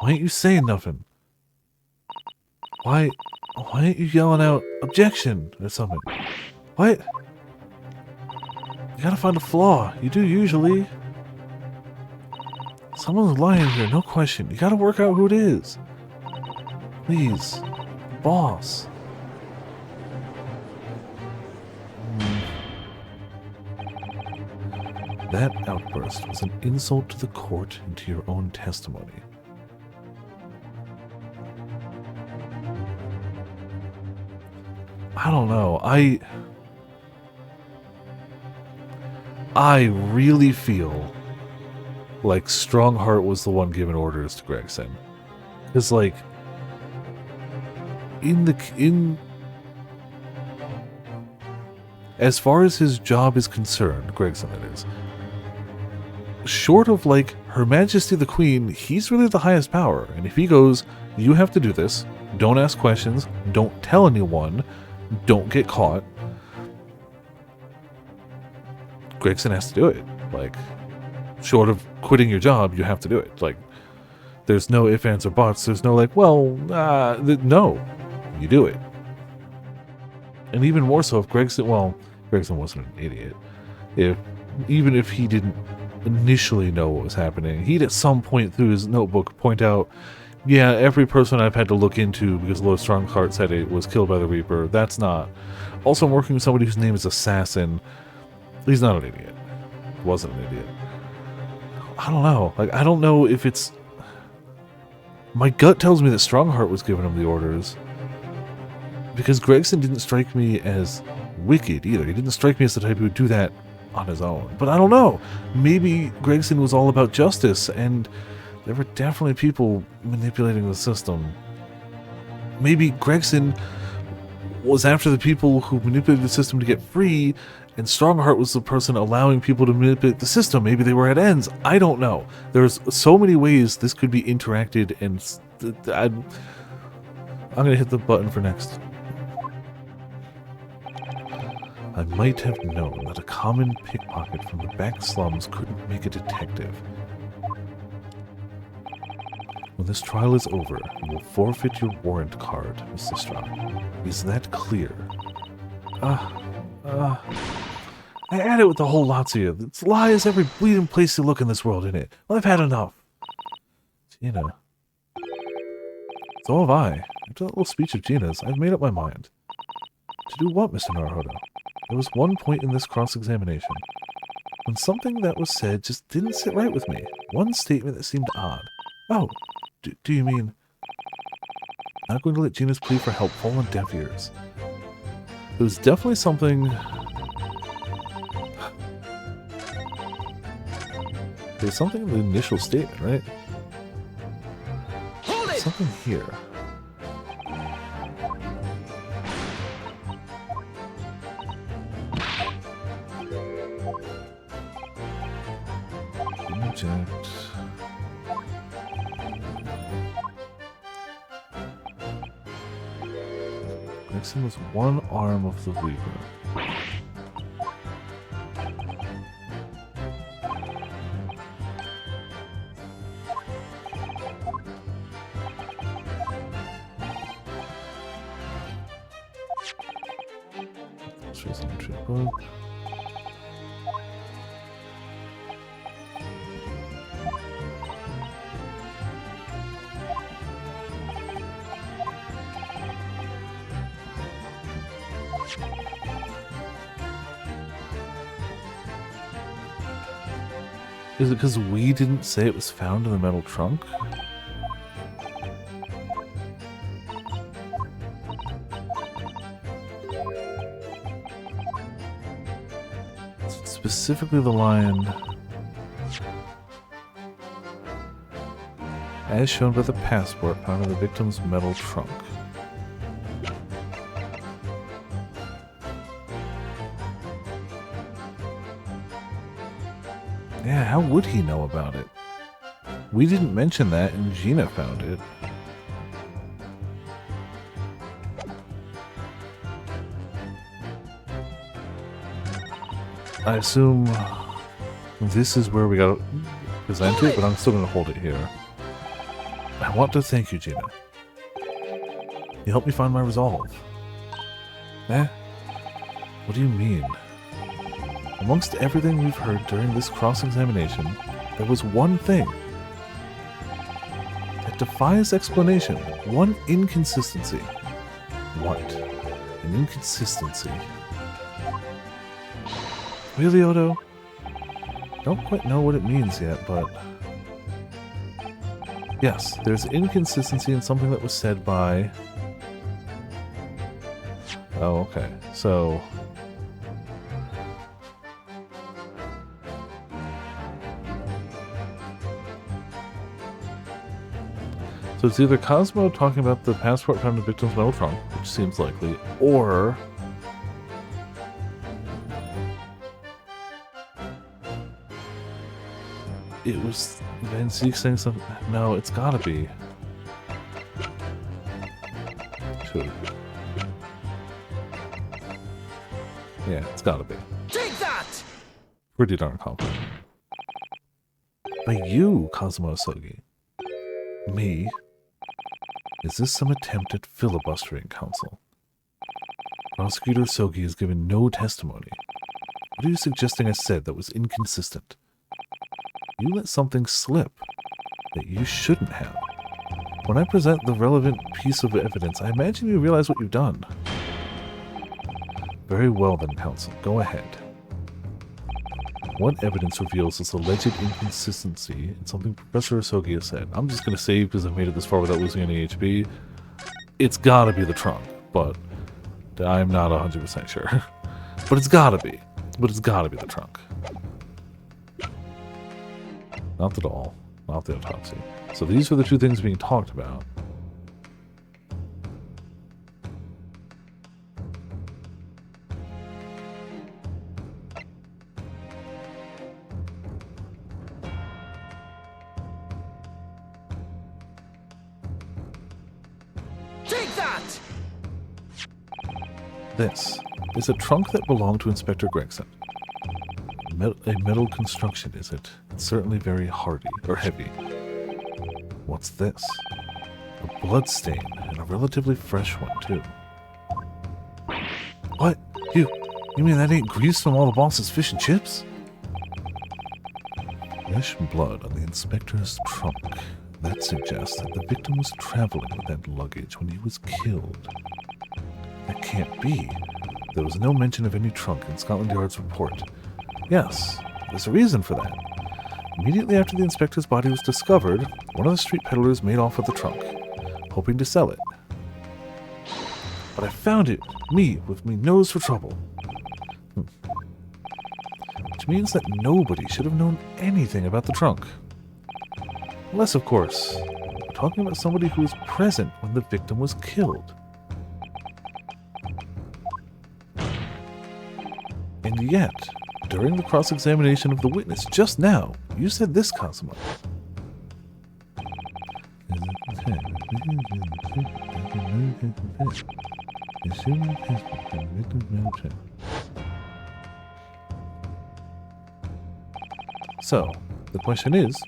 Why ain't you saying nothing? Why ain't you yelling out objection or something? What? You gotta find a flaw. You do usually. Someone's lying here, no question. You gotta work out who it is. Please. Boss. That outburst was an insult to the court and to your own testimony. I don't know. I really feel like Strongheart was the one giving orders to Gregson. Because, like, as far as his job is concerned, Gregson that is, short of, like, Her Majesty the Queen, he's really the highest power. And if he goes, you have to do this, don't ask questions, don't tell anyone, don't get caught, Gregson has to do it. Like, short of quitting your job, you have to do it. Like, there's no ifs, ands, or buts. There's no, like, well, no. You do it. And even more so if Gregson wasn't an idiot. Even if he didn't initially know what was happening, he'd at some point through his notebook point out, yeah, every person I've had to look into because Lord Strongheart said it was killed by the Reaper, that's not. Also, I'm working with somebody whose name is Assassin. He's not an idiot. Wasn't an idiot. I don't know. Like, I don't know if it's... My gut tells me that Strongheart was giving him the orders. Because Gregson didn't strike me as wicked either. He didn't strike me as the type who would do that on his own. But I don't know. Maybe Gregson was all about justice, and there were definitely people manipulating the system. Maybe Gregson was after the people who manipulated the system to get free, and Strongheart was the person allowing people to manipulate the system. Maybe they were at ends. I don't know. There's so many ways this could be interacted, and I'm going to hit the button for next. I might have known that a common pickpocket from the back slums couldn't make a detective. When this trial is over, you will forfeit your warrant card, Mr. Strong. Is that clear? I had it with the whole Lazio. It's lies every bleeding place you look in this world, innit? Well, I've had enough. Gina. So have I. After that little speech of Gina's, I've made up my mind. To do what, Mr. Naruhodo? There was one point in this cross-examination when something that was said just didn't sit right with me. One statement that seemed odd. Oh, do you mean... Not going to let Gina's plea for help fall on deaf ears. It was definitely something... There's something in the initial statement, right? Hold it! Something here. Inject. Mixing was one arm of the lever. Is it because we didn't say it was found in the metal trunk? Specifically the line, as shown by the passport found in the victim's metal trunk. Yeah, how would he know about it? We didn't mention that, and Gina found it. I assume this is where we gotta present it, but I'm still gonna hold it here. I want to thank you, Gina. You helped me find my resolve. Eh? What do you mean? Amongst everything we've heard during this cross-examination, there was one thing that defies explanation. One inconsistency. What? An inconsistency. Really, Odo? Don't quite know what it means yet, but... yes, there's inconsistency in something that was said by... oh, okay. So it's either Cosmo talking about the passport found in the victim's metal trunk, which seems likely, or... it was Van Zeke saying something. No, it's gotta be. Should. Yeah, it's gotta be. Take that! Pretty darn confident. But you, Cosmo Sogi. Me. Is this some attempt at filibustering, Counsel? Prosecutor Sogi has given no testimony. What are you suggesting I said that was inconsistent? You let something slip that you shouldn't have. When I present the relevant piece of evidence, I imagine you realize what you've done. Very well then, Counsel. Go ahead. What evidence reveals this alleged inconsistency in something Professor Osogi has said? I'm just going to save because I've made it this far without losing any HP. It's gotta be the trunk, but I'm not 100% sure. But it's gotta be. But it's gotta be the trunk. Not the doll. Not the autopsy. So these are the two things being talked about. Take that! This is a trunk that belonged to Inspector Gregson. A metal construction, is it? It's certainly very hardy, or heavy. What's this? A blood stain, and a relatively fresh one, too. What? You mean that ain't grease from all the boss's fish and chips? Fresh blood on the inspector's trunk. That suggests that the victim was traveling with that luggage when he was killed. That can't be. There was no mention of any trunk in Scotland Yard's report. Yes, there's a reason for that. Immediately after the inspector's body was discovered, one of the street peddlers made off with the trunk, hoping to sell it. But I found it, me, with me nose for trouble. Which means that nobody should have known anything about the trunk. Unless, of course, we're talking about somebody who was present when the victim was killed. And yet, during the cross-examination of the witness just now, you said this, Cosmo. So, the question is,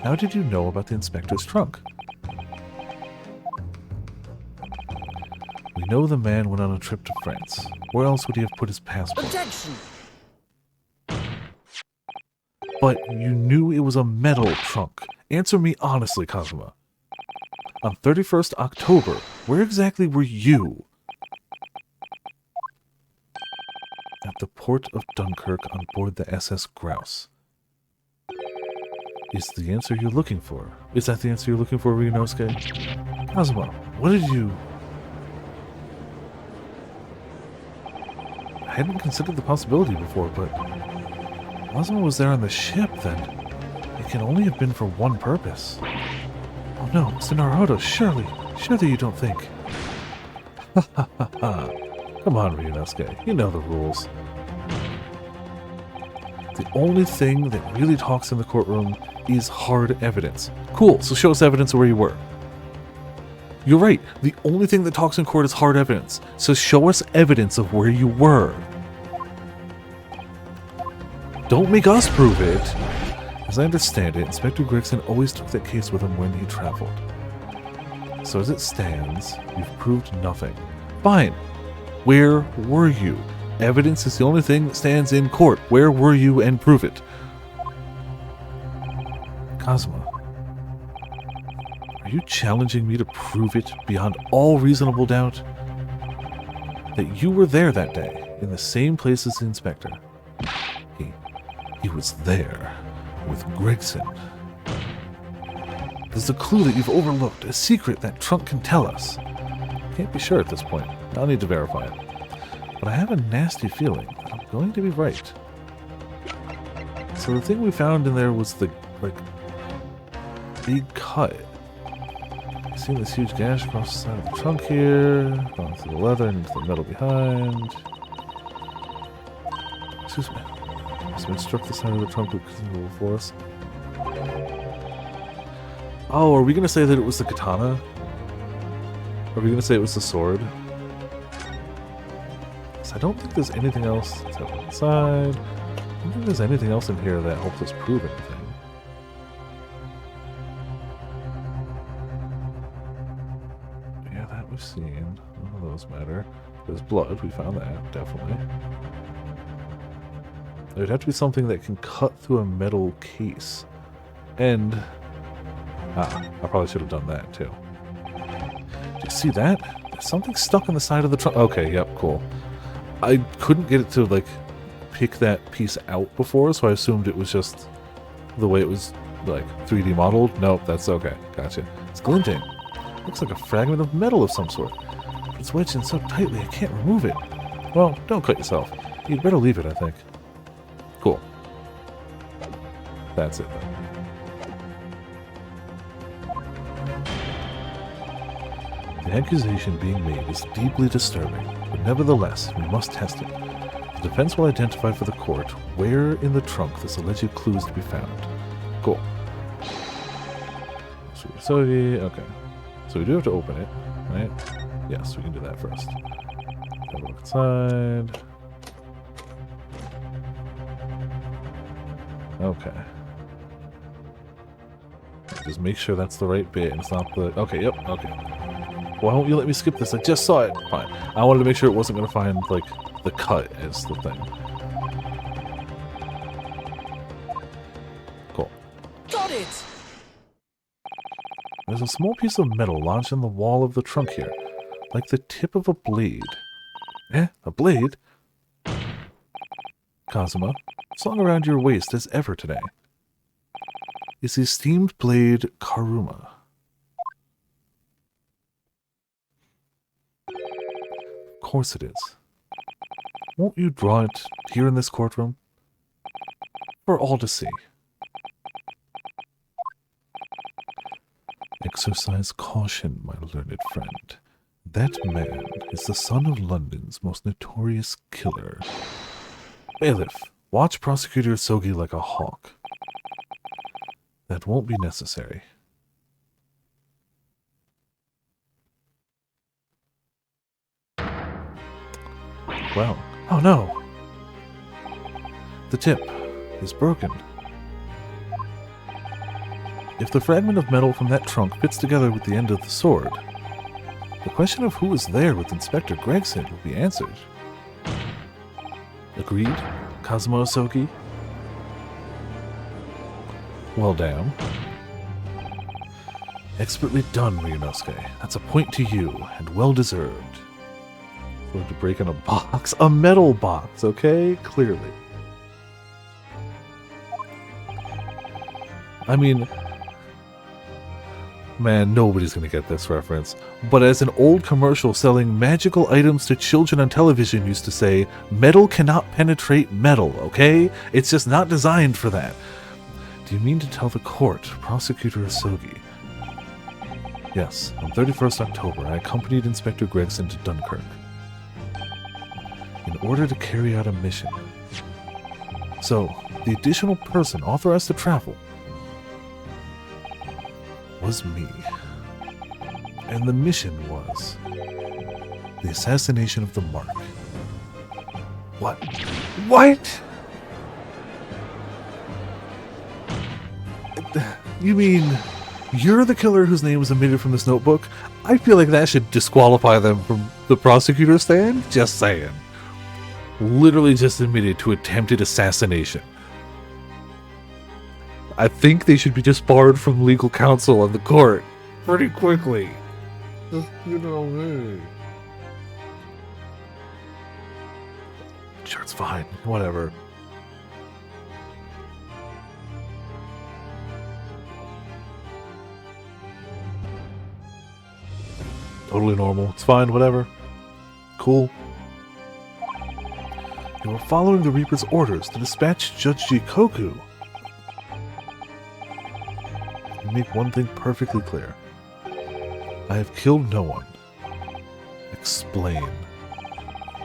how did you know about the inspector's trunk? We know the man went on a trip to France. Where else would he have put his passport? Objection! But you knew it was a metal trunk. Answer me honestly, Kazuma. On 31st October, where exactly were you? At the port of Dunkirk on board the SS Grouse. Is the answer you're looking for? Is that the answer you're looking for, Ryunosuke? Kazuma, what did you... I hadn't considered the possibility before, but... Kazuma was there on the ship, then. It can only have been for one purpose. Oh no, Mr. Naruhodo, surely you don't think... Ha ha ha ha. Come on, Ryunosuke, you know the rules. The only thing that really talks in the courtroom is hard evidence. Cool, so show us evidence of where you were. You're right, the only thing that talks in court is hard evidence. So show us evidence of where you were. Don't make us prove it. As I understand it, Inspector Gregson always took that case with him when he traveled. So as it stands, you've proved nothing. Fine. Where were you? Evidence is the only thing that stands in court. Where were you, and prove it? Kazuma, are you challenging me to prove it beyond all reasonable doubt? That you were there that day, in the same place as the inspector. He was there, with Gregson. There's a clue that you've overlooked, a secret that Trunk can tell us. Can't be sure at this point. I'll need to verify it. But I have a nasty feeling that I'm going to be right. So the thing we found in there was the, big cut. You see this huge gash across the side of the trunk here, going through the leather and into the metal behind. Excuse me. This man struck the side of the trunk with considerable force. Oh, are we going to say that it was the katana? Are we going to say it was the sword? So I don't think there's anything else that's happening inside. I don't think there's anything else in here that helps us prove anything. Yeah, that we've seen. None of those matter. There's blood. We found that, definitely. It would have to be something that can cut through a metal case. And... I probably should have done that, too. Do you see that? There's something stuck in the side of the trunk. Okay, yep, cool. I couldn't get it to, pick that piece out before, so I assumed it was just the way it was, 3D modeled. Nope, that's okay. Gotcha. It's glinting. Looks like a fragment of metal of some sort. But it's wedged in so tightly I can't remove it. Well, don't cut yourself. You'd better leave it, I think. Cool. That's it, then. The accusation being made is deeply disturbing, but nevertheless, we must test it. The defense will identify for the court where in the trunk this alleged clue is to be found. Cool. Okay. So we do have to open it, right? Yes, we can do that first. Have a look inside. Okay. Just make sure that's the right bit and it's not the... Okay, yep, okay. Why won't you let me skip this? I just saw it. Fine. I wanted to make sure it wasn't going to find, the cut as the thing. Cool. Got it! There's a small piece of metal lodged in the wall of the trunk here, like the tip of a blade. Eh? A blade? Kazuma, slung around your waist as ever today, is the esteemed blade Karuma. Of course it is. Won't you draw it here in this courtroom? For all to see. Exercise caution, my learned friend. That man is the son of London's most notorious killer. Bailiff, watch Prosecutor Sogi like a hawk. That won't be necessary. well. Oh no! The tip is broken. If the fragment of metal from that trunk fits together with the end of the sword, the question of who was there with Inspector Gregson will be answered. Agreed, Kazuma Osogi? Well, damn. Expertly done, Ryunosuke. That's a point to you, and well deserved. For to break in a box. A metal box, okay? Clearly. I mean, man, nobody's gonna get this reference. But as an old commercial selling magical items to children on television used to say, metal cannot penetrate metal, okay? It's just not designed for that. Do you mean to tell the court, Prosecutor Osogi? Yes, on 31st October, I accompanied Inspector Gregson to Dunkirk in order to carry out a mission. So, the additional person authorized to travel was me. And the mission was the assassination of the Mark. What? What? You mean you're the killer whose name was omitted from this notebook? I feel like that should disqualify them from the prosecutor's stand. Just saying. Literally just admitted to attempted assassination. I think they should be disbarred from legal counsel of the court pretty quickly. Just, you know, sure, it's fine. Whatever. Totally normal. It's fine, whatever. Cool. You were following the Reaper's orders to dispatch Judge Jikoku. Let me make one thing perfectly clear. I have killed no one. Explain.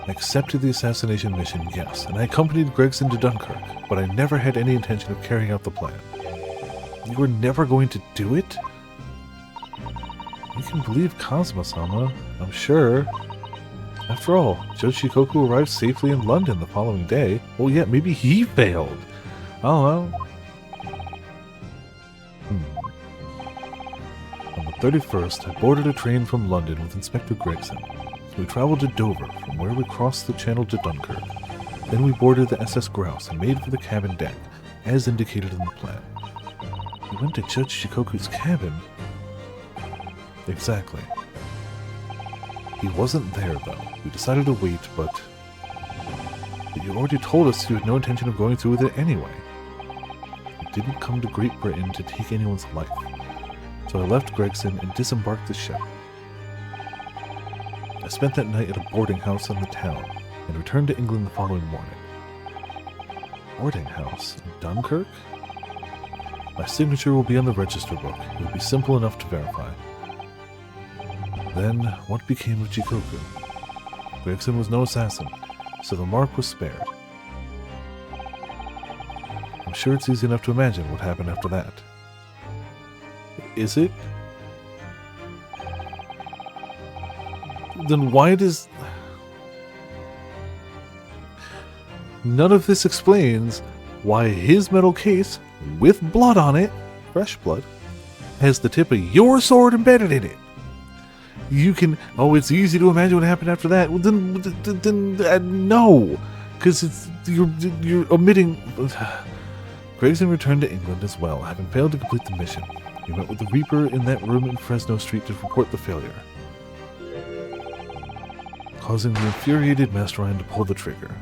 I accepted the assassination mission, yes, and I accompanied Gregson to Dunkirk, but I never had any intention of carrying out the plan. You were never going to do it? You can believe Kazuma-sama, I'm sure. After all, Judge Shikoku arrived safely in London the following day. Well, yeah, maybe he failed. I don't know. On the 31st, I boarded a train from London with Inspector Gregson. We traveled to Dover, from where we crossed the channel to Dunkirk. Then we boarded the SS Grouse and made for the cabin deck, as indicated in the plan. We went to Judge Shikoku's cabin. Exactly. He wasn't there, though. We decided to wait, but you already told us you had no intention of going through with it anyway. You didn't come to Great Britain to take anyone's life. So I left Gregson and disembarked the ship. I spent that night at a boarding house in the town, and returned to England the following morning. Boarding house in Dunkirk? My signature will be on the register book. It will be simple enough to verify. Then, what became of Jikoku? Gregson was no assassin, so the mark was spared. I'm sure it's easy enough to imagine what happened after that. Is it? Then why does... None of this explains why his metal case, with blood on it, fresh blood, has the tip of your sword embedded in it. You can, oh, it's easy to imagine what happened after that. Well, then no, because you're omitting. Gregson returned to England as well, having failed to complete the mission. He met with the Reaper in that room in Fresno Street to report the failure, causing the infuriated Mastermind to pull the trigger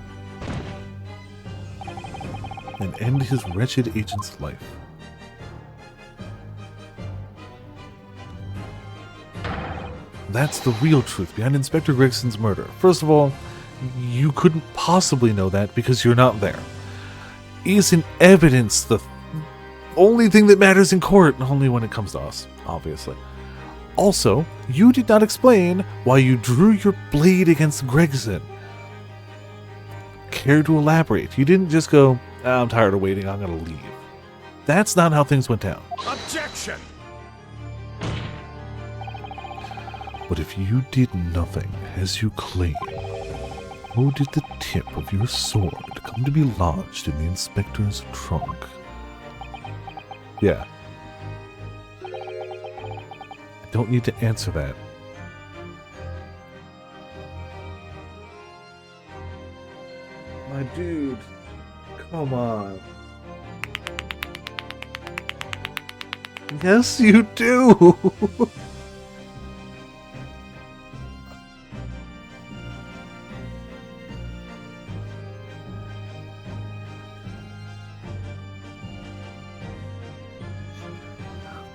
and end his wretched agent's life. That's the real truth behind Inspector Gregson's murder. First of all, you couldn't possibly know that because you're not there. Isn't evidence the only thing that matters in court? Only when it comes to us, obviously. Also, you did not explain why you drew your blade against Gregson. Care to elaborate? You didn't just go, I'm tired of waiting, I'm gonna leave. That's not how things went down. Objection! But if you did nothing, as you claim, How did the tip of your sword come to be lodged in the inspector's trunk? Yeah. I don't need to answer that. My dude, come on. Yes, you do!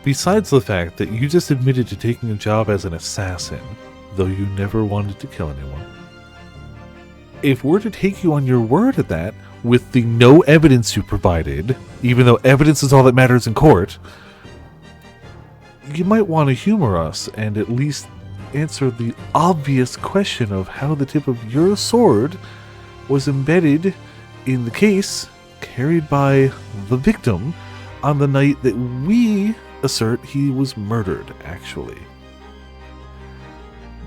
Besides the fact that you just admitted to taking a job as an assassin, though you never wanted to kill anyone, if we're to take you on your word at that, with the no evidence you provided, even though evidence is all that matters in court, you might want to humor us and at least answer the obvious question of how the tip of your sword was embedded in the case carried by the victim on the night that we assert he was murdered, actually.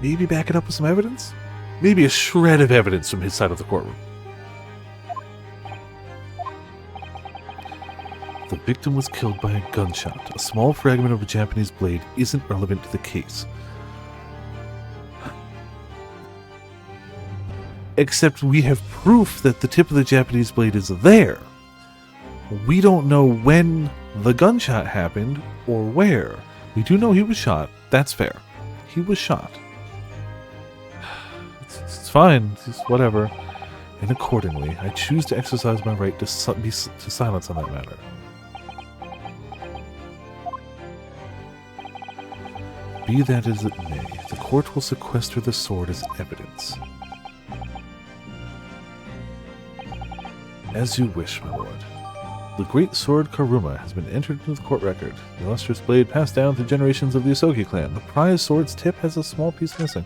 Maybe back it up with some evidence? Maybe a shred of evidence from his side of the courtroom. The victim was killed by a gunshot. A small fragment of a Japanese blade isn't relevant to the case. Except we have proof that the tip of the Japanese blade is there. We don't know when the gunshot happened or where. We do know he was shot. That's fair. He was shot. It's fine. It's whatever. And accordingly, I choose to exercise my right to silence on that matter. Be that as it may, the court will sequester the sword as evidence. As you wish, my lord. The great sword Karuma has been entered into the court record. The illustrious blade passed down through generations of the Asogi clan. The prize sword's tip has a small piece missing.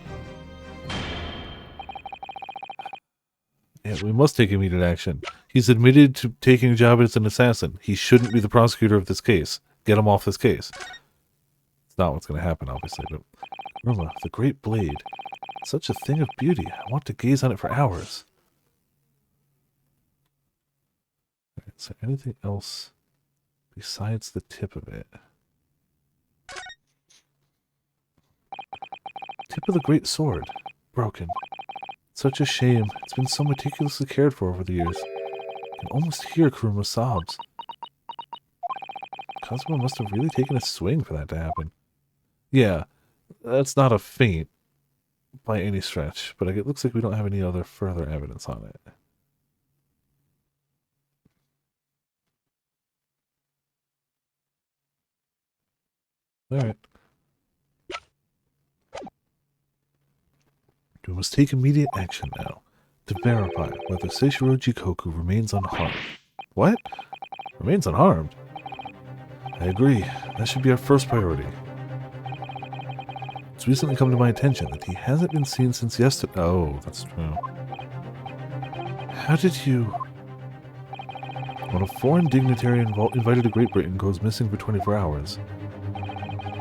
Yeah, we must take immediate action. He's admitted to taking a job as an assassin. He shouldn't be the prosecutor of this case. Get him off this case. It's not what's going to happen, obviously, but... Karuma, the great blade. Such a thing of beauty. I want to gaze on it for hours. Is there anything else besides the tip of it? Tip of the great sword. Broken. Such a shame. It's been so meticulously cared for over the years. I can almost hear Karuma's sobs. Kazuma must have really taken a swing for that to happen. Yeah, that's not a feint by any stretch, but it looks like we don't have any other further evidence on it. Alright. We must take immediate action now to verify whether Seishiro Jikoku remains unharmed. What? Remains unharmed? I agree. That should be our first priority. It's recently come to my attention that he hasn't been seen since yesterday. Oh, that's true. How did you... When a foreign dignitary invited to Great Britain goes missing for 24 hours,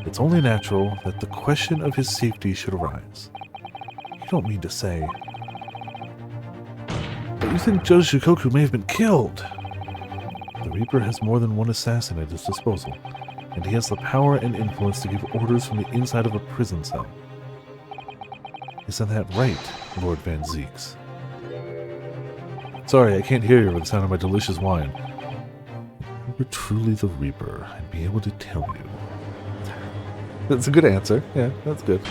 it's only natural that the question of his safety should arise. You don't mean to say... But you think Judge Jikoku may have been killed? The Reaper has more than one assassin at his disposal, and he has the power and influence to give orders from the inside of a prison cell. Isn't that right, Lord Van Zeeks? Sorry, I can't hear you over the sound of my delicious wine. If you were truly the Reaper, I'd be able to tell you. That's a good answer. Yeah, that's good.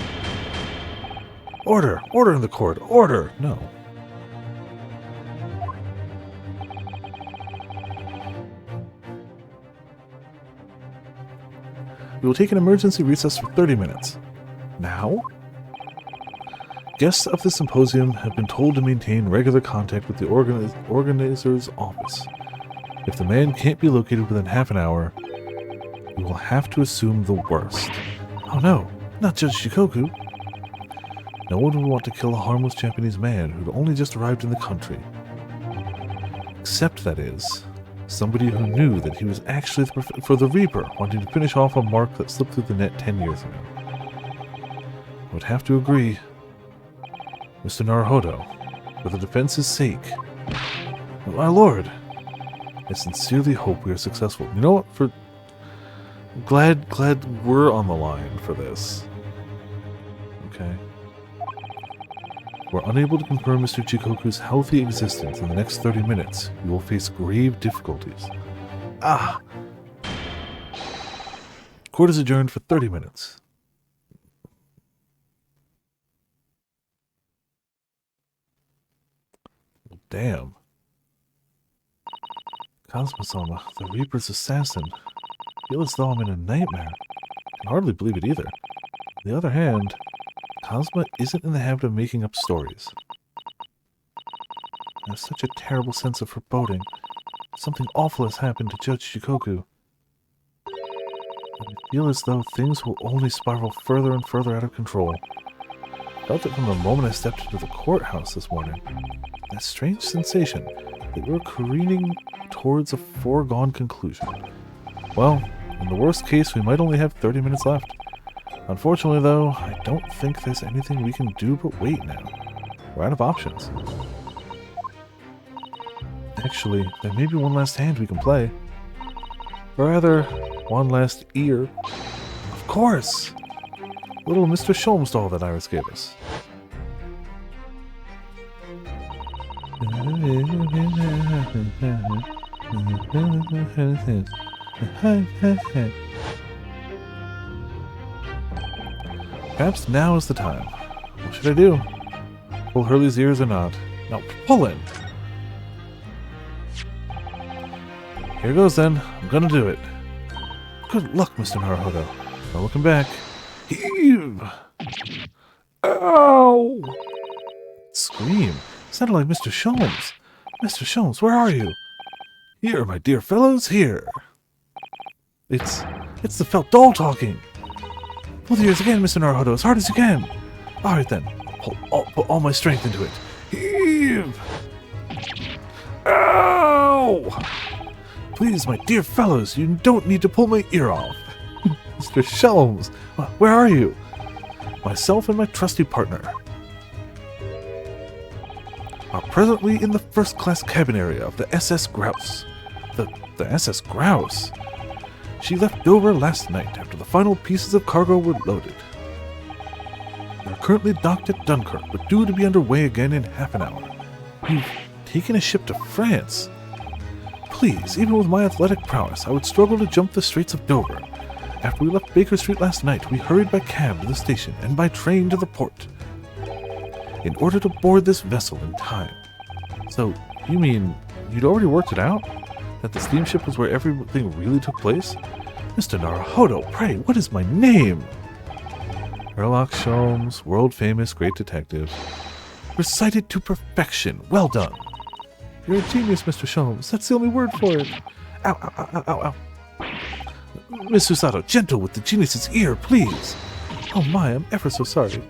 Order! Order in the court! Order! No. We will take an emergency recess for 30 minutes. Now? Guests of the symposium have been told to maintain regular contact with the organizer's office. If the man can't be located within half an hour, we will have to assume the worst. Oh no, not Judge Jikoku. No one would want to kill a harmless Japanese man who'd only just arrived in the country. Except, that is, somebody who knew that he was actually for the Reaper, wanting to finish off a mark that slipped through the net 10 years ago. I would have to agree. Mr. Naruhodo, For the defense's sake. My lord, I sincerely hope we are successful. You know what? Glad we're on the line for this. Okay. We're unable to confirm Mr. Chikoku's healthy existence in the next 30 minutes. You will face grave difficulties. Ah! Court is adjourned for 30 minutes. Damn. Kazuma-sama, the Reaper's assassin. I feel as though I'm in a nightmare. I can hardly believe it either. On the other hand, Kazuma isn't in the habit of making up stories. I have such a terrible sense of foreboding. Something awful has happened to Judge Shikoku. I feel as though things will only spiral further and further out of control. I felt it from the moment I stepped into the courthouse this morning. That strange sensation that we're careening towards a foregone conclusion. Well, in the worst case, we might only have 30 minutes left. Unfortunately, though, I don't think there's anything we can do but wait now. We're out of options. Actually, there may be one last hand we can play. Or rather, one last ear. Of course! Little Mr. Sholmes doll that Iris gave us. Perhaps now is the time. What should I do? Pull Hurley's ears or not? No, pull in! Here goes then. I'm gonna do it. Good luck, Mr. Naruhodo. Not looking back. Heave! Ow! Scream. Sounded like Mr. Sholmes. Mr. Sholmes, where are you? Here, my dear fellows, here. It's the felt doll talking. Pull the ears again, Mr. Naruhodo, as hard as you can. Alright then. Put all my strength into it. Heave! Ow! Please, my dear fellows, you don't need to pull my ear off. Mr. Sholmes, where are you? Myself and my trusty partner are presently in the first-class cabin area of the SS Grouse. The SS Grouse? She left Dover last night after the final pieces of cargo were loaded. We are currently docked at Dunkirk, but due to be underway again in half an hour. You've taken a ship to France? Please, even with my athletic prowess, I would struggle to jump the Straits of Dover. After we left Baker Street last night, we hurried by cab to the station and by train to the port, in order to board this vessel in time. So, you mean you'd already worked it out? That the steamship was where everything really took place? Mr. Naruhodo, pray, what is my name? Sherlock Sholmes, world-famous great detective. Recited to perfection. Well done. You're a genius, Mr. Sholmes. That's the only word for it. Ow, ow, ow, ow, ow. Miss Susato, gentle with the genius's ear, please. Oh my, I'm ever so sorry.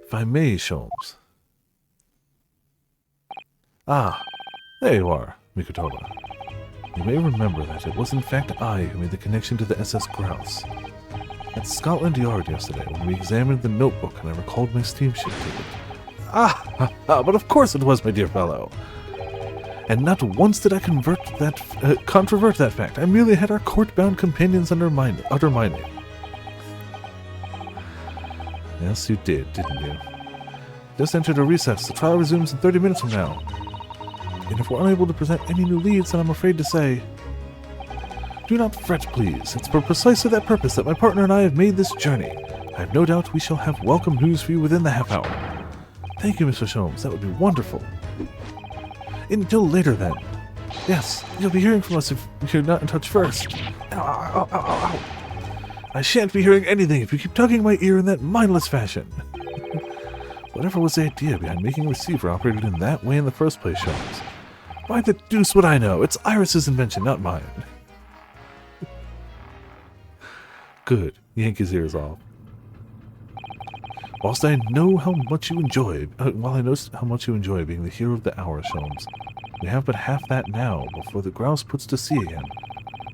If I may, Sholmes. Ah, there you are, Mikotoba. You may remember that it was in fact I who made the connection to the SS Grouse. At Scotland Yard yesterday, when we examined the notebook and I recalled my steamship ticket. But of course it was, my dear fellow. And not once did I controvert that fact. I merely had our court-bound companions undermine it. Yes, you did, didn't you? Just entered a recess. The trial resumes in 30 minutes from now. And if we're unable to present any new leads, then I'm afraid to say, do not fret, please. It's for precisely that purpose that my partner and I have made this journey. I have no doubt we shall have welcome news for you within the half hour. Thank you, Mr. Sholmes. That would be wonderful. Until later, then. Yes, you'll be hearing from us if you're not in touch first. Ow, ow, ow, ow, ow. I shan't be hearing anything if you keep tugging my ear in that mindless fashion. Whatever was the idea behind making a receiver operated in that way in the first place, Sholmes? Why the deuce would I know? It's Iris's invention, not mine. Good. Yank his ears off. While I know how much you enjoy being the hero of the hour, Sholmes, we have but half that now before the Grouse puts to sea again.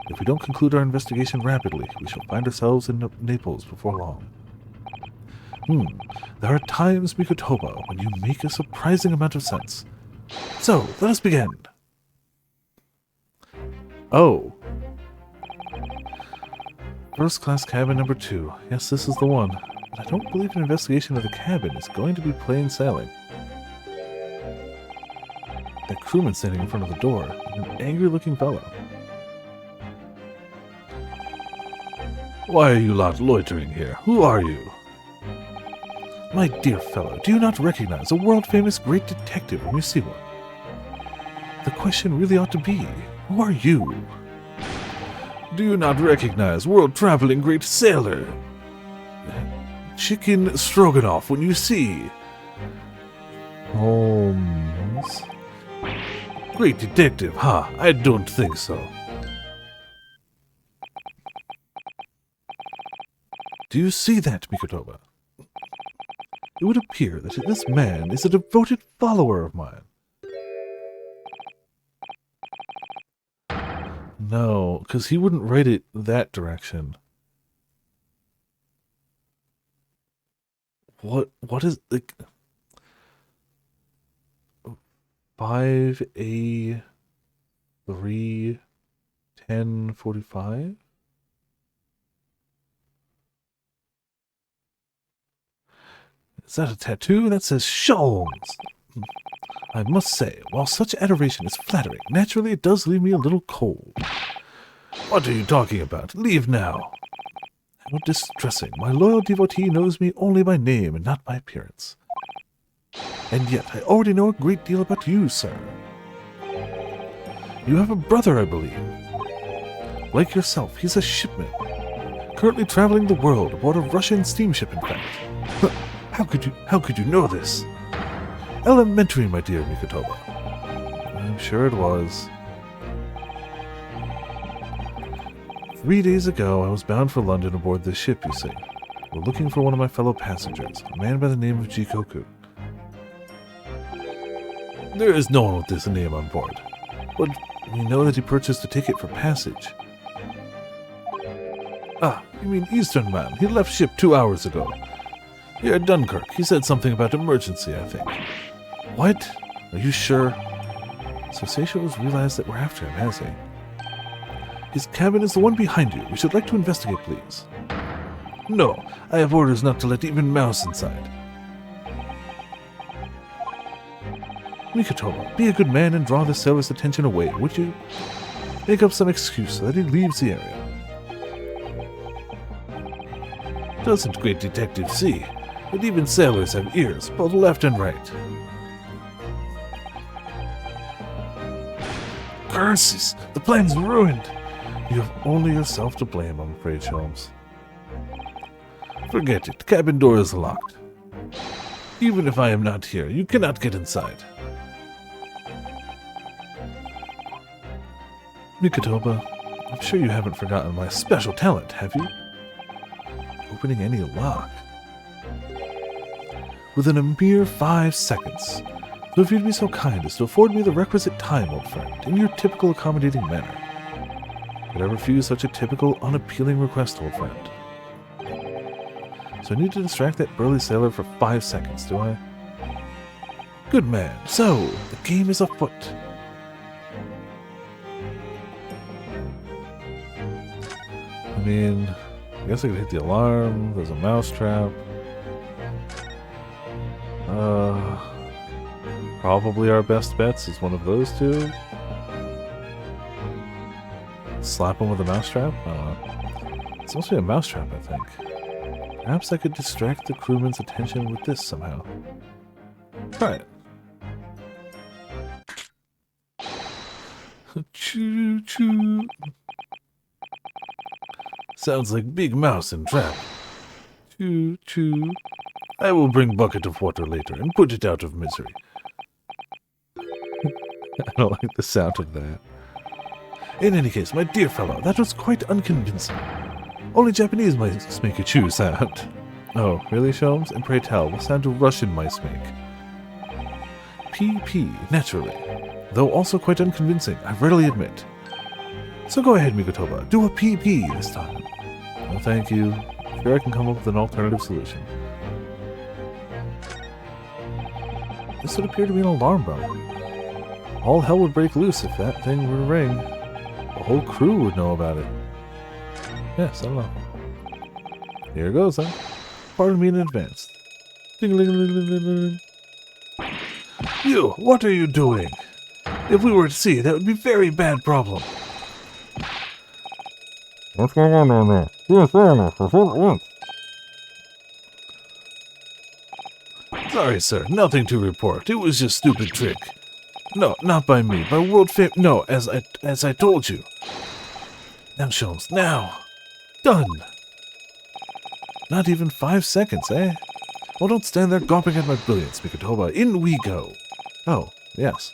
If we don't conclude our investigation rapidly, we shall find ourselves in Naples before long. There are times, Mikotoba, when you make a surprising amount of sense. So, let us begin. Oh. First class cabin number 2. Yes, this is the one. But I don't believe an investigation of the cabin is going to be plain sailing. That crewman standing in front of the door, an angry-looking fellow. Why are you lot loitering here? Who are you? My dear fellow, do you not recognize a world-famous great detective when you see one? The question really ought to be, who are you? Do you not recognize world-traveling great sailor? Chicken Stroganoff when you see... Holmes... Great detective, huh? I don't think so. Do you see that, Mikotoba? It would appear that this man is a devoted follower of mine. No, because he wouldn't write it that direction. What is like 5A 3 1045? Is that a tattoo? That says Sholmes. I must say, while such adoration is flattering, naturally it does leave me a little cold. What are you talking about? Leave now. How distressing. My loyal devotee knows me only by name and not by appearance. And yet, I already know a great deal about you, sir. You have a brother, I believe. Like yourself, he's a shipman. Currently traveling the world aboard a Russian steamship, in fact. How could you know this? Elementary, my dear Mikotoba. I'm sure it was. 3 days ago, I was bound for London aboard this ship, you see. We're looking for one of my fellow passengers, a man by the name of Jikoku. There is no one with this name on board, but we know that he purchased a ticket for passage. Ah, you mean Eastern man. He left ship 2 hours ago. Here at Dunkirk, he said something about emergency, I think. What? Are you sure? So Seisho has realized that we're after him, has he? His cabin is the one behind you. We should like to investigate, please. No, I have orders not to let even mouse inside. Mikotoba, be a good man and draw the sailor's attention away, would you? Make up some excuse so that he leaves the area. Doesn't great detective see? But even sailors have ears, both left and right. Curses! The plan's ruined! You have only yourself to blame, I'm afraid, Sholmes. Forget it. Cabin door is locked. Even if I am not here, you cannot get inside. Mikotoba, I'm sure you haven't forgotten my special talent, have you? Opening any lock. Within a mere 5 seconds. So if you'd be so kind as to afford me the requisite time, old friend, in your typical accommodating manner. Could I refuse such a typical, unappealing request, old friend? So I need to distract that burly sailor for 5 seconds, do I? Good man. So, the game is afoot. I mean, I guess I could hit the alarm. There's a mousetrap. Probably our best bets is one of those two. Slap him with a mousetrap? I don't know. It's mostly a mousetrap, I think. Perhaps I could distract the crewman's attention with this somehow. Try it. Choo choo. Sounds like Big Mouse and Trap. Choo choo. I will bring bucket of water later and put it out of misery. I don't like the sound of that. In any case, my dear fellow, that was quite unconvincing. Only Japanese mice make a choo sound. Oh, really, Sholmes? And pray tell, what sound do Russian mice make? PP, naturally. Though also quite unconvincing, I readily admit. So go ahead, Mikotoba, do a PP this time. No, thank you. Sure, I can come up with an alternative solution. This would appear to be an alarm bell. All hell would break loose if that thing were to ring. The whole crew would know about it. Yes, I don't know. Here goes then. Pardon me in advance. Ding-a-ling-a-ling-a-ling-a-ling. You, what are you doing? If we were to see, that would be a very bad problem. What's going on down there? Yes, report at once. Sorry, sir. Nothing to report. It was just a stupid trick. No, not by me. By world fame. No, as I told you. Now, Sholmes. Now. Done. Not even 5 seconds, eh? Well, don't stand there gawping at my brilliance, Mikotoba. In we go. Oh, yes.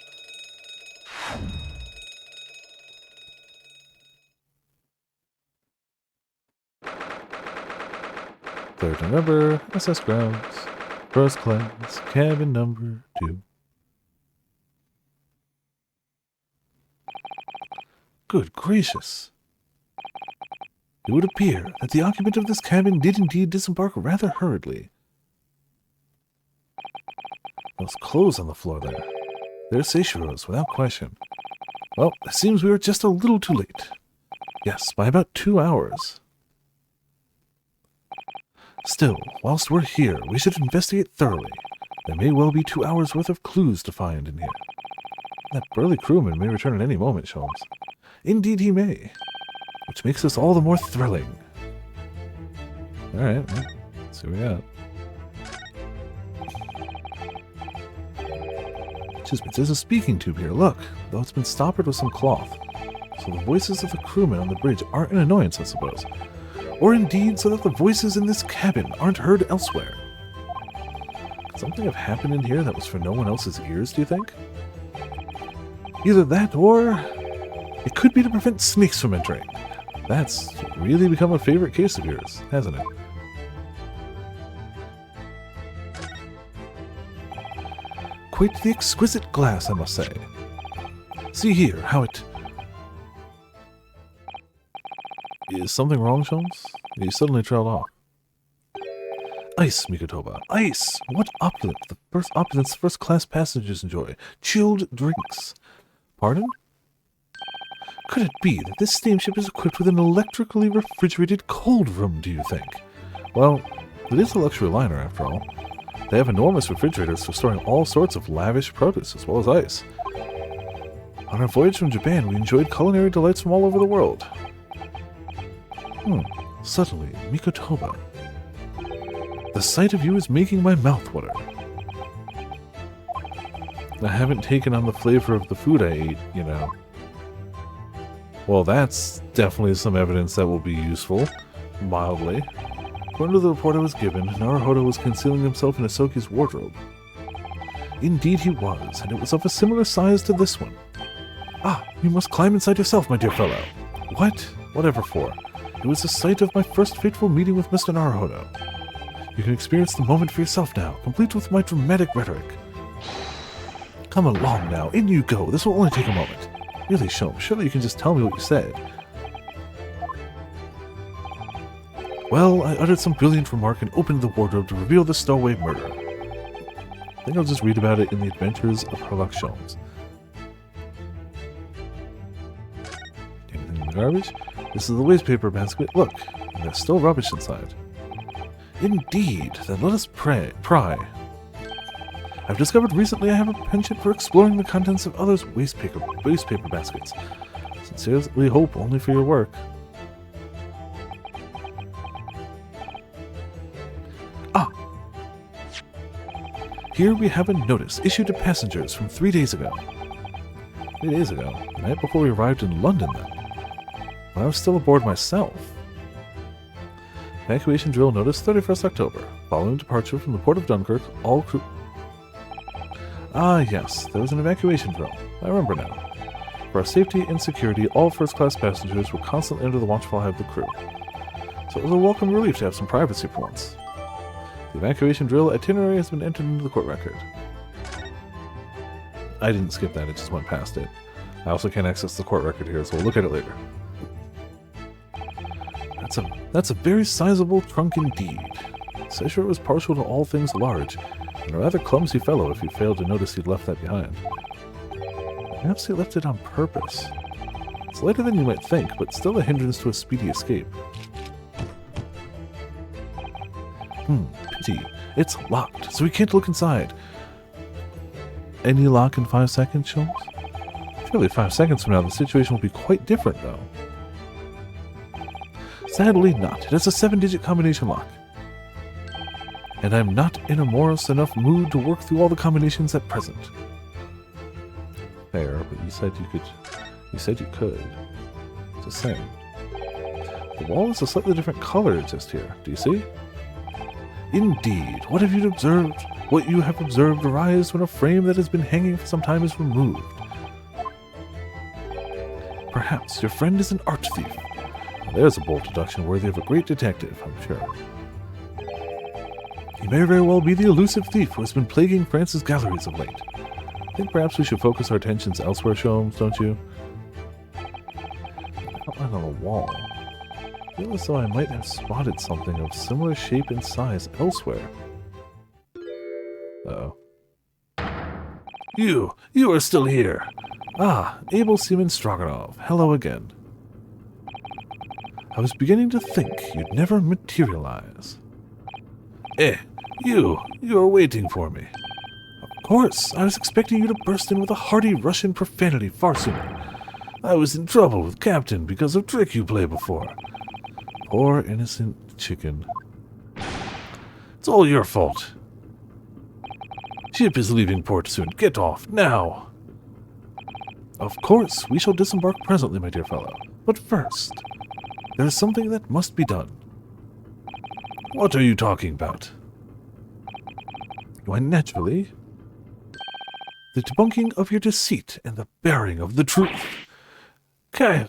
Third November, SS grounds. First class, cabin number 2. Good gracious. It would appear that the occupant of this cabin did indeed disembark rather hurriedly. Those clothes on the floor there. They're Seishiro's, without question. Well, it seems we were just a little too late. Yes, by about 2 hours. Still, whilst we're here, we should investigate thoroughly. There may well be 2 hours' worth of clues to find in here. That burly crewman may return at any moment, Sholmes. Indeed he may. Which makes this all the more thrilling. Alright, well, let's see what we got. Excuse me, there's a speaking tube here, look, though it's been stoppered with some cloth. So the voices of the crewmen on the bridge aren't an annoyance, I suppose. Or indeed, so that the voices in this cabin aren't heard elsewhere. Could something have happened in here that was for no one else's ears, do you think? Either that, or it could be to prevent snakes from entering. That's really become a favorite case of yours, hasn't it? Quite the exquisite glass, I must say. See here, how it... Is something wrong, Sholmes? You suddenly trailed off. Ice, Mikotoba, ice! What opulence first-class passengers enjoy. Chilled drinks. Pardon? Could it be that this steamship is equipped with an electrically refrigerated cold room, do you think? Well, it is a luxury liner, after all. They have enormous refrigerators for storing all sorts of lavish produce, as well as ice. On our voyage from Japan, we enjoyed culinary delights from all over the world. Suddenly, Mikotoba. The sight of you is making my mouth water. I haven't taken on the flavor of the food I ate, you know. Well, that's definitely some evidence that will be useful, mildly. According to the report I was given, Naruhodo was concealing himself in Asoki's wardrobe. Indeed he was, and it was of a similar size to this one. Ah, you must climb inside yourself, my dear fellow. What? Whatever for. It was the site of my first fateful meeting with Mr. Naruhodo. You can experience the moment for yourself now, complete with my dramatic rhetoric. Come along now, in you go. This will only take a moment. Really, Sholmes, surely you can just tell me what you said. Well, I uttered some brilliant remark and opened the wardrobe to reveal the stowaway murder. I think I'll just read about it in the Adventures of Herlock Sholmes. Anything in the garbage? This is the waste paper basket. Look, and there's still rubbish inside. Indeed, then let us pry. I've discovered recently I have a penchant for exploring the contents of others' waste paper baskets. Sincerely hope only for your work. Ah! Here we have a notice issued to passengers from 3 days ago. 3 days ago? The night before we arrived in London, then. When I was still aboard myself. Evacuation drill notice 31st October. Following departure from the port of Dunkirk, all crew... Ah, yes, there was an evacuation drill. I remember now. For our safety and security, all first-class passengers were constantly under the watchful eye of the crew. So it was a welcome relief to have some privacy for once. The evacuation drill itinerary has been entered into the court record. I didn't skip that, it just went past it. I also can't access the court record here, so we'll look at it later. That's a very sizable trunk indeed. Seishiro was partial to all things large. and a rather clumsy fellow if you failed to notice he'd left that behind. Perhaps he left it on purpose. It's lighter than you might think, but still a hindrance to a speedy escape. Pity. It's locked, so we can't look inside. Any lock in 5 seconds, Sholmes? Surely 5 seconds from now the situation will be quite different, though. Sadly not. It has a 7-digit combination lock. And I'm not in a morose enough mood to work through all the combinations at present. Fair, but you said you could. You said you could. Just saying. The wall is a slightly different color just here. Do you see? Indeed. What have you observed? What you have observed arises when a frame that has been hanging for some time is removed. Perhaps your friend is an art thief. Well, there's a bold deduction worthy of a great detective, I'm sure. He may very well be the elusive thief who has been plaguing France's galleries of late. I think perhaps we should focus our attentions elsewhere, Sholmes, don't you? Outline on the wall. I feel as though I might have spotted something of similar shape and size elsewhere. Uh-oh. You are still here. Ah, Abel Seaman Stroganov. Hello again. I was beginning to think you'd never materialize. You are waiting for me. Of course, I was expecting you to burst in with a hearty Russian profanity far sooner. I was in trouble with Captain because of trick you played before. Poor innocent chicken. It's all your fault. Ship is leaving port soon. Get off, now! Of course, we shall disembark presently, my dear fellow. But first, there is something that must be done. What are you talking about? Why, naturally, the debunking of your deceit and the bearing of the truth. Kayak!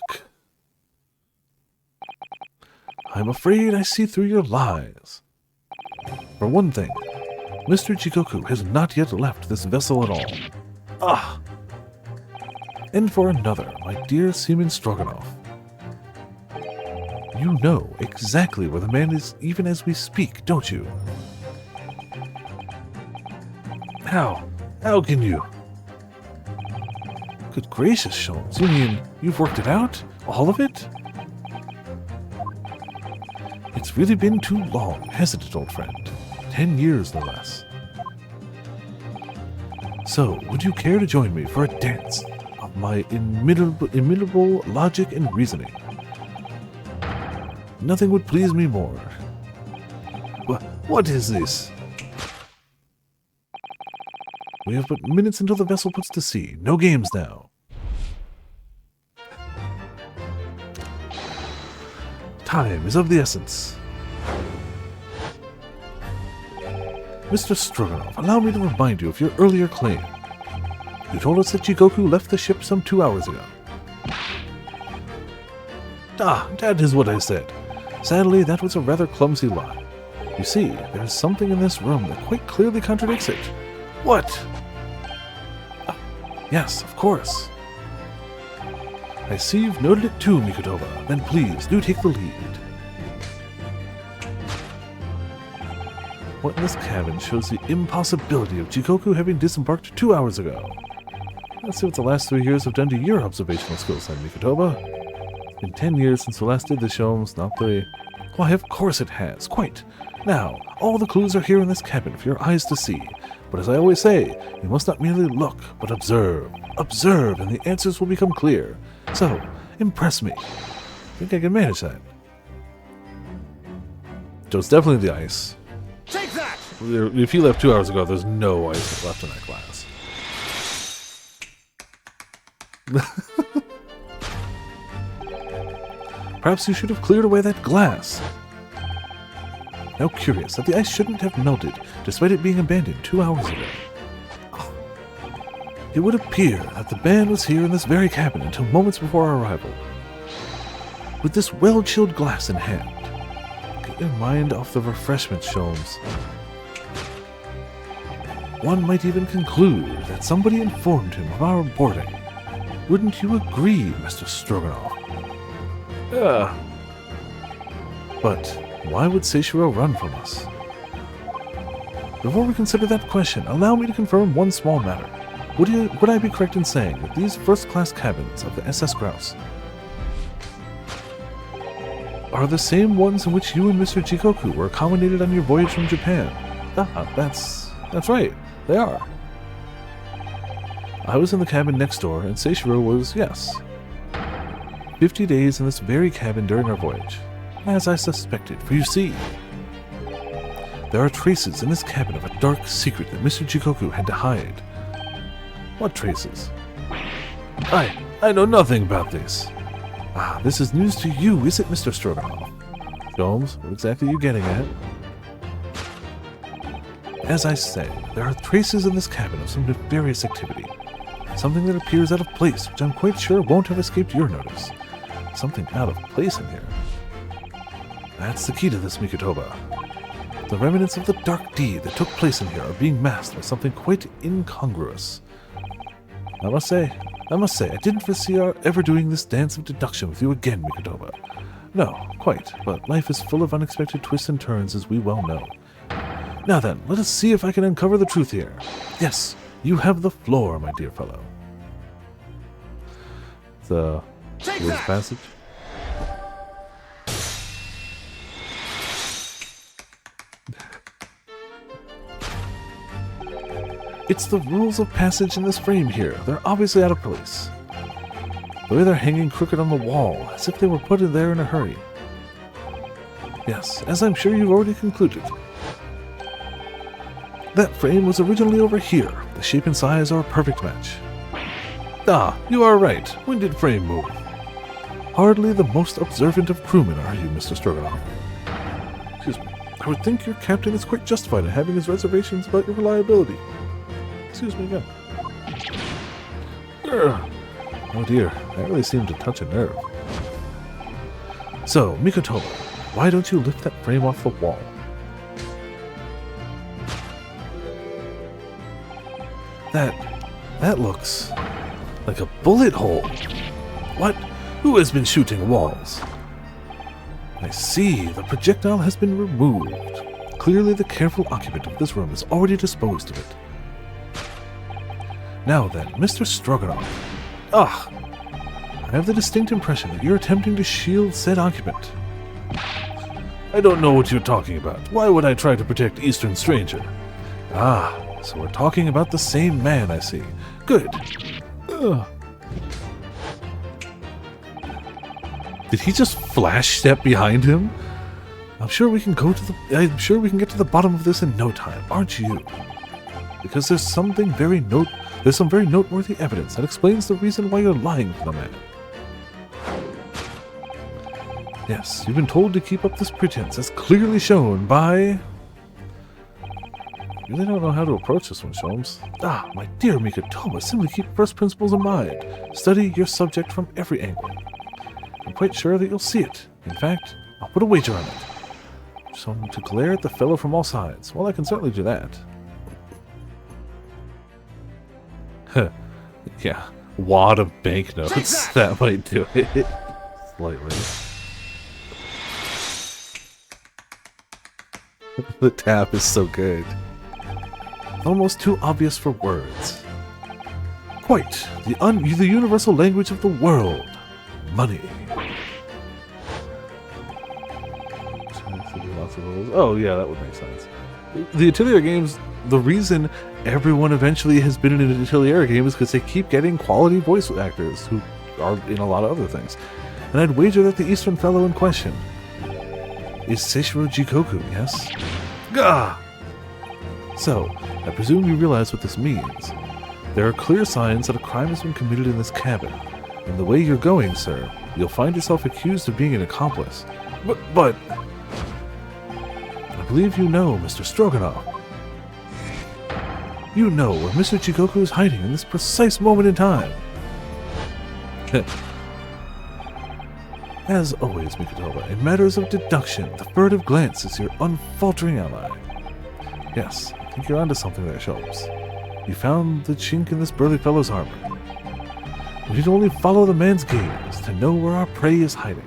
I'm afraid I see through your lies. For one thing, Mr. Jigoku has not yet left this vessel at all. Ah! And for another, my dear Seaman Stroganov, you know exactly where the man is even as we speak, don't you? How? How can you? Good gracious, Sholmes, you mean you've worked it out? All of it? It's really been too long, hasn't it, old friend? 10 years, no less. So, would you care to join me for a dance of my inimitable logic and reasoning? Nothing would please me more. What is this? We have but minutes until the vessel puts to sea. No games now. Time is of the essence. Mr. Stroganov, allow me to remind you of your earlier claim. You told us that Jigoku left the ship some 2 hours ago. Ah, that is what I said. Sadly, that was a rather clumsy lie. You see, there is something in this room that quite clearly contradicts it. What? Yes, of course. I see you've noted it too, Mikotoba. Then please, do take the lead. What in this cabin shows the impossibility of Jigoku having disembarked 2 hours ago? Let's see what the last 3 years have done to your observational skills then, Mikotoba. It's been 10 years since we last did the shows, not 3. Why, of course it has, quite. Now, all the clues are here in this cabin for your eyes to see. But as I always say, you must not merely look, but observe. Observe, and the answers will become clear. So, impress me. I think I can manage that. So it's definitely the ice. Take that! If he left 2 hours ago, there's no ice left in that glass. Perhaps you should have cleared away that glass. How curious that the ice shouldn't have melted, despite it being abandoned 2 hours ago. It would appear that the band was here in this very cabin until moments before our arrival. With this well-chilled glass in hand, get your mind off the refreshments, Sholmes. One might even conclude that somebody informed him of our boarding. Wouldn't you agree, Mr. Stroganov? But why would Seishiro run from us? Before we consider that question, allow me to confirm one small matter. Would I be correct in saying that these first-class cabins of the SS Grouse are the same ones in which you and Mr. Jikoku were accommodated on your voyage from Japan? Ah, that's right. They are. I was in the cabin next door, and Seishiro was, yes, 50 days in this very cabin during our voyage, as I suspected, for you see, there are traces in this cabin of a dark secret that Mr. Jikoku had to hide. What traces? I know nothing about this. Ah, this is news to you, is it, Mr. Stroganoff? Holmes, what exactly are you getting at? As I say, there are traces in this cabin of some nefarious activity. Something that appears out of place, which I'm quite sure won't have escaped your notice. Something out of place in here. That's the key to this, Mikotoba. The remnants of the dark deed that took place in here are being masked by something quite incongruous. I must say, I didn't foresee our ever doing this dance of deduction with you again, Mikotoba. No, quite, but life is full of unexpected twists and turns, as we well know. Now then, let us see if I can uncover the truth here. Yes, you have the floor, my dear fellow. The Rules Passage. It's the rules of passage in this frame here. They're obviously out of place. The way they're hanging crooked on the wall, as if they were put in there in a hurry. Yes, as I'm sure you've already concluded. That frame was originally over here. The shape and size are a perfect match. Ah, you are right. When did frame move? Hardly the most observant of crewmen, are you, Mr. Stroganoff? Excuse me. I would think your captain is quite justified in having his reservations about your reliability. Excuse me again. Urgh. Oh dear, that really seemed to touch a nerve. So, Mikotoba, why don't you lift that frame off the wall? That looks like a bullet hole. What? Who has been shooting walls? I see, the projectile has been removed. Clearly the careful occupant of this room has already disposed of it. Now then, Mr. Stroganoff. Ah! I have the distinct impression that you're attempting to shield said occupant. I don't know what you're talking about. Why would I try to protect Eastern Stranger? Ah, so we're talking about the same man, I see. Good. Ugh. Did he just flash step behind him? I'm sure we can get to the bottom of this in no time, aren't you? Because there's some very noteworthy evidence that explains the reason why you're lying for the man. Yes, you've been told to keep up this pretense, as clearly shown by... I really don't know how to approach this one, Sholmes. Ah, my dear Mikotoba, simply keep first principles in mind. Study your subject from every angle. I'm quite sure that you'll see it. In fact, I'll put a wager on it. So to glare at the fellow from all sides. Well, I can certainly do that. Huh. Yeah. Wad of banknotes. That might do it. Slightly. The tap is so good. Almost too obvious for words. Quite. The universal language of the world. Money. Oh yeah, that would make sense. The Atelier games, the reason everyone eventually has been in an Atelier game is because they keep getting quality voice actors who are in a lot of other things. And I'd wager that the Eastern fellow in question is Seishiro Jikoku, yes? Gah! So, I presume you realize what this means. There are clear signs that a crime has been committed in this cabin. And the way you're going, sir, you'll find yourself accused of being an accomplice. But... I believe you know, Mr. Stroganoff. You know where Mr. Jikoku is hiding in this precise moment in time. As always, Mikotoba, in matters of deduction, the furtive glance is your unfaltering ally. Yes, I think you're onto something there, Sholmes. You found the chink in this burly fellow's armor. We need only follow the man's gaze to know where our prey is hiding.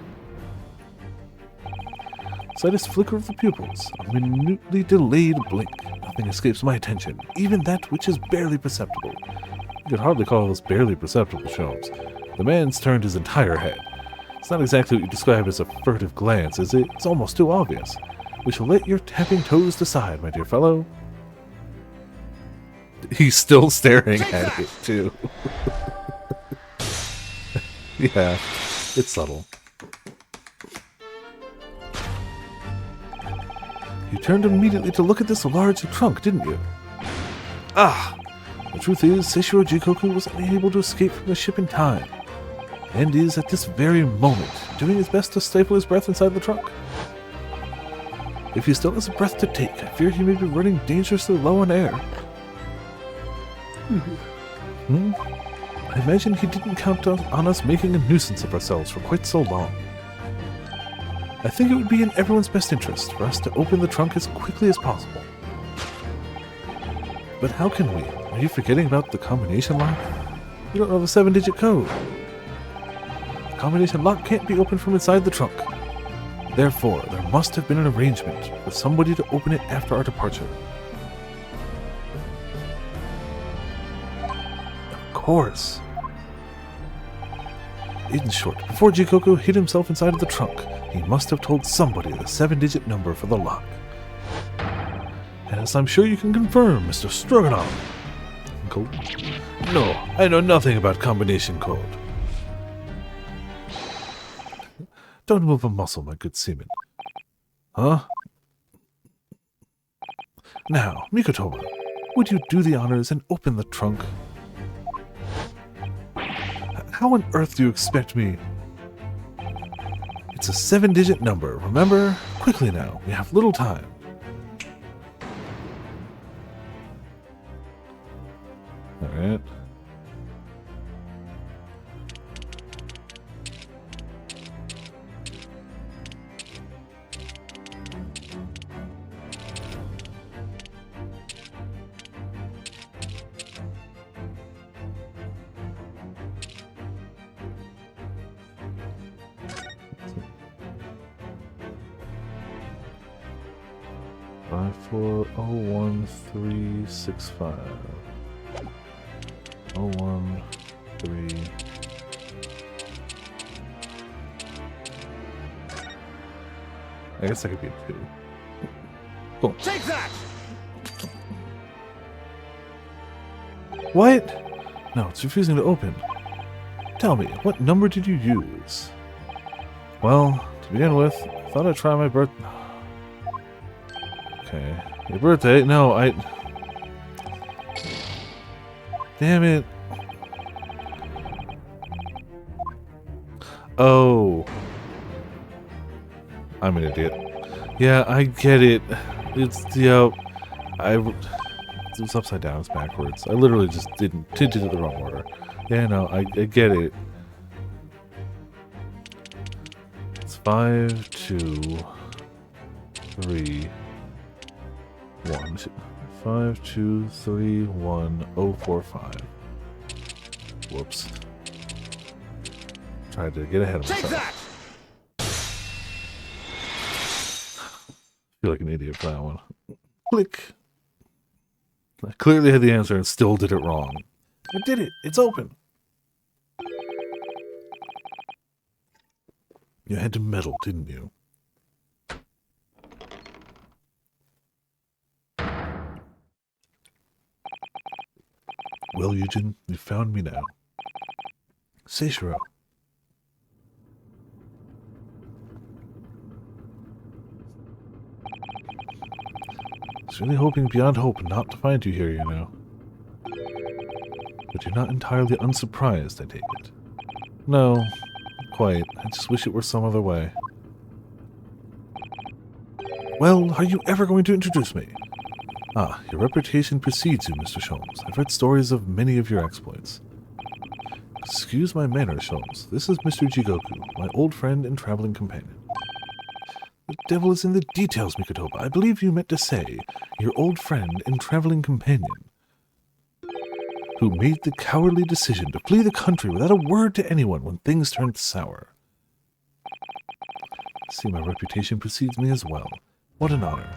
Slightest flicker of the pupils, a minutely delayed blink. Nothing escapes my attention, even that which is barely perceptible. You could hardly call this barely perceptible, Sholmes. The man's turned his entire head. It's not exactly what you describe as a furtive glance, is it? It's almost too obvious. We shall let your tapping toes decide, my dear fellow. He's still staring at it, too. Yeah, it's subtle. You turned immediately to look at this large trunk, didn't you? Ah! The truth is, Seishiro Jikoku was unable to escape from the ship in time, and is, at this very moment, doing his best to stifle his breath inside the trunk. If he still has a breath to take, I fear he may be running dangerously low on air. I imagine he didn't count on us making a nuisance of ourselves for quite so long. I think it would be in everyone's best interest for us to open the trunk as quickly as possible. But how can we? Are you forgetting about the combination lock? You don't know the 7-digit code. The combination lock can't be opened from inside the trunk. Therefore, there must have been an arrangement for somebody to open it after our departure. Of course. In short, before Jikoku hid himself inside of the trunk, he must have told somebody the 7-digit number for the lock. As I'm sure you can confirm, Mr. Stroganoff. Code? No, I know nothing about combination code. Don't move a muscle, my good seaman. Huh? Now, Mikotoba, would you do the honors and open the trunk? How on earth do you expect me? It's a 7-digit number, remember? Quickly now, we have little time. Alright. Five 401-365. 013. I guess that could be a 2. Cool. Take that! What? No, it's refusing to open. Tell me, what number did you use? Well, to begin with, I thought I'd try my birth. Okay. Your birthday? No, Damn it. Oh. I'm an idiot. Yeah, I get it. It's, it was upside down, it's backwards. I literally just did it the wrong order. Yeah, no, I get it. It's 5, 2, 3, 1. 5, 2, 3, 1, 0, 4, 5. Whoops. Tried to get ahead of myself. Take that! I feel like an idiot for that one. Click. I clearly had the answer and still did it wrong. I did it. It's open. You had to meddle, didn't you? Well, Eugen, you found me now. Seishiro. I was really hoping beyond hope not to find you here, you know. But you're not entirely unsurprised, I take it. No, not quite. I just wish it were some other way. Well, are you ever going to introduce me? Ah, your reputation precedes you, Mr. Sholmes. I've read stories of many of your exploits. Excuse my manners, Sholmes. This is Mr. Jigoku, my old friend and traveling companion. The devil is in the details, Mikotoba. I believe you meant to say your old friend and traveling companion, who made the cowardly decision to flee the country without a word to anyone when things turned sour. See, my reputation precedes me as well. What an honor.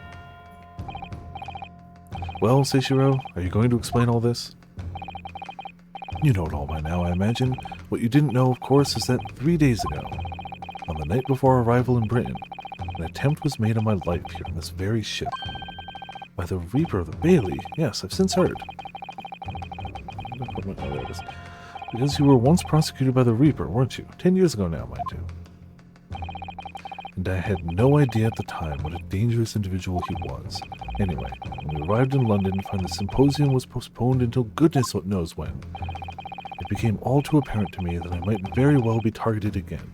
Well, Seishiro, are you going to explain all this? You know it all by now, I imagine. What you didn't know, of course, is that 3 days ago, on the night before arrival in Britain, an attempt was made on my life here on this very ship. By the Reaper of the Bailey. Yes, I've since heard. Oh, there it is. Because you were once prosecuted by the Reaper, weren't you? 10 years ago now, mind you. And I had no idea at the time what a dangerous individual he was. Anyway, when we arrived in London to find the symposium was postponed until goodness knows when, it became all too apparent to me that I might very well be targeted again.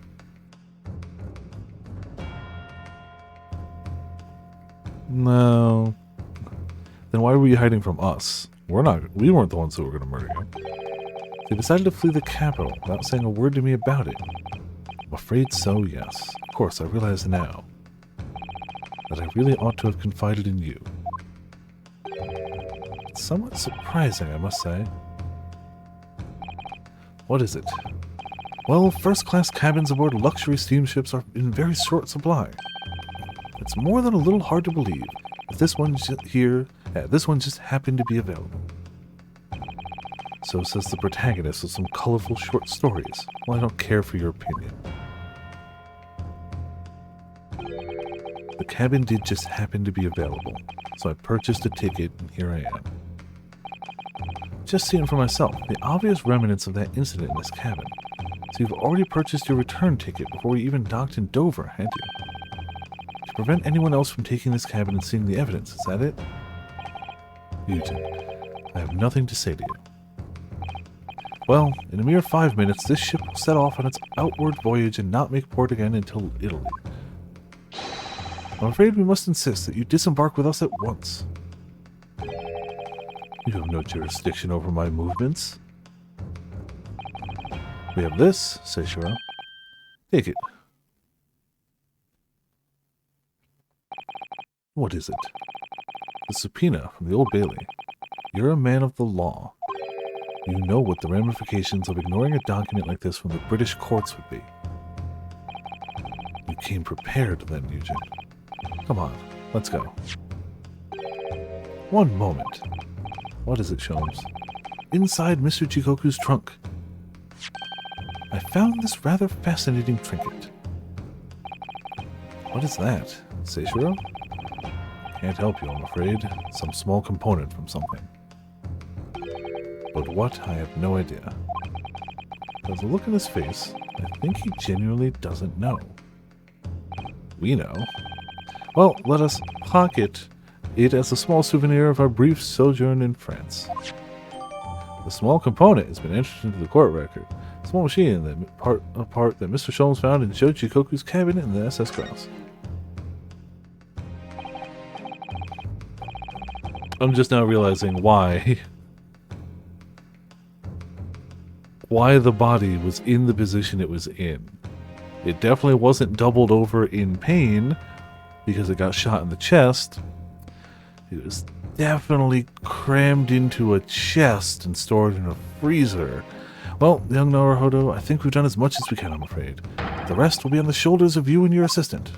No. Then why were you hiding from us? We weren't the ones who were going to murder you. They decided to flee the capital without saying a word to me about it. I'm afraid so, yes. Of course, I realize now that I really ought to have confided in you. It's somewhat surprising, I must say. What is it? Well, first-class cabins aboard luxury steamships are in very short supply. It's more than a little hard to believe if this one just happened to be available. So says the protagonist of some colorful short stories. Well, I don't care for your opinion. The cabin did just happen to be available, so I purchased a ticket, and here I am. Just seeing for myself the obvious remnants of that incident in this cabin. So you've already purchased your return ticket before you even docked in Dover, hadn't you? To prevent anyone else from taking this cabin and seeing the evidence, is that it? Eugen, I have nothing to say to you. Well, in a mere 5 minutes, this ship will set off on its outward voyage and not make port again until Italy. I'm afraid we must insist that you disembark with us at once. You have no jurisdiction over my movements. We have this, Seishiro. Take it. What is it? The subpoena from the Old Bailey. You're a man of the law. You know what the ramifications of ignoring a document like this from the British courts would be. You came prepared then, Eugen. Come on, let's go. One moment. What is it, Sholmes? Inside Mr. Chikoku's trunk. I found this rather fascinating trinket. What is that? Seishiro? Can't help you, I'm afraid. Some small component from something. But what, I have no idea. By the look in his face, I think he genuinely doesn't know. We know. Well, let us pocket it as a small souvenir of our brief sojourn in France. The small component has been entered into the court record. A small machine that part that Mr. Sholmes found in Joe Chikoku's cabin in the SS Grouse. I'm just now realizing why the body was in the position it was in. It definitely wasn't doubled over in pain because it got shot in the chest. It was definitely crammed into a chest and stored in a freezer. Well, young Naruhodo, I think we've done as much as we can, I'm afraid. The rest will be on the shoulders of you and your assistant.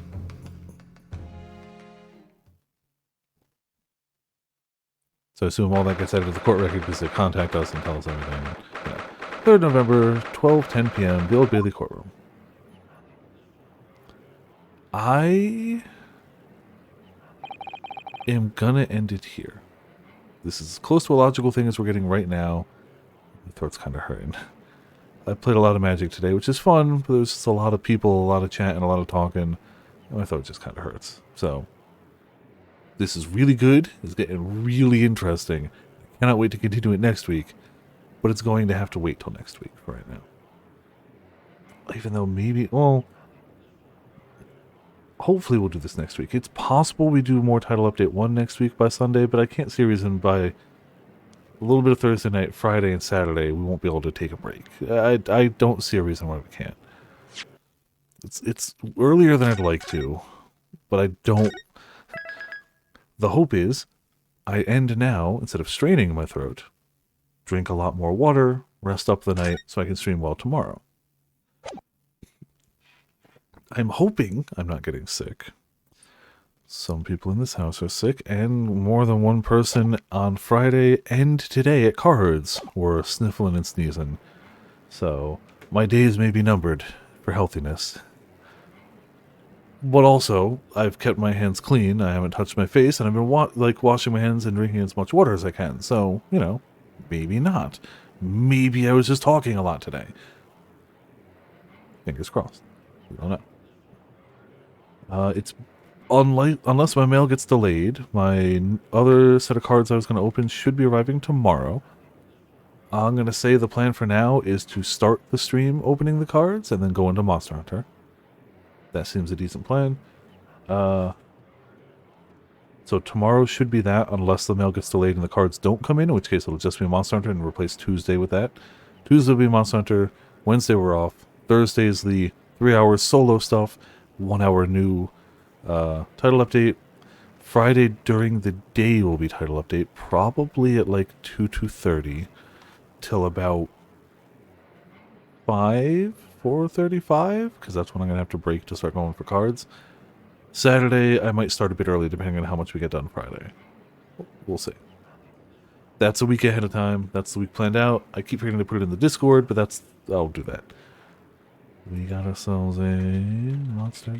So I assume all that gets added to the court record because they contact us and tell us everything. Yeah. 3rd November, 12:10 p.m., the Old Bailey courtroom. I am gonna end it here. This is as close to a logical thing as we're getting right now. My throat's kind of hurting. I played a lot of Magic today, which is fun, but there's just a lot of people, a lot of chat, and a lot of talking. And my throat just kind of hurts. So, this is really good. It's getting really interesting. I cannot wait to continue it next week. But it's going to have to wait till next week for right now. Even though maybe, well, hopefully we'll do this next week. It's possible we do more Title Update 1 next week by Sunday, but I can't see a reason by a little bit of Thursday night, Friday, and Saturday we won't be able to take a break. I don't see a reason why we can't. It's earlier than I'd like to, but I don't. The hope is I end now instead of straining my throat. Drink a lot more water, rest up the night, so I can stream well tomorrow. I'm hoping I'm not getting sick. Some people in this house are sick, and more than one person on Friday and today at Cards were sniffling and sneezing. So, my days may be numbered for healthiness. But also, I've kept my hands clean, I haven't touched my face, and I've been washing my hands and drinking as much water as I can. So, maybe not. Maybe I was just talking a lot today. Fingers crossed. We don't know. It's unless my mail gets delayed, my other set of cards I was going to open should be arriving tomorrow. I'm going to say the plan for now is to start the stream opening the cards and then go into Monster Hunter. That seems a decent plan. So tomorrow should be that, unless the mail gets delayed and the cards don't come in which case it'll just be Monster Hunter and replace Tuesday with that. Tuesday will be Monster Hunter, Wednesday we're off, Thursday is the 3 hours solo stuff, 1 hour new title update. Friday during the day will be title update, probably at like 2:30 till about 4:35, because that's when I'm going to have to break to start going for cards. Saturday, I might start a bit early, depending on how much we get done Friday. We'll see. That's a week ahead of time. That's the week planned out. I keep forgetting to put it in the Discord, but I'll do that. We got ourselves a monster.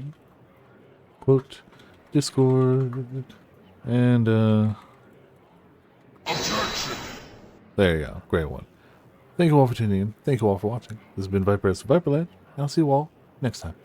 Quote, Discord, and, Objection! there you go. Great one. Thank you all for tuning in. Thank you all for watching. This has been Viper of Viperland, and I'll see you all next time.